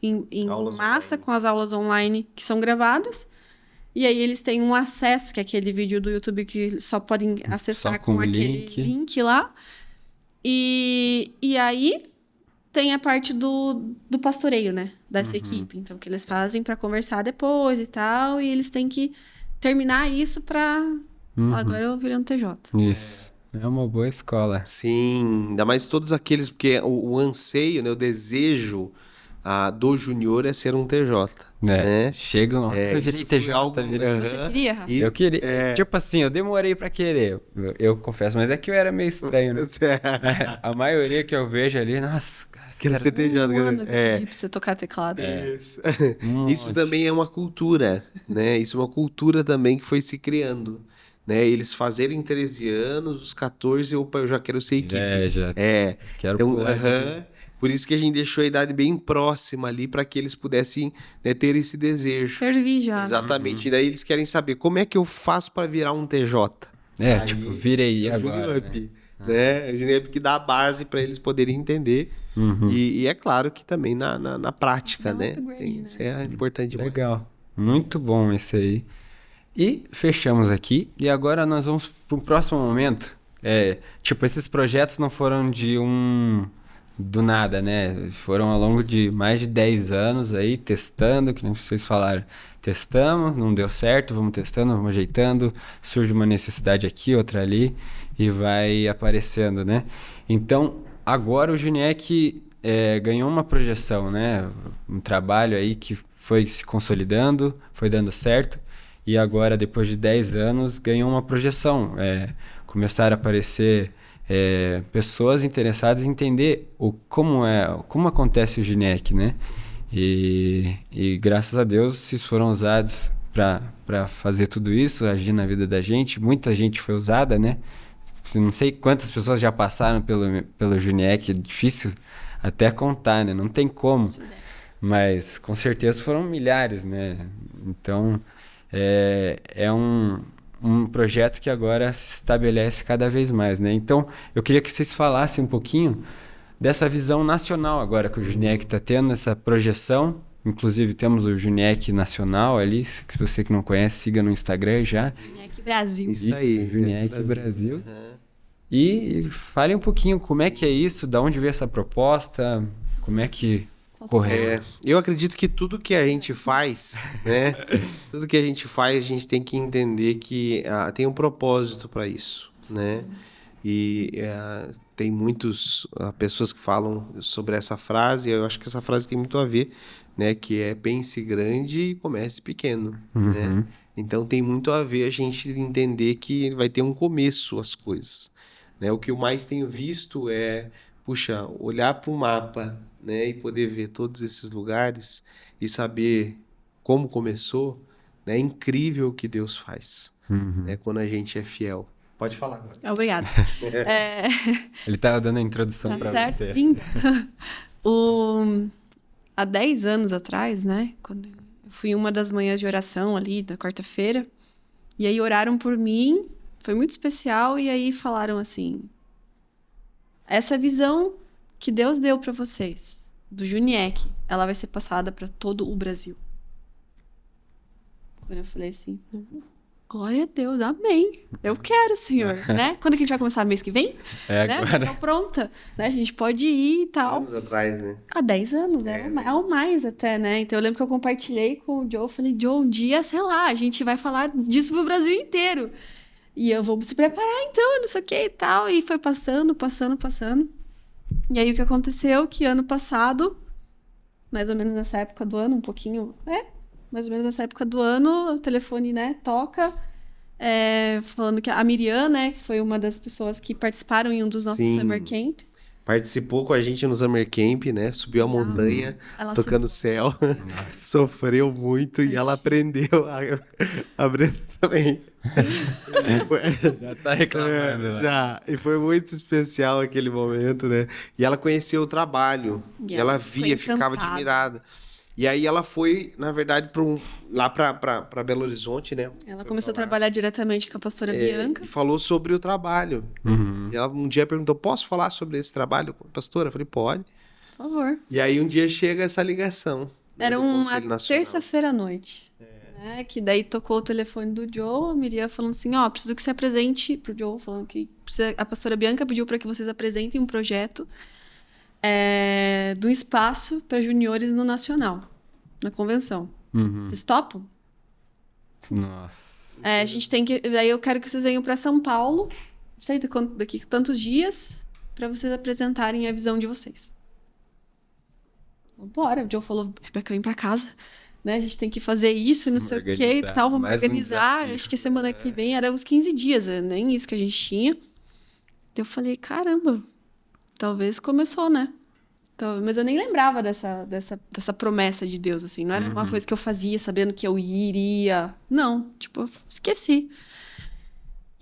Em Aulas massa, online. com as aulas online que são gravadas. E aí eles têm um acesso, que é aquele vídeo do YouTube que só podem acessar Só com com o aquele link. link lá. E aí tem a parte do pastoreio, né? Dessa equipe. Então, que eles fazem para conversar depois e tal. E eles têm que terminar isso pra... Agora eu virei um TJ. Isso. É uma boa escola. Sim, ainda mais todos aqueles, porque o anseio, né, o desejo do júnior é ser um TJ, né? Chegam, eu virei Isso foi TJ, algo- virei... Você queria, Rafa? E- Eu queria, tipo assim, eu demorei pra querer, eu confesso, mas é que eu era meio estranho, né? A maioria que eu vejo ali, nossa, Queria ser TJ, Um ano que eu é. pedi pra você tocar teclado. Isso. Um Isso monte. também é uma cultura, né? Isso é uma cultura também que foi se criando, né? Eles fazerem 13 anos, os 14, opa, eu já quero ser equipe. Já quero Então, pular. por isso que a gente deixou a idade bem próxima ali para que eles pudessem, né, ter esse desejo. Servi já. Exatamente. E daí eles querem saber como é que eu faço para virar um TJ. Tipo, virei É o agora. Juniup, né? O Juniup que dá a base para eles poderem entender. E é claro que também na prática, Dá um né? upgrade, né? Isso é importante demais. Legal, muito bom esse aí. E fechamos aqui, e agora nós vamos para o próximo momento. Tipo, esses projetos não foram do nada, né? Foram ao longo de mais de 10 anos aí, testando, que nem vocês falaram. Testamos, não deu certo, vamos testando, vamos ajeitando, surge uma necessidade aqui, outra ali, e vai aparecendo, né? Então, agora o Juniec ganhou uma projeção, né? Um trabalho aí que foi se consolidando, foi dando certo, e agora, depois de 10 anos, ganhou uma projeção. Começaram a aparecer pessoas interessadas em entender como acontece o Juniec, né? E graças a Deus, vocês foram usados para fazer tudo isso, agir na vida da gente. Muita gente foi usada, né? Não sei quantas pessoas já passaram pelo Juniec, é difícil até contar, né? Não tem como. Mas com certeza foram milhares, né? Então é um projeto que agora se estabelece cada vez mais, né? Então eu queria que vocês falassem um pouquinho dessa visão nacional agora que o Juniec está tendo, essa projeção. Inclusive temos o Juniec Nacional ali, se você que não conhece, siga no Instagram já. Juniec Brasil. Isso aí. Juniec Brasil. E fale um pouquinho como é que é isso, da onde veio essa proposta, como é que correu. Eu acredito que tudo que a gente faz, né? Tudo que a gente faz, a gente tem que entender que tem um propósito para isso, né? E tem muitas pessoas que falam sobre essa frase, eu acho que essa frase tem muito a ver né? Que é pense grande e comece pequeno, Uhum. né? Então tem muito a ver a gente entender que vai ter um começo as coisas, né? O que eu mais tenho visto é, puxa, olhar para o mapa, né? E poder ver todos esses lugares e saber como começou, né? É incrível o que Deus faz, Uhum. né? Quando a gente é fiel. Pode falar agora. Obrigada. É, Ele tava dando a introdução tá pra certo, você. linda. Há 10 anos atrás, né? Quando eu fui em uma das manhãs de oração ali, da quarta-feira, e aí oraram por mim, foi muito especial, e aí falaram assim: essa visão que Deus deu pra vocês, do Juniec, ela vai ser passada pra todo o Brasil. Quando eu falei assim, glória a Deus, amém. Eu quero, Senhor, né? Quando que a gente vai começar mês que vem? É Né? agora. Tô pronta, né? A gente pode ir e tal. Anos atrás, né? Há 10 anos, é o mais até, né? Então eu lembro que eu compartilhei com o Joe, falei, Joe, um dia, sei lá, a gente vai falar disso pro Brasil inteiro. E eu vou se preparar então, não sei o que e tal. E foi passando. E aí o que aconteceu? Que ano passado, mais ou menos nessa época do ano, um pouquinho, mais ou menos nessa época do ano, o telefone, né, toca, falando que a Miriam, né, que foi uma das pessoas que participaram em um dos nossos Sim. summer camps. Participou com a gente no Summer Camp, né? Subiu a montanha, Ela tocando o céu. Sofreu muito e ela aprendeu a abrir também. Já tá reclamando lá. Já. E foi muito especial aquele momento, né? E ela conheceu o trabalho. E E ela ela ficou via, ficava encantada. admirada. E aí ela foi, na verdade, lá pra Belo Horizonte, né? Ela Foi começou a pra lá. trabalhar diretamente com a pastora Bianca. E falou sobre o trabalho. Uhum. E ela um dia perguntou, posso falar sobre esse trabalho, pastora? Eu falei, pode. Por favor. E aí um dia chega essa ligação, né, Era do uma Conselho Nacional. terça-feira à noite. Né? Que daí tocou o telefone do Joe, a Miriam falando assim, preciso que você apresente pro Joe, falando que a pastora Bianca pediu para que vocês apresentem um projeto do espaço para juniores no Nacional, na convenção. Uhum. Vocês topam? Nossa. A gente tem que... Daí eu quero que vocês venham para São Paulo, não sei daqui tantos dias, para vocês apresentarem a visão de vocês. Bora, o Joe falou, Rebeca, vem pra casa, né? A gente tem que fazer isso, não sei o que e tal, vamos Mais um organizar. desafio. Acho que semana que vem era uns 15 dias, nem isso que a gente tinha. Então eu falei, caramba, talvez começou, né? Então, mas eu nem lembrava dessa promessa de Deus, assim. Não era uma coisa que eu fazia sabendo que eu iria. Não, tipo, eu esqueci.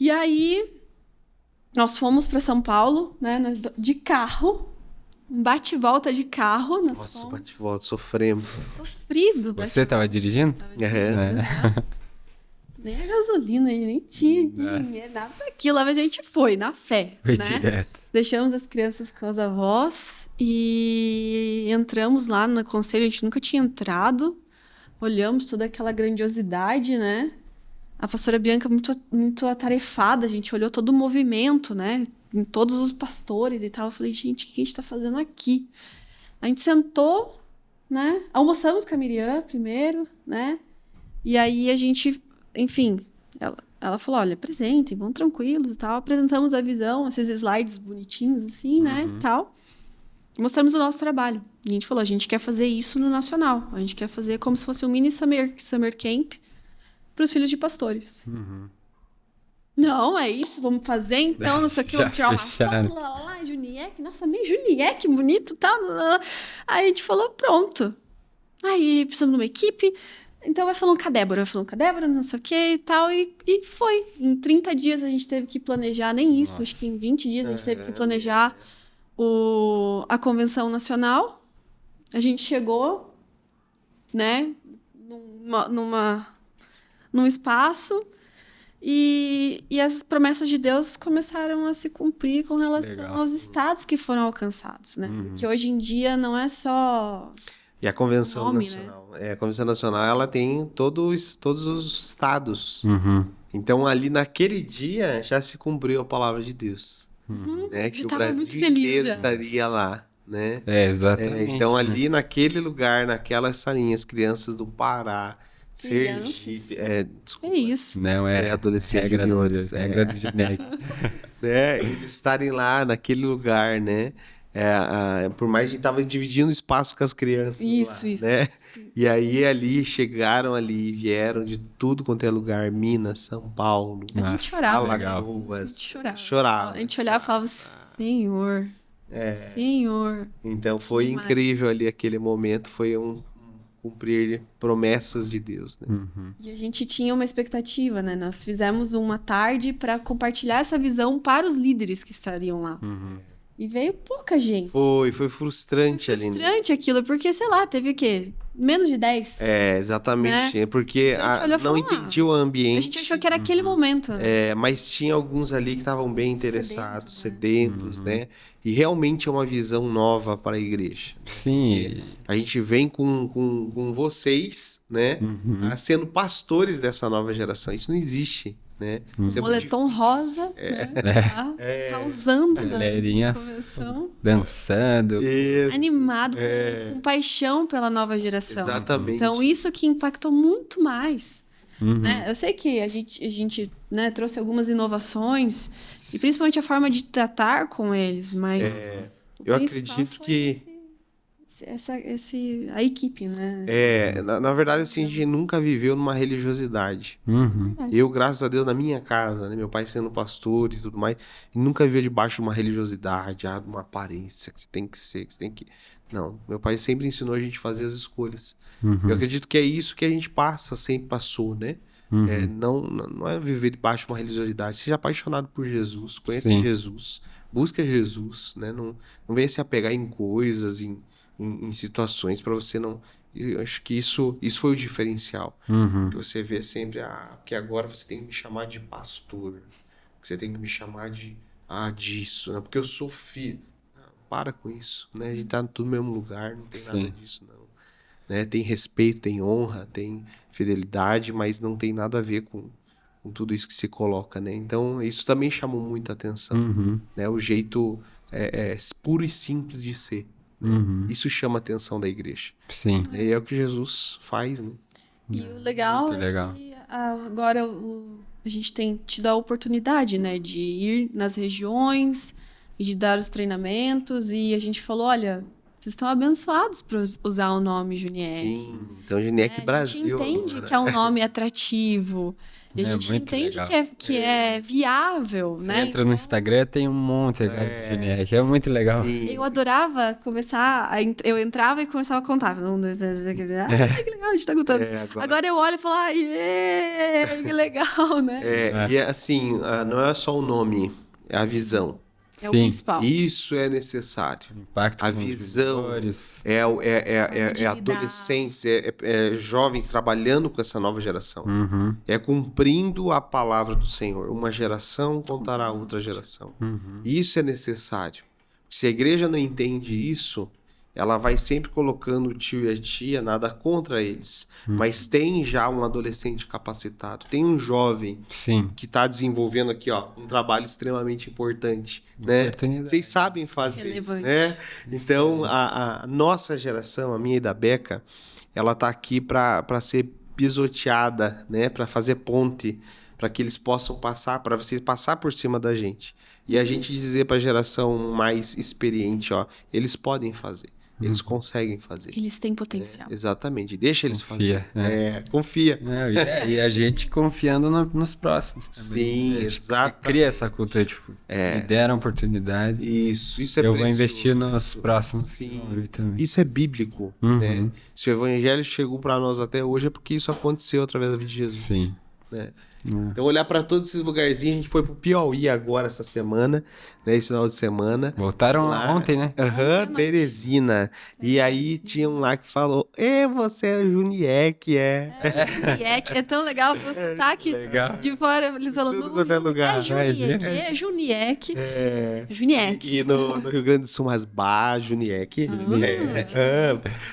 E aí, nós fomos pra São Paulo, né? De carro. Um bate-volta de carro. Nós Nossa, fomos. bate-volta, sofremos. Sofrido. Você tava dirigindo? É. Nem a gasolina, nem tinha dinheiro, nada daquilo. Mas a gente foi, na fé, Foi né? direto. Deixamos as crianças com os avós e entramos lá no conselho. A gente nunca tinha entrado. Olhamos toda aquela grandiosidade, né? A pastora Bianca muito, muito atarefada. A gente olhou todo o movimento, né? Em todos os pastores e tal. Eu falei, gente, o que a gente tá fazendo aqui? A gente sentou, né? Almoçamos com a Miriam primeiro, né? E aí a gente, enfim, ela falou, olha, apresentem, vão tranquilos e tal. Apresentamos a visão, esses slides bonitinhos assim, né? E tal. Mostramos o nosso trabalho. E a gente falou, a gente quer fazer isso no Nacional. A gente quer fazer como se fosse um mini summer camp para os filhos de pastores. Não, é isso, vamos fazer então, não sei o que, vamos tirar uma foto, lá, Juniec, nossa, meio Juniec, bonito e tal. Aí a gente falou, pronto. Aí precisamos de uma equipe, então vai falando com a Débora, não sei o que e tal, e foi. Em 30 dias a gente teve que planejar, nem isso, acho que em 20 dias a gente teve que planejar a convenção nacional. A gente chegou, né, num espaço. E as promessas de Deus começaram a se cumprir com relação aos estados que foram alcançados, né? Porque hoje em dia não é só... E a Convenção nome, Nacional. A Convenção Nacional, ela tem todos os estados. Uhum. Então, ali naquele dia, já se cumpriu a palavra de Deus. Né? Que Eu o tava muito Brasil feliz inteiro já. estaria lá, né? Exatamente. Então, ali naquele lugar, naquelas salinhas, crianças do Pará, Crianças? Sergipe... É isso. Não, adolescente regra juniores. regra do Juniec. Né? Eles estarem lá naquele lugar, né? Por mais que a gente tava dividindo espaço com as crianças Isso, lá, isso. né? Sim. E aí ali chegaram ali, vieram de tudo quanto é lugar, Minas, São Paulo, A gente Nossa, chorava, né? legal. A Alagoas. gente chorava. Chorava. A gente olhava e falava, Senhor, Senhor. Então foi Demais. incrível ali aquele momento, foi um cumprir promessas de Deus, né? E a gente tinha uma expectativa, né? Nós fizemos uma tarde para compartilhar essa visão para os líderes que estariam lá. E veio pouca gente. Foi frustrante ali, né? Frustrante aquilo, porque, sei lá, teve o quê? Menos de 10. Exatamente. Né? É porque Então a gente olhou e não falou, entendi o A ambiente. gente achou que era aquele momento. Né? Mas tinha alguns ali que estavam bem interessados, sedentos, né? E realmente é uma visão nova para a igreja. Sim. A gente vem com vocês, né? Sendo pastores dessa nova geração. Isso não existe, né? Isso é muito Moletom rosa, né? Tá causando na Galerinha convenção. dançando. difícil. Animado, com paixão pela nova geração. Exatamente. Então, isso que impactou muito mais. Né? Eu sei que a gente né, trouxe algumas inovações, e principalmente a forma de tratar com eles, mas o eu principal acredito foi que a equipe, né? na verdade, assim, a gente nunca viveu numa religiosidade. Eu, graças a Deus, na minha casa, né, meu pai sendo pastor e tudo mais, nunca viveu debaixo de uma religiosidade, de uma aparência que você tem que ser, que você tem que... Não, meu pai sempre ensinou a gente a fazer as escolhas. Eu acredito que é isso que a gente sempre passou, né? Não é viver debaixo de uma religiosidade. Seja apaixonado por Jesus, conheça Jesus, busca Jesus, né? Não venha se apegar em coisas, em situações para você não... Eu acho que isso foi o diferencial. Que você vê sempre, porque agora você tem que me chamar de pastor, que você tem que me chamar disso, né? Porque eu sou filho. Não, para com isso, né? A gente tá tudo no mesmo lugar, não tem nada disso, não. Né? Tem respeito, tem honra, tem fidelidade, mas não tem nada a ver com tudo isso que se coloca, né? Então, isso também chamou muita atenção, né? O jeito puro e simples de ser. Isso chama a atenção da igreja. Sim. E é o que Jesus faz, né? E o legal Muito legal. que agora a gente tem tido a oportunidade, né, de ir nas regiões e de dar os treinamentos, e a gente falou, olha, vocês estão abençoados para usar o nome Juniec. Sim, então Juniec Brasil. A gente entende agora. que é um nome atrativo. E a gente muito entende legal. que é viável, Você né? entra no Instagram, tem um monte agora de Geniec. É muito legal. Sim. Eu adorava começar, eu entrava e começava a contar. Um, dois, três, que legal, a gente tá contando. Agora eu olho e falo, que legal, né? E assim, não é só o nome, é a visão. É o principal. Isso é necessário. Impacto A com os visão visitores. é adolescentes, é jovens trabalhando com essa nova geração. É cumprindo a palavra do Senhor. Uma geração contará a outra geração. Isso é necessário. Se a igreja não entende isso, ela vai sempre colocando o tio e a tia, nada contra eles. Mas tem já um adolescente capacitado, tem um jovem Sim. que está desenvolvendo aqui, um trabalho extremamente importante, né? Vocês sabem fazer, Relevante. né? Então, a nossa geração, a minha e da Beca, ela está aqui para ser pisoteada, né? Para fazer ponte, para que eles possam passar, para vocês passar por cima da gente. E a gente dizer para a geração mais experiente, eles podem fazer. Eles conseguem fazer. Eles têm potencial. Exatamente. Deixa eles Confia, fazer. Confia. E a gente confiando nos próximos também. Sim, exato. Cria essa cultura, tipo, me deram oportunidade. Isso é eu precioso. vou investir nos próximos. Sim. Que vão vir também. Isso é bíblico. Né? Se o evangelho chegou para nós até hoje é porque isso aconteceu através da vida de Jesus. Sim. Né? Então, olhar para todos esses lugarzinhos, a gente foi pro Piauí agora essa semana, né? Esse final de semana. Voltaram lá, ontem, né? Teresina. E aí tinha um lá que falou: você é o Juniec, Juniec, é tão legal o sotaque de fora, eles falando tudo quanto é lugar. Juniec. Juniec. E no Rio Grande do Sul, mas Juniec.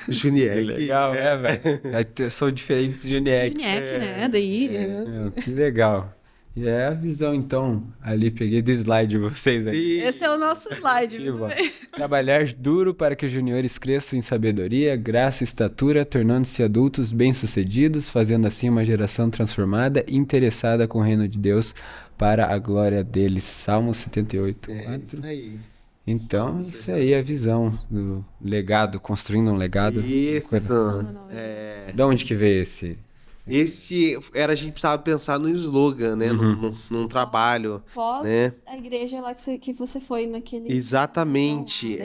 Juniec. Legal, velho. Eu sou diferente do Juniec. Juniec, né? Daí. Que legal. E é a visão, então, ali, peguei do slide de vocês aqui. Esse é o nosso slide. Muito bem. Trabalhar duro para que os juniores cresçam em sabedoria, graça e estatura, tornando-se adultos bem-sucedidos, fazendo assim uma geração transformada e interessada com o reino de Deus para a glória deles. Salmo 78. Isso aí. Então, isso aí é a visão do legado, construindo um legado. Isso. De onde que veio esse? A gente precisava pensar no slogan, né? Num trabalho, Pós né? a igreja lá que você foi naquele... Exatamente.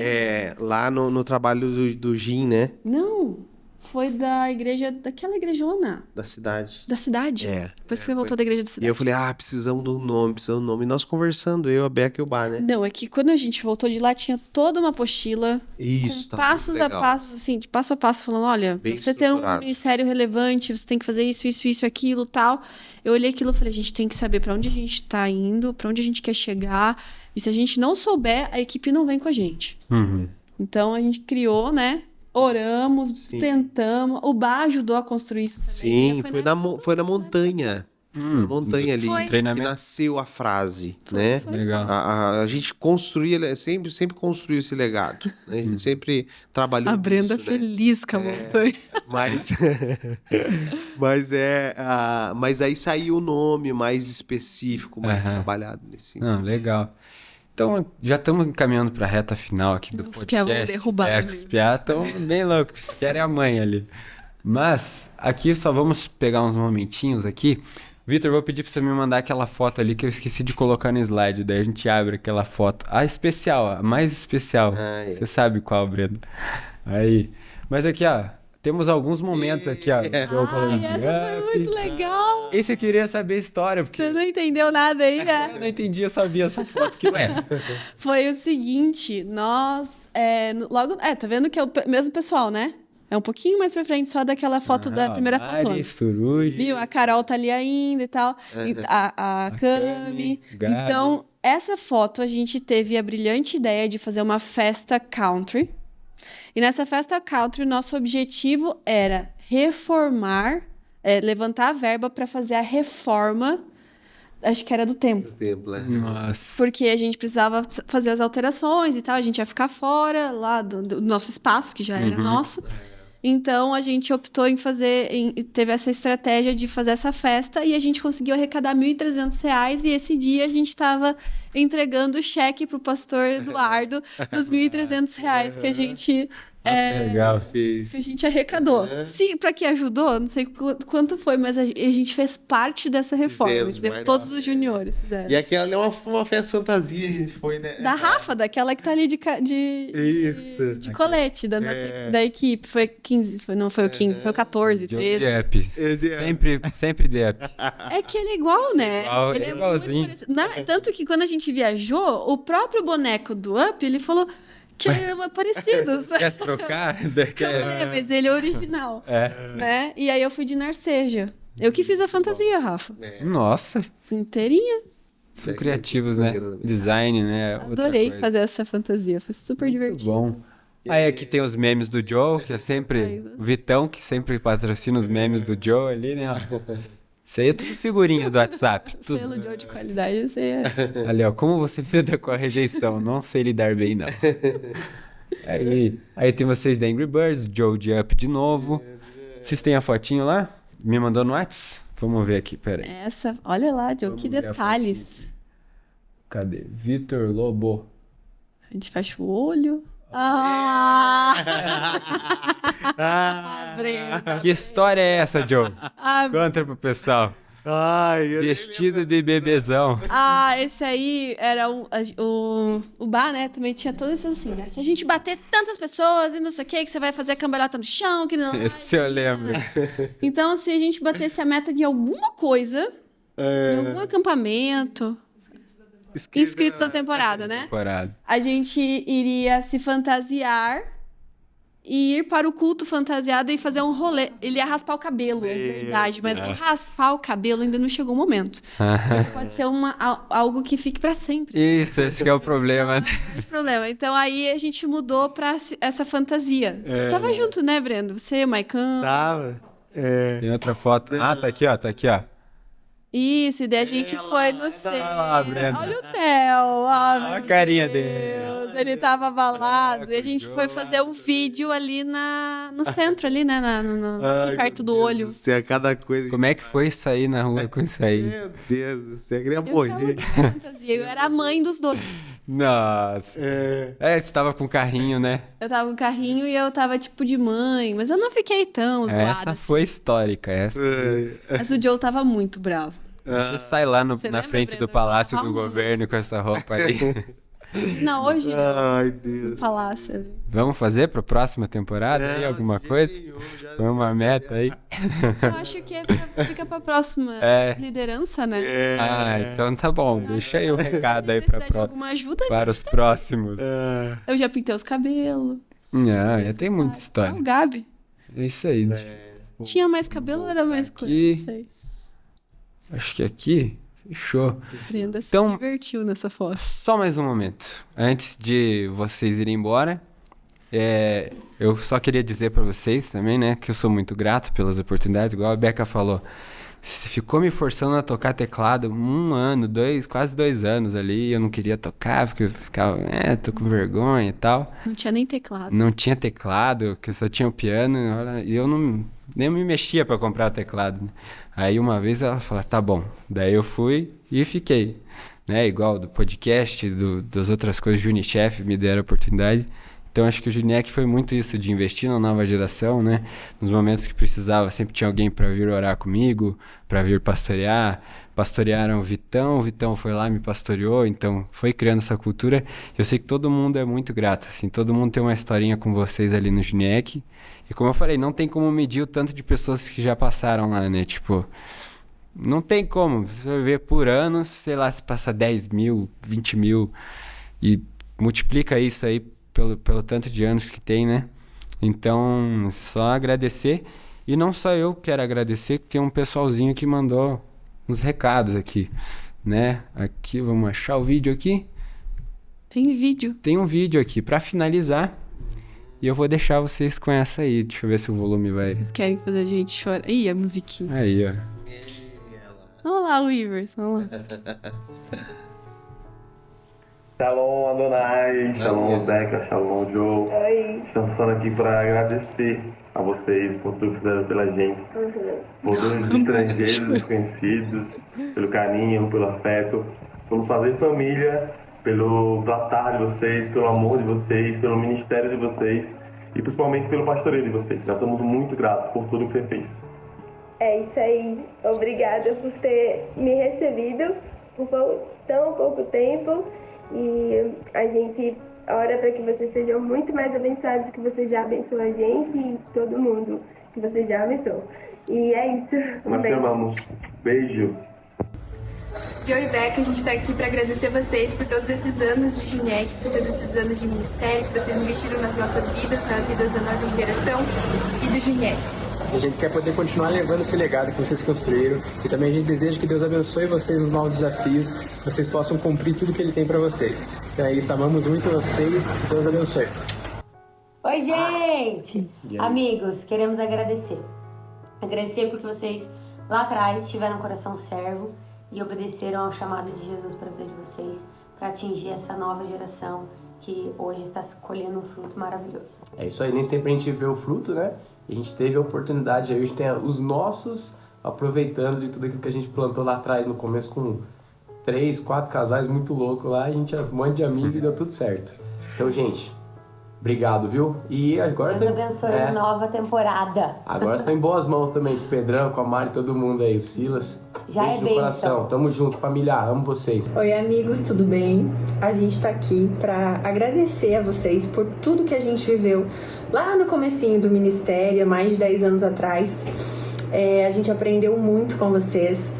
Lá no trabalho do Jim, né? Não, foi da igreja, daquela igrejona, Da cidade. da cidade. Depois que você voltou da igreja da E cidade. eu falei, precisamos de um nome. E nós conversando, eu, a Beca e o Bar, né? Não, é que quando a gente voltou de lá, tinha toda uma apostila Isso, com tá muito passos a legal. passos, assim, de passo a passo, falando, olha, Bem pra você ter um estruturado. ministério relevante, você tem que fazer isso, aquilo, tal. Eu olhei aquilo e falei, a gente tem que saber pra onde a gente tá indo, pra onde a gente quer chegar, e se a gente não souber, a equipe não vem com a gente. Então, a gente criou, né? Oramos, Sim. tentamos. O Bar ajudou a construir isso também. Sim, Foi foi na montanha. Na montanha ali Foi. que Treinamento. nasceu a frase, né? Legal. A gente construía, sempre construiu esse legado, né? A gente sempre trabalhou A Brenda nisso, né? feliz com a montanha. Mas, mas aí saiu o nome mais específico, mais trabalhado nesse sentido. Não, legal. Então, já estamos encaminhando para a reta final aqui do Os piá podcast. vão derrubar É, ali. que os piá estão bem loucos, querem a mãe ali. Mas, aqui só vamos pegar uns momentinhos aqui. Vitor, vou pedir para você me mandar aquela foto ali que eu esqueci de colocar no slide. Daí a gente abre aquela foto. A especial, a mais especial. Você sabe qual, Breno. Aí. Mas aqui, ó, temos alguns momentos aqui, ó. Eu falando, Ai, essa foi muito legal. Esse eu queria saber a história, porque Você não entendeu nada aí, eu né? não entendi, eu só vi essa foto que ué. Foi o seguinte, nós... tá vendo que é o mesmo pessoal, né? É um pouquinho mais pra frente, só daquela foto da primeira Mari, fotona. Surui. Viu? A Carol tá ali ainda e tal. E a Cami. Gabi. Então, essa foto a gente teve a brilhante ideia de fazer uma festa country. E nessa festa country, o nosso objetivo era reformar, levantar a verba para fazer a reforma, acho que era do templo. Templo, né? Nossa. Porque a gente precisava fazer as alterações e tal, a gente ia ficar fora lá do nosso espaço, que já era nosso. Então, a gente optou em teve essa estratégia de fazer essa festa e a gente conseguiu arrecadar R$1.300 e esse dia a gente estava entregando o cheque pro pastor Eduardo dos R$1.300 que a gente... Legal. que a gente arrecadou. Sim, pra que ajudou? Não sei quanto foi, mas a gente fez parte dessa reforma. Fizemos, Entendeu? guardava. Todos os juniores fizeram. E aquela é uma festa fantasia, a gente foi, né? Da Rafa, daquela que tá ali Isso. de colete da nossa da equipe. Foi 15, não foi o 15, foi o 14, Johnny 13. Depp. Sempre Depp. É que ele é igual, né? Igual, Ele é igualzinho. muito parecido. Tanto que quando a gente viajou, o próprio boneco do Up, ele falou que eram parecidos. Quer trocar? Mas ele é original. Né? E aí eu fui de Narceja. Eu que fiz a fantasia, Rafa. Nossa, Inteirinha. são criativos, né? Design, né? Outra Adorei coisa. fazer essa fantasia. Foi super Muito divertido. bom. Aí aqui tem os memes do Joe, que é sempre... O Vitão, que sempre patrocina os memes do Joe ali, né? Isso aí é tudo figurinha do WhatsApp. Tudo. Selo de qualidade, você é... Ali, ó, como você lida com a rejeição? Não sei lidar bem, não. Aí tem vocês da Angry Birds, o Joe de Up de novo. Vocês têm a fotinho lá? Me mandou no WhatsApp? Vamos ver aqui, peraí. Essa, olha lá, Joe, que ver a detalhes. Cadê? Vitor Lobo. A gente fecha o olho. Ah! Brenda. Que história é essa, Joe? Ah, Conta pro pessoal. Ai, eu Vestido de bebezão. esse aí era o bar, né? Também tinha todas essas assim, né? Se a gente bater tantas pessoas e não sei o que você vai fazer a cambalhota no chão, que não. Esse eu lembro. Então, se a gente batesse a meta de alguma coisa, em algum acampamento, inscritos da temporada, né? Temporada. A gente iria se fantasiar e ir para o culto fantasiado e fazer um rolê. Ele ia raspar o cabelo, é verdade, mas o raspar o cabelo ainda não chegou o momento. Pode ser algo que fique para sempre. Isso, esse que é o problema. Não tem problema. Então aí a gente mudou para essa fantasia. Você tava junto, né, Brendo? Você, o Maicon. tava. Tem outra foto. Ah, tá aqui, ó. Tá aqui, ó. Isso, e daí a gente foi no centro. lá, Brenda. Olha o Theo. Olha a carinha dele. Deus, ele tava abalado. E a gente foi fazer um vídeo ali no centro, ali, né? Aqui perto do olho. Céu, cada coisa. Como é que foi sair na rua com isso aí? Meu Deus do céu, eu queria Eu tava morrer. com fantasia, eu era a mãe dos dois. Nossa. Você tava com carrinho, né? Eu tava com carrinho e eu tava tipo de mãe, mas eu não fiquei tão zoada Essa assim. foi histórica, essa. Mas o Joe tava muito bravo. Você sai lá Você na lembra, frente do Breno? Palácio Eu do tava Governo com essa roupa aí. Não, hoje Ai, no Deus. palácio ali. Vamos fazer pra próxima temporada aí, alguma coisa? Foi uma meta aí. Eu acho que fica pra próxima liderança, né? Então tá bom. Deixa aí o recado aí Se precisar de alguma ajuda, para os próximos. eu já pintei os cabelos. Não, já tem muita Ah, o história. Gabi. É isso aí. Tinha mais cabelo ou era mais coisa? aqui. Não sei. Acho que aqui, fechou. Brenda se Então- divertiu nessa foto. Só mais um momento. Antes de vocês irem embora, eu só queria dizer pra vocês também, né, que eu sou muito grato pelas oportunidades, igual a Beca falou. Você ficou me forçando a tocar teclado 1 ano, quase 2 anos ali, e eu não queria tocar, porque eu ficava, tô com vergonha e tal. Não tinha nem teclado. Não tinha teclado, que só tinha o piano, e eu nem me mexia pra comprar o teclado, né? Aí uma vez ela falou, tá bom. Daí eu fui e fiquei, né? Igual do podcast, das outras coisas, o Junichef me deram a oportunidade. Então acho que o Juniec foi muito isso, de investir na nova geração, né? Nos momentos que precisava, sempre tinha alguém para vir orar comigo, para vir pastorear. Pastorearam o Vitão foi lá e me pastoreou, então foi criando essa cultura. Eu sei que todo mundo é muito grato, assim, todo mundo tem uma historinha com vocês ali no Juniec. E como eu falei, não tem como medir o tanto de pessoas que já passaram lá, né? Tipo, não tem como. Você vai ver por ano, sei lá, se passa 10 mil, 20 mil e multiplica isso aí pelo tanto de anos que tem, né? Então, só agradecer. E não só eu quero agradecer, que tem um pessoalzinho que mandou uns recados aqui, né? Aqui, vamos achar o vídeo aqui. Tem vídeo. Tem um vídeo aqui pra finalizar. E eu vou deixar vocês com essa aí. Deixa eu ver se o volume vai... Vocês querem fazer a gente chorar? Ih, a musiquinha. Aí, ó. Vamos lá, Weavers, vamos lá. Shalom Adonai, Shalom Beca, Shalom Joe. Oi. Estamos falando aqui para agradecer a vocês por tudo que fizeram pela gente, por todos os estrangeiros, desconhecidos, pelo carinho, pelo afeto, por nos fazer família, pelo tratar de vocês, pelo amor de vocês, pelo ministério de vocês e principalmente pelo pastoreio de vocês. Nós somos muito gratos por tudo que você fez. É isso aí. Obrigada por ter me recebido por tão pouco tempo. E a gente ora para que vocês sejam muito mais abençoados do que você já abençoou a gente e todo mundo que você já abençoou. E é isso. Nós te amamos. Beijo. Joe e Beca, a gente está aqui para agradecer vocês por todos esses anos de Juniec, por todos esses anos de ministério que vocês investiram nas nossas vidas, nas vidas da nova geração e do Juniec. A gente quer poder continuar levando esse legado que vocês construíram e também a gente deseja que Deus abençoe vocês nos novos desafios, que vocês possam cumprir tudo que Ele tem para vocês. Então é isso, amamos muito vocês, Deus abençoe. Oi, gente! Amigos, queremos agradecer. Agradecer porque vocês lá atrás tiveram um coração servo e obedeceram ao chamado de Jesus para a vida de vocês, para atingir essa nova geração que hoje está colhendo um fruto maravilhoso. É isso aí, nem sempre a gente vê o fruto, né? A gente teve a oportunidade, aí hoje tem os nossos aproveitando de tudo aquilo que a gente plantou lá atrás no começo com 3, 4 casais muito loucos lá, a gente é um monte de amigo e deu tudo certo. Então, gente, obrigado, viu? E agora Deus abençoe a nova temporada. Agora estou em boas mãos também, com o Pedrão, com a Mari, todo mundo aí, o Silas. Já Beijo é no bênção. coração, tamo junto, família, amo vocês. Oi, amigos, tudo bem? A gente tá aqui para agradecer a vocês por tudo que a gente viveu lá no comecinho do ministério, há mais de 10 anos atrás. A gente aprendeu muito com vocês.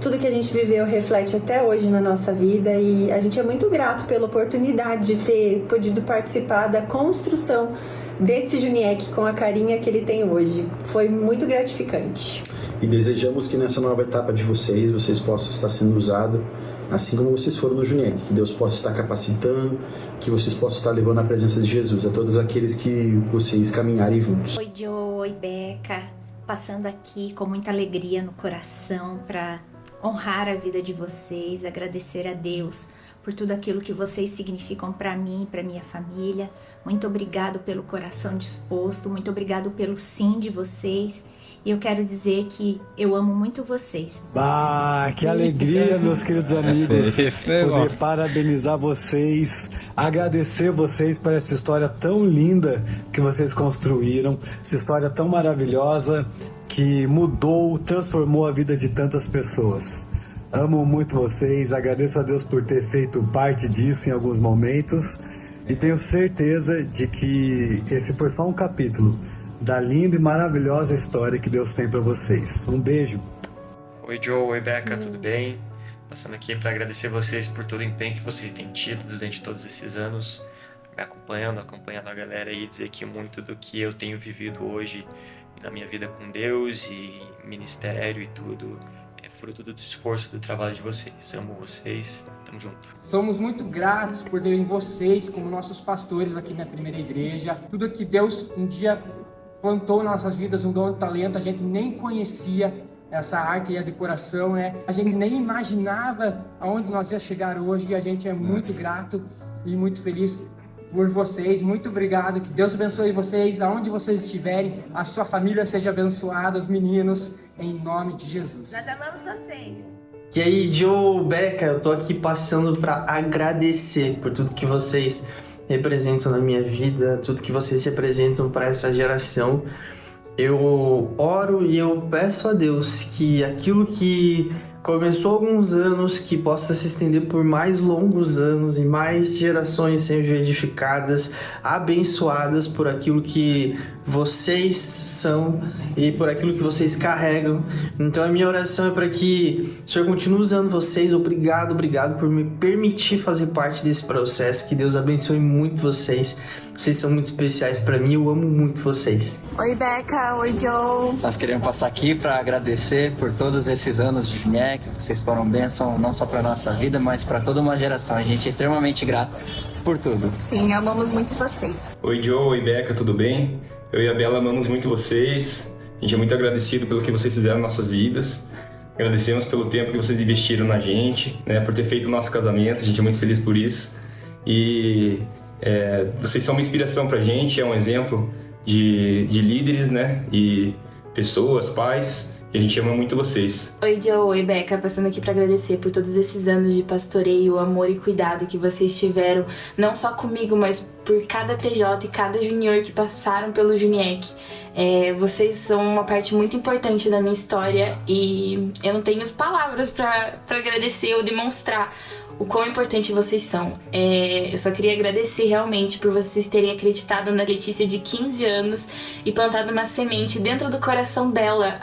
Tudo que a gente viveu reflete até hoje na nossa vida e a gente é muito grato pela oportunidade de ter podido participar da construção desse Juniec com a carinha que ele tem hoje. Foi muito gratificante. E desejamos que nessa nova etapa de vocês possam estar sendo usados assim como vocês foram no Juniec, que Deus possa estar capacitando, que vocês possam estar levando a presença de Jesus a todos aqueles que vocês caminharem juntos. Oi, Joe, oi, Beca, passando aqui com muita alegria no coração para honrar a vida de vocês, agradecer a Deus por tudo aquilo que vocês significam para mim e para minha família. Muito obrigado pelo coração disposto, muito obrigado pelo sim de vocês E eu quero dizer que eu amo muito vocês. Ah, que alegria, meus queridos amigos, poder parabenizar vocês, agradecer vocês por essa história tão linda que vocês construíram, essa história tão maravilhosa que mudou, transformou a vida de tantas pessoas. Amo muito vocês, agradeço a Deus por ter feito parte disso em alguns momentos e tenho certeza de que esse foi só um capítulo da linda e maravilhosa história que Deus tem para vocês. Um beijo. Oi Joe, oi Becca, tudo bem? Passando aqui para agradecer vocês por todo o empenho que vocês têm tido durante todos esses anos, me acompanhando a galera e dizer que muito do que eu tenho vivido hoje na minha vida com Deus e ministério e tudo é fruto do esforço, do trabalho de vocês. Amo vocês, tamo junto. Somos muito gratos por terem vocês como nossos pastores aqui na Primeira Igreja. Tudo que Deus um dia plantou em nossas vidas, um dom de talento, a gente nem conhecia essa arte e a decoração, né? A gente nem imaginava aonde nós ia chegar hoje e a gente é muito grato e muito feliz por vocês. Muito obrigado, que Deus abençoe vocês, aonde vocês estiverem, a sua família seja abençoada, os meninos, em nome de Jesus. Nós amamos vocês. E aí, Joe, Becca, eu tô aqui passando para agradecer por tudo que vocês representam na minha vida, tudo que vocês representam para essa geração. Eu oro e eu peço a Deus que aquilo que começou há alguns anos, que possa se estender por mais longos anos e mais gerações sejam edificadas, abençoadas por aquilo que vocês são e por aquilo que vocês carregam. Então a minha oração é para que o Senhor continue usando vocês. Obrigado por me permitir fazer parte desse processo. Que Deus abençoe muito vocês. Vocês são muito especiais para mim, eu amo muito vocês. Oi, Becca. Oi, Joe. Nós queremos passar aqui para agradecer por todos esses anos de Juniec. Vocês foram bênção não só para nossa vida, mas para toda uma geração. A gente é extremamente grato por tudo. Sim, amamos muito vocês. Oi, Joe. Oi, Becca. Tudo bem? Eu e a Bela amamos muito vocês. A gente é muito agradecido pelo que vocês fizeram em nossas vidas. Agradecemos pelo tempo que vocês investiram na gente, né, por ter feito o nosso casamento. A gente é muito feliz por isso. E vocês são uma inspiração pra gente, é um exemplo de líderes, né, e pessoas, pais, e a gente ama muito vocês. Oi Joe, oi Becca, passando aqui pra agradecer por todos esses anos de pastoreio, amor e cuidado que vocês tiveram, não só comigo, mas por cada TJ e cada junior que passaram pelo Juniec. Vocês são uma parte muito importante da minha história e eu não tenho as palavras pra agradecer ou demonstrar o quão importante vocês são. Eu só queria agradecer realmente por vocês terem acreditado na Letícia de 15 anos e plantado uma semente dentro do coração dela,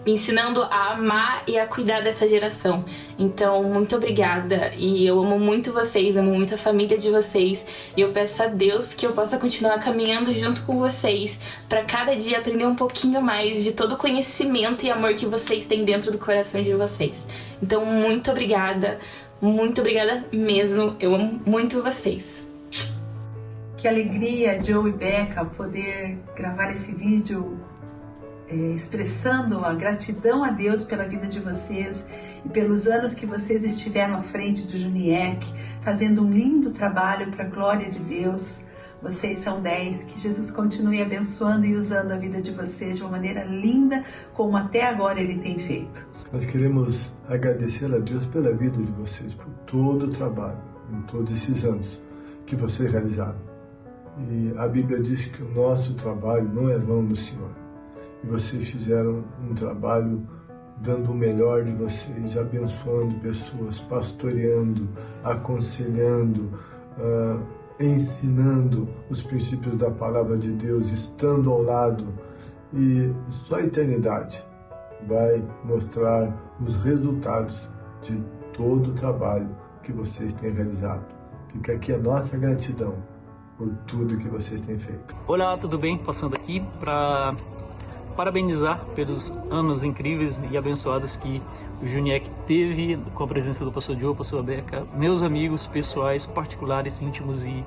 ensinando a amar e a cuidar dessa geração. Então, muito obrigada. E eu amo muito vocês, amo muito a família de vocês. E eu peço a Deus que eu possa continuar caminhando junto com vocês, para cada dia aprender um pouquinho mais de todo o conhecimento e amor que vocês têm dentro do coração de vocês. Então, muito obrigada mesmo. Eu amo muito vocês. Que alegria, Joe e Becca, poder gravar esse vídeo expressando a gratidão a Deus pela vida de vocês e pelos anos que vocês estiveram à frente do Juniec, fazendo um lindo trabalho para a glória de Deus. Vocês são 10, que Jesus continue abençoando e usando a vida de vocês de uma maneira linda, como até agora Ele tem feito. Nós queremos agradecer a Deus pela vida de vocês, por todo o trabalho, em todos esses anos que vocês realizaram. E a Bíblia diz que o nosso trabalho não é vão no Senhor. E vocês fizeram um trabalho dando o melhor de vocês, abençoando pessoas, pastoreando, aconselhando, ensinando os princípios da palavra de Deus, estando ao lado. E só a eternidade vai mostrar os resultados de todo o trabalho que vocês têm realizado. Fica aqui a nossa gratidão por tudo que vocês têm feito. Olá, tudo bem? Passando aqui para parabenizar pelos anos incríveis e abençoados que o Juniec teve com a presença do pastor Joe, pastor Becca, meus amigos pessoais, particulares, íntimos e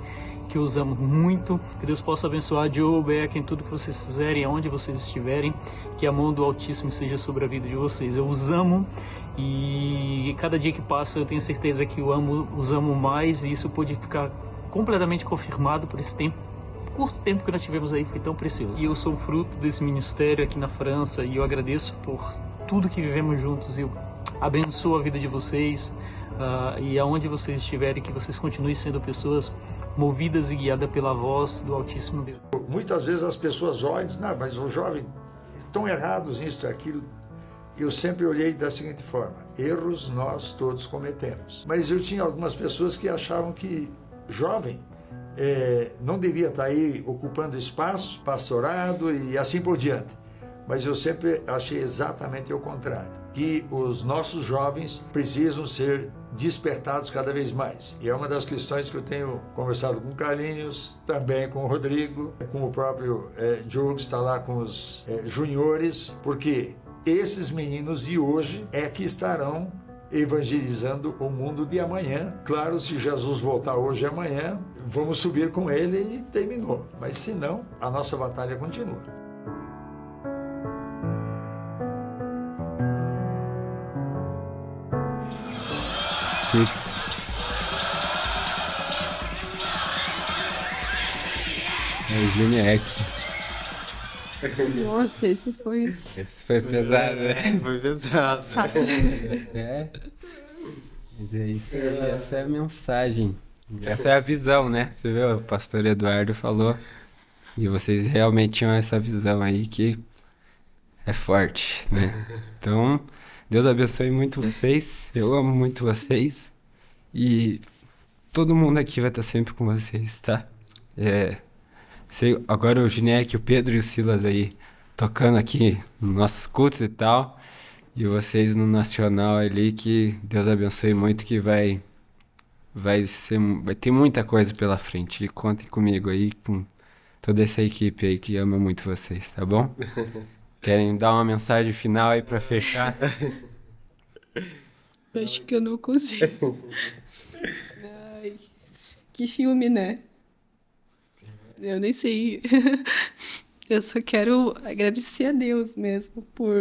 que eu os amo muito. Que Deus possa abençoar Joe, Becca em tudo que vocês fizerem, aonde vocês estiverem, que a mão do Altíssimo seja sobre a vida de vocês. Eu os amo e cada dia que passa eu tenho certeza que eu os amo mais, e isso pode ficar completamente confirmado por esse tempo curto tempo que nós tivemos aí foi tão precioso. E eu sou fruto desse ministério aqui na França e eu agradeço por tudo que vivemos juntos. Eu abençoo a vida de vocês e aonde vocês estiverem, que vocês continuem sendo pessoas movidas e guiadas pela voz do Altíssimo Deus. Muitas vezes as pessoas olham e dizem, não, mas os jovens estão errados nisso e aquilo. Eu sempre olhei da seguinte forma, erros nós todos cometemos. Mas eu tinha algumas pessoas que achavam que jovem não devia estar aí ocupando espaço, pastorado e assim por diante. Mas eu sempre achei exatamente o contrário, que os nossos jovens precisam ser despertados cada vez mais. E é uma das questões que eu tenho conversado com o Carlinhos, também com o Rodrigo, com o próprio Diogo, que está lá com os juniores, porque esses meninos de hoje que estarão evangelizando o mundo de amanhã. Claro, se Jesus voltar hoje e amanhã, vamos subir com ele e terminou. Mas se não, a nossa batalha continua. É o Juniek. Nossa, esse foi pesado, né? Foi pesado. Mas é isso aí, essa é a mensagem. Essa é a visão, né? Você viu, o pastor Eduardo falou. E vocês realmente tinham essa visão aí que é forte, né? Então, Deus abençoe muito vocês. Eu amo muito vocês. E todo mundo aqui vai estar sempre com vocês, tá? Agora o Juniek, o Pedro e o Silas aí tocando aqui nos nossos cultos e tal. E vocês no Nacional ali, que Deus abençoe muito, que vai ter muita coisa pela frente. E contem comigo aí, com toda essa equipe aí que ama muito vocês, tá bom? Querem dar uma mensagem final aí pra fechar? Eu acho que eu não consigo. Ai, que filme, né? Eu nem sei. Eu só quero agradecer a Deus mesmo por...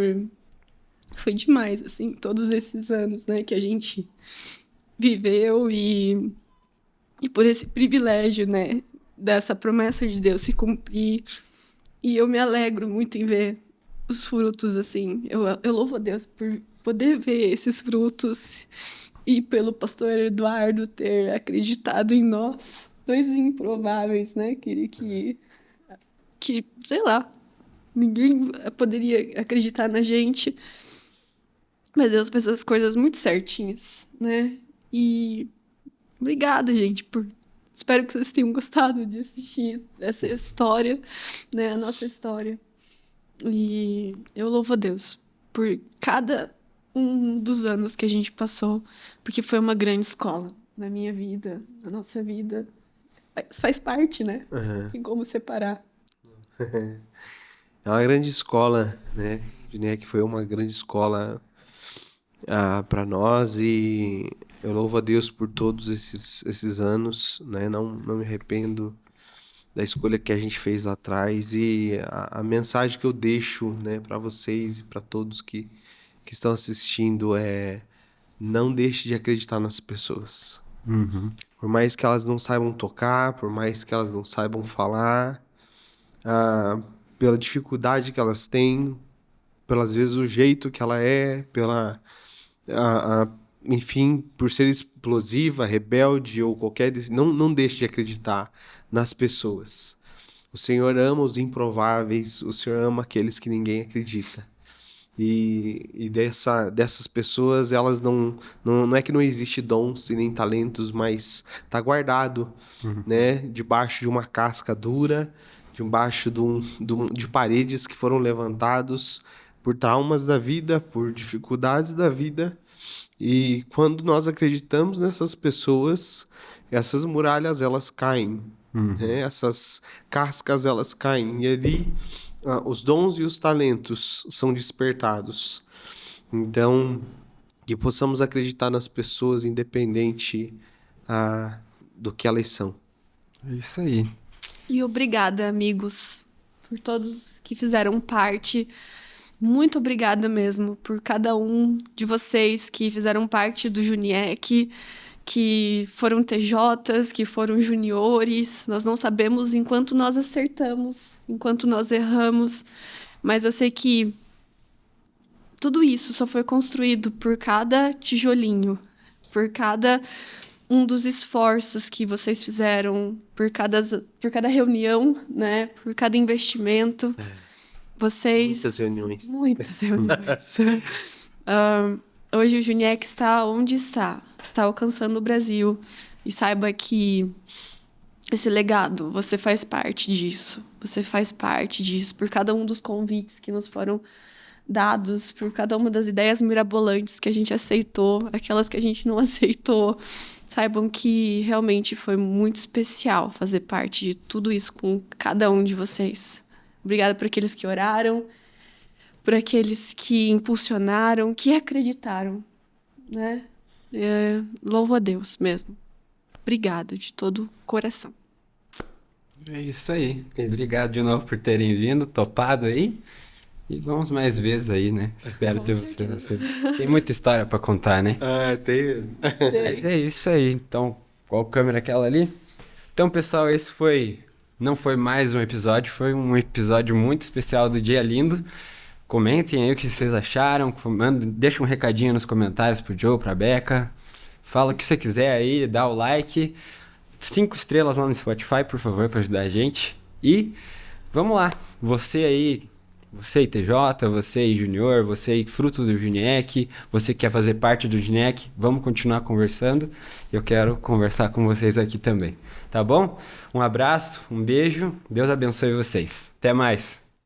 Foi demais, assim, todos esses anos, né, que a gente viveu e por esse privilégio, né, dessa promessa de Deus se cumprir. E eu me alegro muito em ver os frutos, assim. Eu louvo a Deus por poder ver esses frutos e pelo pastor Eduardo ter acreditado em nós. Dois improváveis, né? Que sei lá, ninguém poderia acreditar na gente. Mas Deus fez as coisas muito certinhas, né? E obrigada, gente, espero que vocês tenham gostado de assistir essa história, né? A nossa história. E eu louvo a Deus por cada um dos anos que a gente passou, porque foi uma grande escola na minha vida, na nossa vida. Faz parte, né? Uhum. Tem como separar. É uma grande escola, né? Juniek foi uma grande escola para nós e eu louvo a Deus por todos esses anos, né? Não me arrependo da escolha que a gente fez lá atrás e a mensagem que eu deixo, né, para vocês e para todos que estão assistindo é: não deixe de acreditar nas pessoas. Uhum. Por mais que elas não saibam tocar, por mais que elas não saibam falar, pela dificuldade que elas têm, pelas vezes o jeito que ela é, enfim, por ser explosiva, rebelde ou qualquer... Não deixe de acreditar nas pessoas. O Senhor ama os improváveis, o Senhor ama aqueles que ninguém acredita. E dessas pessoas, elas não é que não existe dons e nem talentos, mas tá guardado, né, debaixo de uma casca dura, debaixo de paredes que foram levantados por traumas da vida, por dificuldades da vida. E quando nós acreditamos nessas pessoas, essas muralhas elas caem, né? Essas cascas elas caem e ali os dons e os talentos são despertados. Então, que possamos acreditar nas pessoas independente do que elas são. É isso aí. E obrigada, amigos, por todos que fizeram parte. Muito obrigada mesmo por cada um de vocês que fizeram parte do Juniek, que foram TJs, que foram juniores. Nós não sabemos enquanto nós acertamos, enquanto nós erramos, mas eu sei que tudo isso só foi construído por cada tijolinho, por cada um dos esforços que vocês fizeram, por cada reunião, né? Por cada investimento. Vocês... Muitas reuniões. Muitas reuniões. Hoje o Juniec está onde está alcançando o Brasil. E saiba que esse legado, você faz parte disso. Você faz parte disso por cada um dos convites que nos foram dados, por cada uma das ideias mirabolantes que a gente aceitou, aquelas que a gente não aceitou. Saibam que realmente foi muito especial fazer parte de tudo isso com cada um de vocês. Obrigada por aqueles que oraram, por aqueles que impulsionaram, que acreditaram, né? Louvo a Deus mesmo. Obrigada de todo o coração. É isso aí. Obrigado de novo por terem vindo, topado aí. E vamos mais vezes aí, né? Espero ter você. Tem muita história pra contar, né? Tem mesmo. Mas é isso aí. Então, qual câmera é aquela ali? Então, pessoal, esse não foi mais um episódio, foi um episódio muito especial do Dia Lindo. Comentem aí o que vocês acharam, deixa um recadinho nos comentários pro Joe, pra Beca. Fala o que você quiser aí, dá o like. 5 estrelas lá no Spotify, por favor, pra ajudar a gente. E vamos lá, você aí, você aí TJ, você aí Junior, você aí fruto do Juniec, você que quer fazer parte do Juniec, vamos continuar conversando. Eu quero conversar com vocês aqui também, tá bom? Um abraço, um beijo, Deus abençoe vocês. Até mais!